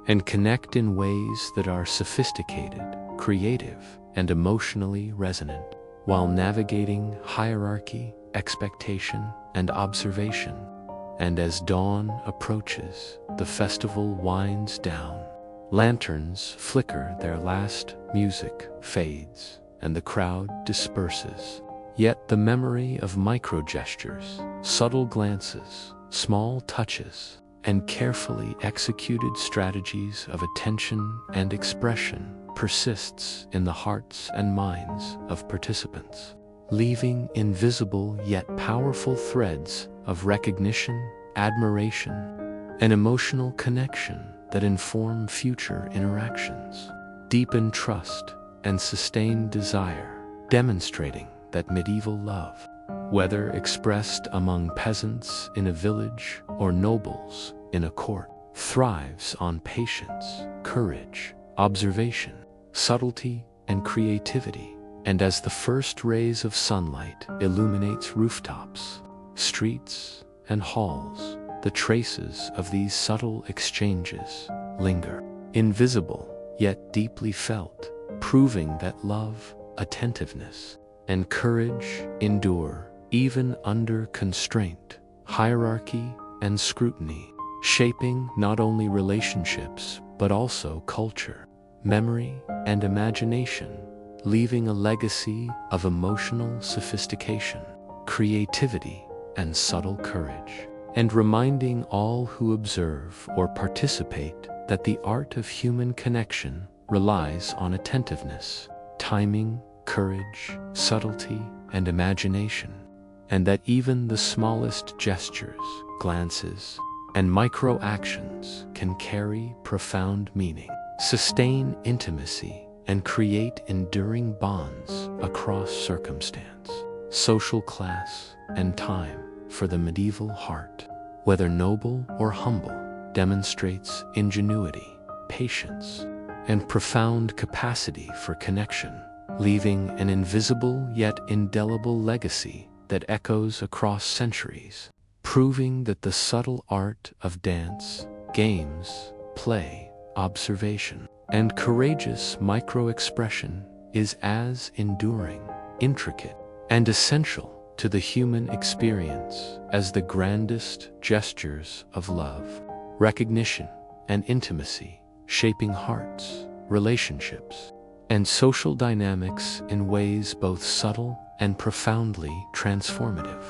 and connect in ways that are sophisticated, creative, and emotionally resonant, while navigating hierarchy, expectation, and observation. And as dawn approaches, the festival winds down. Lanterns flicker their last, music fades, and the crowd disperses. Yet the memory of micro-gestures, subtle glances, small touches, and carefully executed strategies of attention and expression persists in the hearts and minds of participants, leaving invisible yet powerful threads of recognition, admiration, and emotional connection that inform future interactions, deepen trust, and sustain desire, demonstrating that medieval love, whether expressed among peasants in a village or nobles in a court, thrives on patience, courage, observation, subtlety, and creativity. And as the first rays of sunlight illuminates rooftops, streets, and halls, the traces of these subtle exchanges linger, invisible yet deeply felt, proving that love, attentiveness, and courage endure even under constraint, hierarchy, and scrutiny, shaping not only relationships but also culture, memory, and imagination, leaving a legacy of emotional sophistication, creativity, and subtle courage, and reminding all who observe or participate that the art of human connection relies on attentiveness, timing, courage, subtlety, and imagination, and that even the smallest gestures, glances, and micro-actions can carry profound meaning, sustain intimacy, and create enduring bonds across circumstance, social class, and time. For the medieval heart, whether noble or humble, demonstrates ingenuity, patience, and profound capacity for connection, leaving an invisible yet indelible legacy that echoes across centuries, proving that the subtle art of dance, games, play, observation, and courageous micro-expression is as enduring, intricate, and essential to the human experience as the grandest gestures of love, recognition, and intimacy, shaping hearts, relationships, and social dynamics in ways both subtle and profoundly transformative.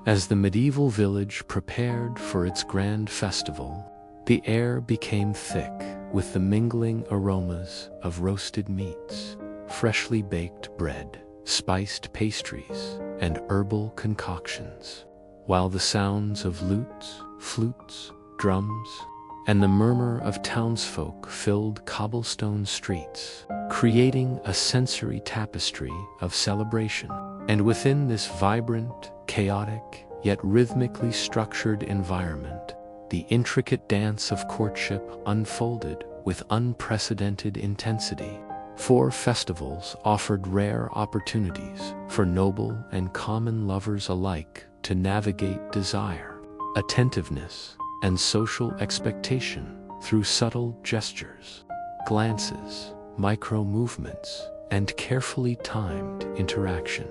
As the medieval village prepared for its grand festival, the air became thick with the mingling aromas of roasted meats, freshly baked bread, spiced pastries, and herbal concoctions, while the sounds of lutes, flutes, drums, and the murmur of townsfolk filled cobblestone streets, creating a sensory tapestry of celebration. And within this vibrant, chaotic, yet rhythmically structured environment, the intricate dance of courtship unfolded with unprecedented intensity. 4 festivals offered rare opportunities for noble and common lovers alike to navigate desire, attentiveness, and social expectation through subtle gestures, glances, micro-movements, and carefully timed interaction.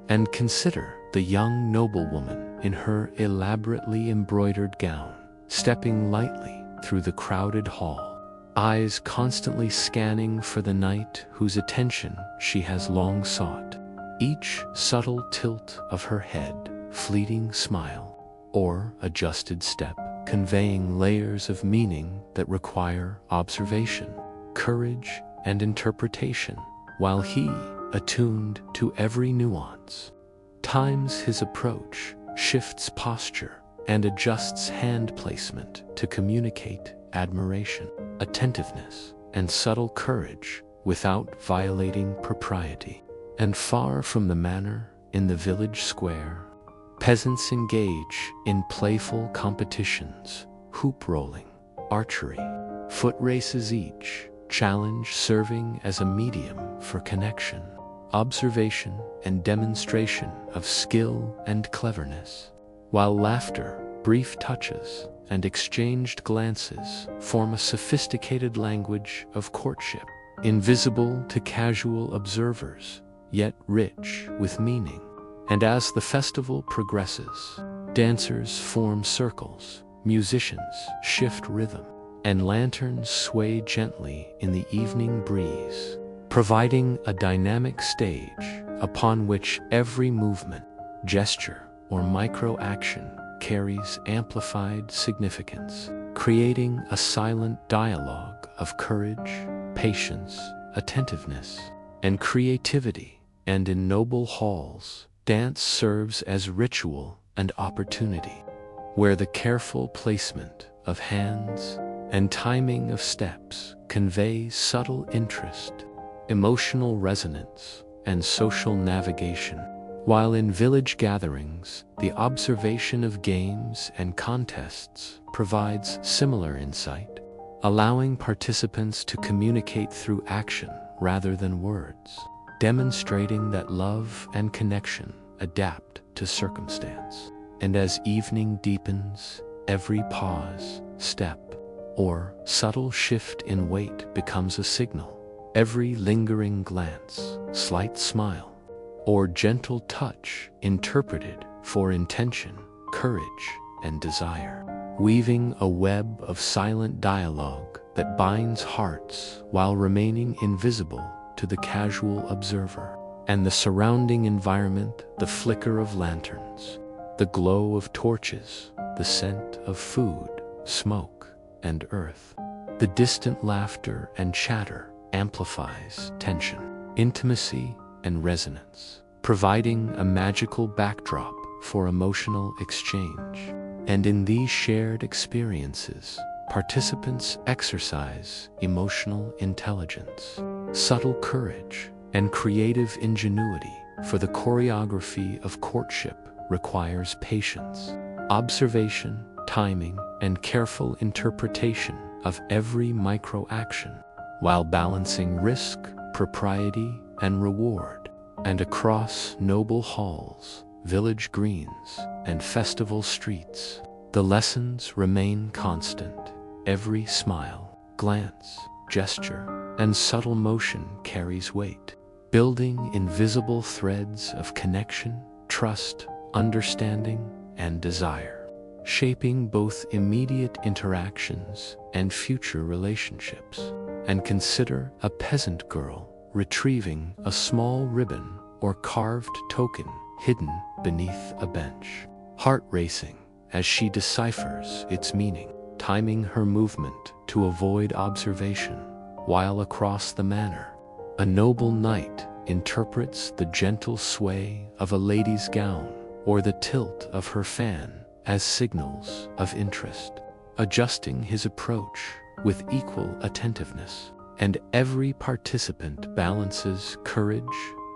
And consider the young noblewoman in her elaborately embroidered gown, stepping lightly through the crowded hall, eyes constantly scanning for the knight whose attention she has long sought. Each subtle tilt of her head, fleeting smile, or adjusted step, conveying layers of meaning that require observation, courage, and interpretation, while he, attuned to every nuance, times his approach, shifts posture, and adjusts hand placement to communicate admiration, attentiveness, and subtle courage without violating propriety. And far from the manor, in the village square, peasants engage in playful competitions, hoop rolling, archery, foot races, each challenge serving as a medium for connection, observation, and demonstration of skill and cleverness, while laughter, brief touches, and exchanged glances form a sophisticated language of courtship, invisible to casual observers, yet rich with meaning. And as the festival progresses, dancers form circles, musicians shift rhythm, and lanterns sway gently in the evening breeze, providing a dynamic stage upon which every movement, gesture, or micro-action carries amplified significance, creating a silent dialogue of courage, patience, attentiveness, and creativity. And in noble halls, dance serves as ritual and opportunity, where the careful placement of hands and timing of steps convey subtle interest, emotional resonance, and social navigation, while in village gatherings, the observation of games and contests provides similar insight, allowing participants to communicate through action rather than words, demonstrating that love and connection adapt to circumstance. And as evening deepens, every pause, step, or subtle shift in weight becomes a signal. Every lingering glance, slight smile, or gentle touch interpreted for intention, courage, and desire, weaving a web of silent dialogue that binds hearts while remaining invisible to the casual observer. And the surrounding environment, the flicker of lanterns, the glow of torches, the scent of food, smoke, and earth, the distant laughter and chatter amplifies tension, intimacy, and resonance, providing a magical backdrop for emotional exchange. And in these shared experiences, participants exercise emotional intelligence, subtle courage, and creative ingenuity, for the choreography of courtship requires patience, observation, timing, and careful interpretation of every micro-action, while balancing risk, propriety, and reward. And across noble halls, village greens, and festival streets, the lessons remain constant. Every smile, glance, gesture, and subtle motion carries weight, building invisible threads of connection, trust, understanding, and desire, shaping both immediate interactions and future relationships. And consider a peasant girl retrieving a small ribbon or carved token hidden beneath a bench, heart racing as she deciphers its meaning, timing her movement to avoid observation, while across the manor, a noble knight interprets the gentle sway of a lady's gown or the tilt of her fan as signals of interest, adjusting his approach with equal attentiveness. And every participant balances courage,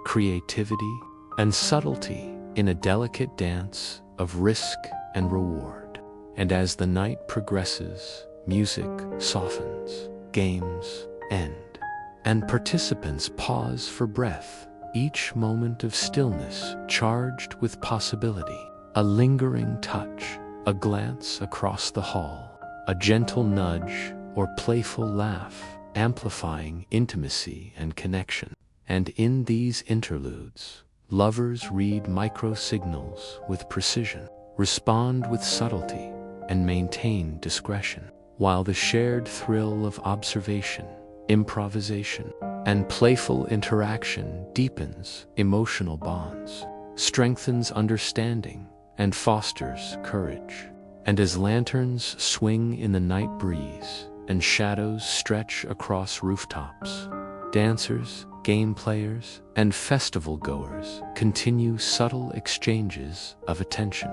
creativity, and subtlety in a delicate dance of risk and reward. And as the night progresses, music softens, games end, and participants pause for breath, each moment of stillness charged with possibility. A lingering touch, a glance across the hall, a gentle nudge or playful laugh, amplifying intimacy and connection. And in these interludes, lovers read micro-signals with precision, respond with subtlety, and maintain discretion, while the shared thrill of observation, improvisation, and playful interaction deepens emotional bonds, strengthens understanding, and fosters courage. And as lanterns swing in the night breeze, and shadows stretch across rooftops, dancers, game players, and festival goers continue subtle exchanges of attention,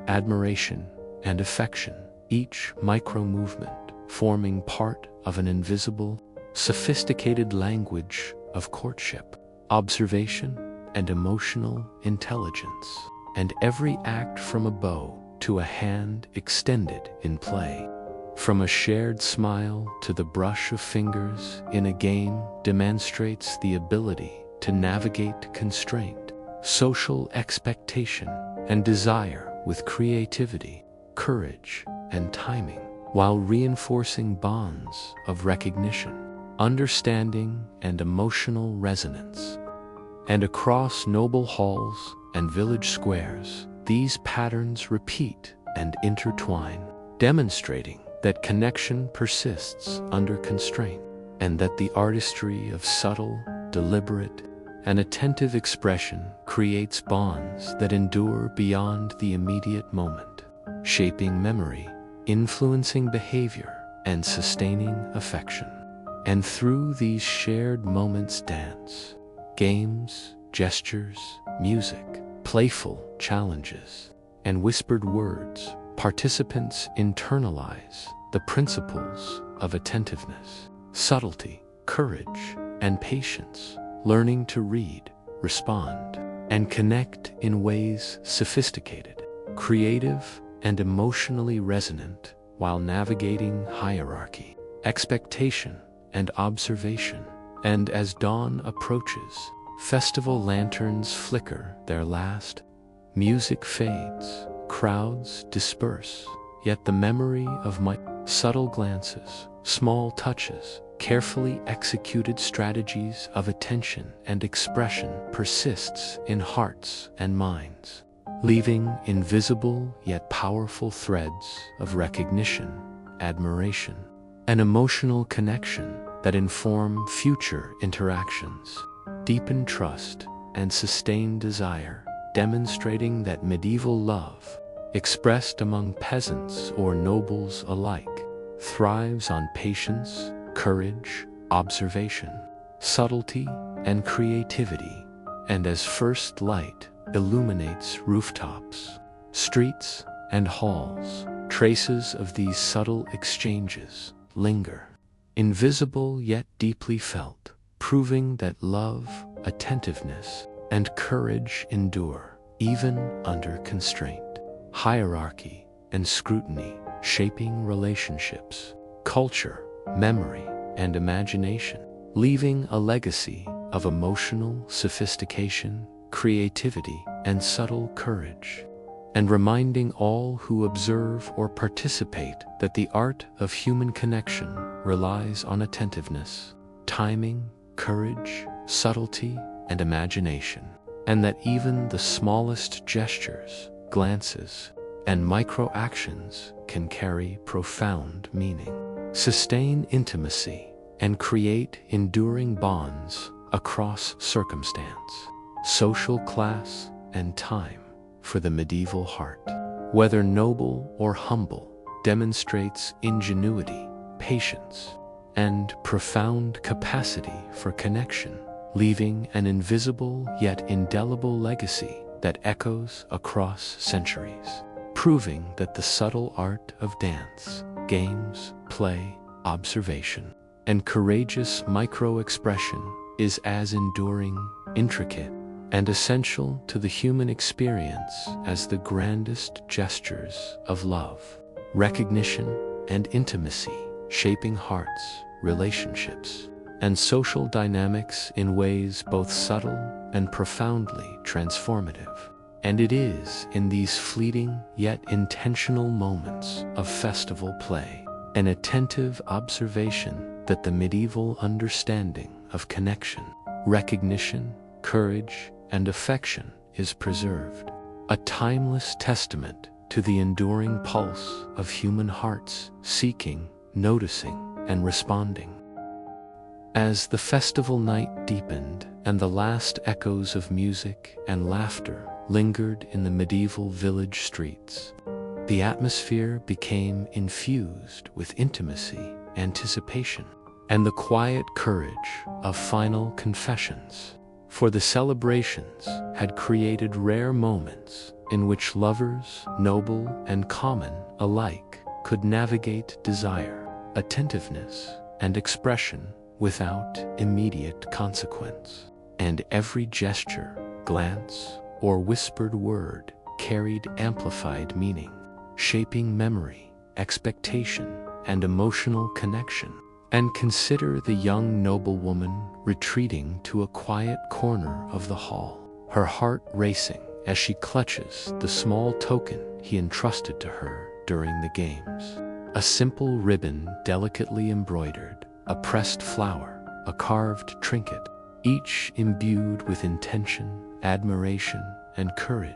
admiration, and affection, each micro-movement forming part of an invisible, sophisticated language of courtship, observation, and emotional intelligence. And every act from a bow to a hand extended in play, from a shared smile to the brush of fingers in a game, demonstrates the ability to navigate constraint, social expectation, and desire with creativity, courage, and timing, while reinforcing bonds of recognition, understanding, and emotional resonance. And across noble halls and village squares, these patterns repeat and intertwine, demonstrating that connection persists under constraint, and that the artistry of subtle, deliberate, and attentive expression creates bonds that endure beyond the immediate moment, shaping memory, influencing behavior, and sustaining affection. And through these shared moments dance, games, gestures, music, playful challenges, and whispered words, participants internalize the principles of attentiveness, subtlety, courage, and patience, learning to read, respond, and connect in ways sophisticated, creative, and emotionally resonant while navigating hierarchy, expectation, and observation. And as dawn approaches, festival lanterns flicker their last, music fades, crowds disperse, yet the memory of my subtle glances, small touches, carefully executed strategies of attention and expression persists in hearts and minds, leaving invisible yet powerful threads of recognition, admiration, and emotional connection that inform future interactions, deepen trust, and sustain desire, demonstrating that medieval love, expressed among peasants or nobles alike, thrives on patience, courage, observation, subtlety, and creativity. And as first light illuminates rooftops, streets, and halls, traces of these subtle exchanges linger, invisible yet deeply felt, proving that love, attentiveness, and courage endure, even under constraint, hierarchy, and scrutiny, shaping relationships, culture, memory, and imagination, leaving a legacy of emotional sophistication, creativity, and subtle courage, and reminding all who observe or participate that the art of human connection relies on attentiveness, timing, courage, subtlety, and imagination, and that even the smallest gestures, glances, and micro-actions can carry profound meaning, sustain intimacy, and create enduring bonds across circumstance, social class, and time. For the medieval heart, whether noble or humble, demonstrates ingenuity, patience, and profound capacity for connection, leaving an invisible yet indelible legacy that echoes across centuries, proving that the subtle art of dance, games, play, observation, and courageous micro-expression is as enduring, intricate, and essential to the human experience as the grandest gestures of love, recognition, and intimacy, shaping hearts, relationships, and social dynamics in ways both subtle and profoundly transformative. And it is in these fleeting yet intentional moments of festival play and attentive observation that the medieval understanding of connection, recognition, courage, and affection is preserved, a timeless testament to the enduring pulse of human hearts seeking, noticing, and responding. As the festival night deepened and the last echoes of music and laughter lingered in the medieval village streets, the atmosphere became infused with intimacy, anticipation, and the quiet courage of final confessions. For the celebrations had created rare moments in which lovers, noble and common alike, could navigate desire, attentiveness, and expression without immediate consequence. And every gesture, glance, or whispered word carried amplified meaning, shaping memory, expectation, and emotional connection. And consider the young noblewoman retreating to a quiet corner of the hall, her heart racing as she clutches the small token he entrusted to her during the games. A simple ribbon delicately embroidered, a pressed flower, a carved trinket, each imbued with intention, admiration, and courage.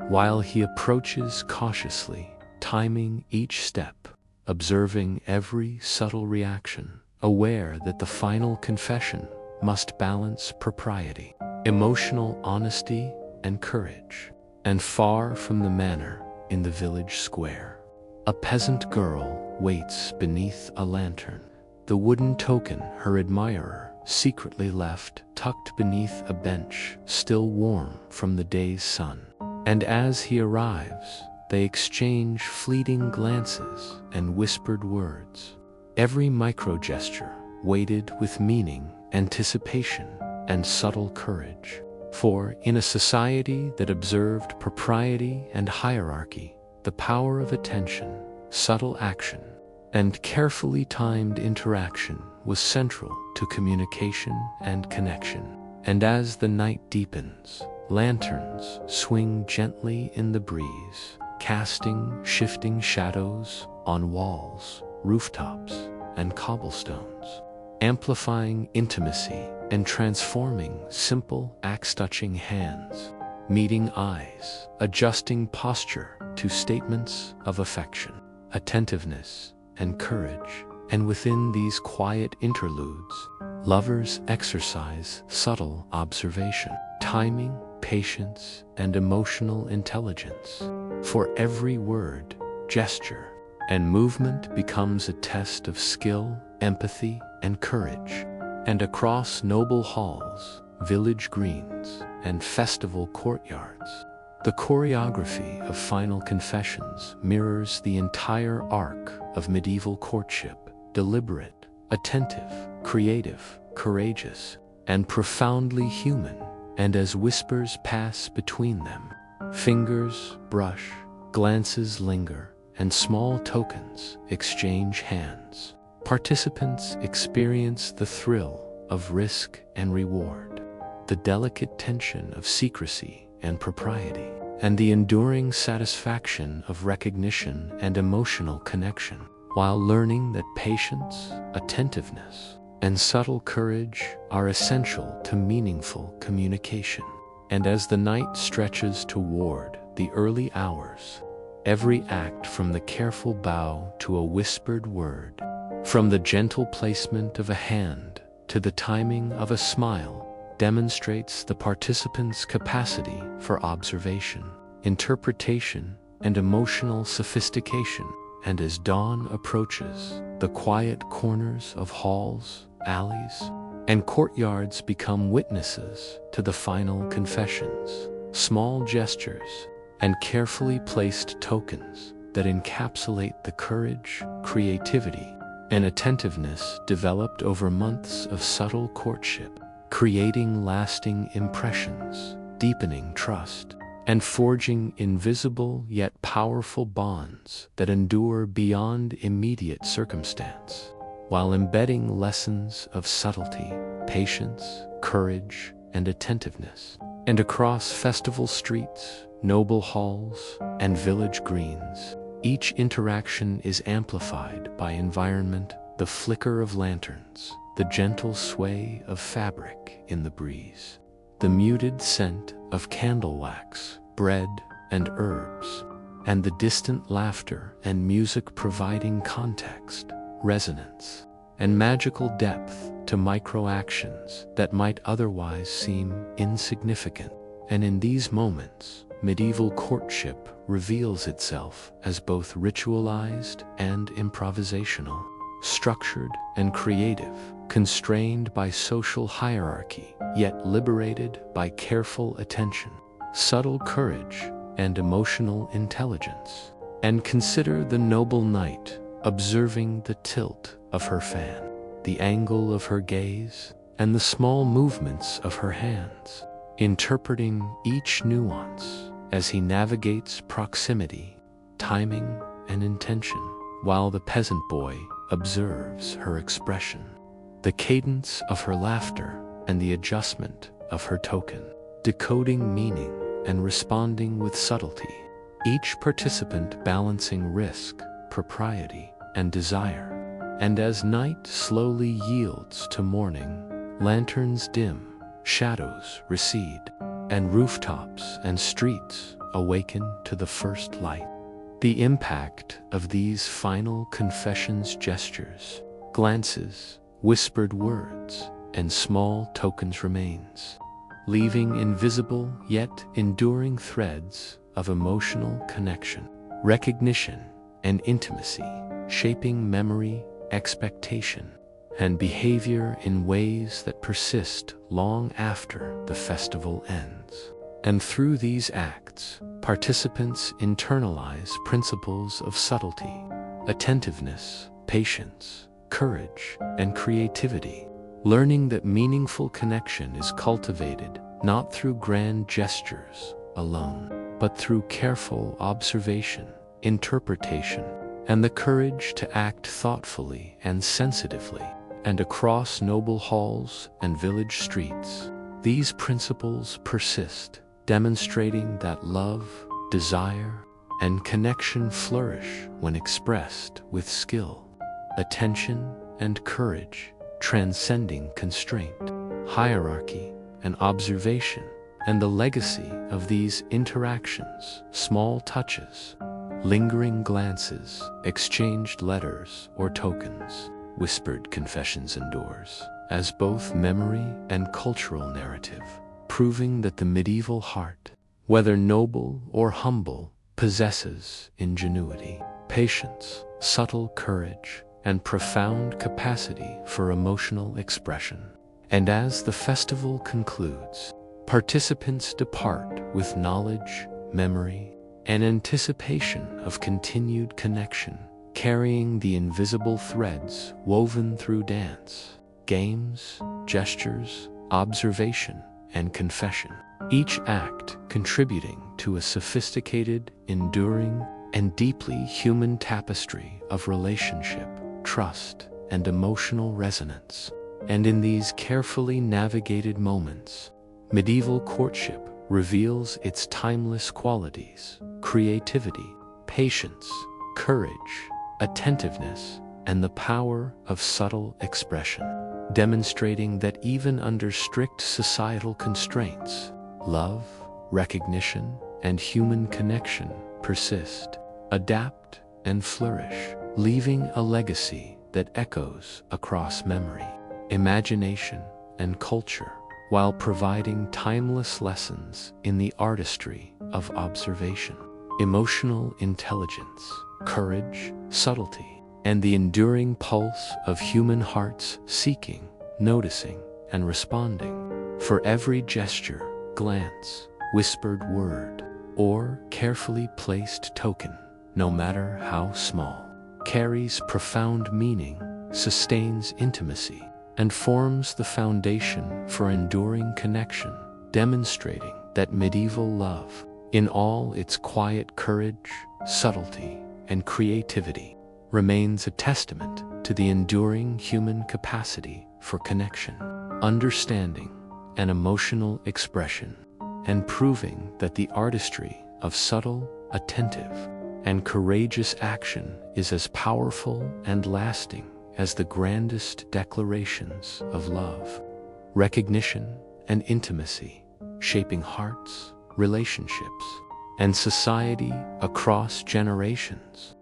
While he approaches cautiously, timing each step, observing every subtle reaction, aware that the final confession must balance propriety, emotional honesty, and courage. And far from the manor, in the village square, a peasant girl waits beneath a lantern, the wooden token her admirer secretly left tucked beneath a bench still warm from the day's sun. And as he arrives, they exchange fleeting glances and whispered words, every micro-gesture weighted with meaning, anticipation, and subtle courage. For in a society that observed propriety and hierarchy, the power of attention, subtle action, and carefully timed interaction was central to communication and connection. And as the night deepens, lanterns swing gently in the breeze, casting shifting shadows on walls, rooftops, and cobblestones, amplifying intimacy and transforming simple axe-touching hands, meeting eyes, adjusting posture to statements of affection, attentiveness, and courage. And within these quiet interludes, lovers exercise subtle observation, timing, patience, and emotional intelligence. For every word, gesture, and movement becomes a test of skill, empathy, and courage. And across noble halls, village greens, and festival courtyards, the choreography of final confessions mirrors the entire arc of medieval courtship, deliberate, attentive, creative, courageous, and profoundly human. And as whispers pass between them, fingers brush, glances linger, and small tokens exchange hands, participants experience the thrill of risk and reward, the delicate tension of secrecy and propriety, and the enduring satisfaction of recognition and emotional connection, while learning that patience, attentiveness, and subtle courage are essential to meaningful communication. And as the night stretches toward the early hours, every act from the careful bow to a whispered word, from the gentle placement of a hand to the timing of a smile, demonstrates the participants' capacity for observation, interpretation, and emotional sophistication. And as dawn approaches, the quiet corners of halls, alleys, and courtyards become witnesses to the final confessions, small gestures, and carefully placed tokens that encapsulate the courage, creativity, and attentiveness developed over months of subtle courtship, creating lasting impressions, deepening trust, and forging invisible yet powerful bonds that endure beyond immediate circumstance, while embedding lessons of subtlety, patience, courage, and attentiveness. And across festival streets, noble halls, and village greens, each interaction is amplified by environment, the flicker of lanterns, the gentle sway of fabric in the breeze, the muted scent of candle wax, bread, and herbs, and the distant laughter and music providing context, resonance, and magical depth to micro-actions that might otherwise seem insignificant. And in these moments, medieval courtship reveals itself as both ritualized and improvisational, structured and creative, constrained by social hierarchy, yet liberated by careful attention, subtle courage, and emotional intelligence. And consider the noble knight observing the tilt of her fan, the angle of her gaze, and the small movements of her hands, interpreting each nuance as he navigates proximity, timing, and intention, while the peasant boy observes her expression, the cadence of her laughter, and the adjustment of her token, decoding meaning and responding with subtlety. each participant balancing risk, propriety, and desire. And as night slowly yields to morning, lanterns dim, shadows recede, and rooftops and streets awaken to the first light. The impact of these final confessions, gestures, glances, whispered words, and small tokens remains, leaving invisible yet enduring threads of emotional connection, recognition, and intimacy, shaping memory, expectation, and behavior in ways that persist long after the festival ends. And through these acts, participants internalize principles of subtlety, attentiveness, patience, courage, and creativity, learning that meaningful connection is cultivated not through grand gestures alone, but through careful observation, interpretation, and the courage to act thoughtfully and sensitively. And across noble halls and village streets, these principles persist, demonstrating that love, desire, and connection flourish when expressed with skill, attention, and courage, transcending constraint, hierarchy, and observation. And the legacy of these interactions, small touches, lingering glances, exchanged letters or tokens, whispered confessions endures, as both memory and cultural narrative, proving that the medieval heart, whether noble or humble, possesses ingenuity, patience, subtle courage, and profound capacity for emotional expression. And as the festival concludes, participants depart with knowledge, memory, and anticipation of continued connection, carrying the invisible threads woven through dance, games, gestures, observation, and confession, each act contributing to a sophisticated, enduring, and deeply human tapestry of relationship, trust, and emotional resonance. And in these carefully navigated moments, medieval courtship reveals its timeless qualities: creativity, patience, courage, attentiveness, and the power of subtle expression, demonstrating that even under strict societal constraints, love, recognition, and human connection persist, adapt, and flourish, leaving a legacy that echoes across memory, imagination, and culture, while providing timeless lessons in the artistry of observation, emotional intelligence, courage, subtlety, and the enduring pulse of human hearts seeking, noticing, and responding. For every gesture, glance, whispered word, or carefully placed token, no matter how small, carries profound meaning, sustains intimacy, and forms the foundation for enduring connection, demonstrating that medieval love, in all its quiet courage, subtlety, and creativity, remains a testament to the enduring human capacity for connection, understanding, and emotional expression, and proving that the artistry of subtle, attentive, and courageous action is as powerful and lasting as the grandest declarations of love, recognition, and intimacy, shaping hearts, relationships, and society across generations.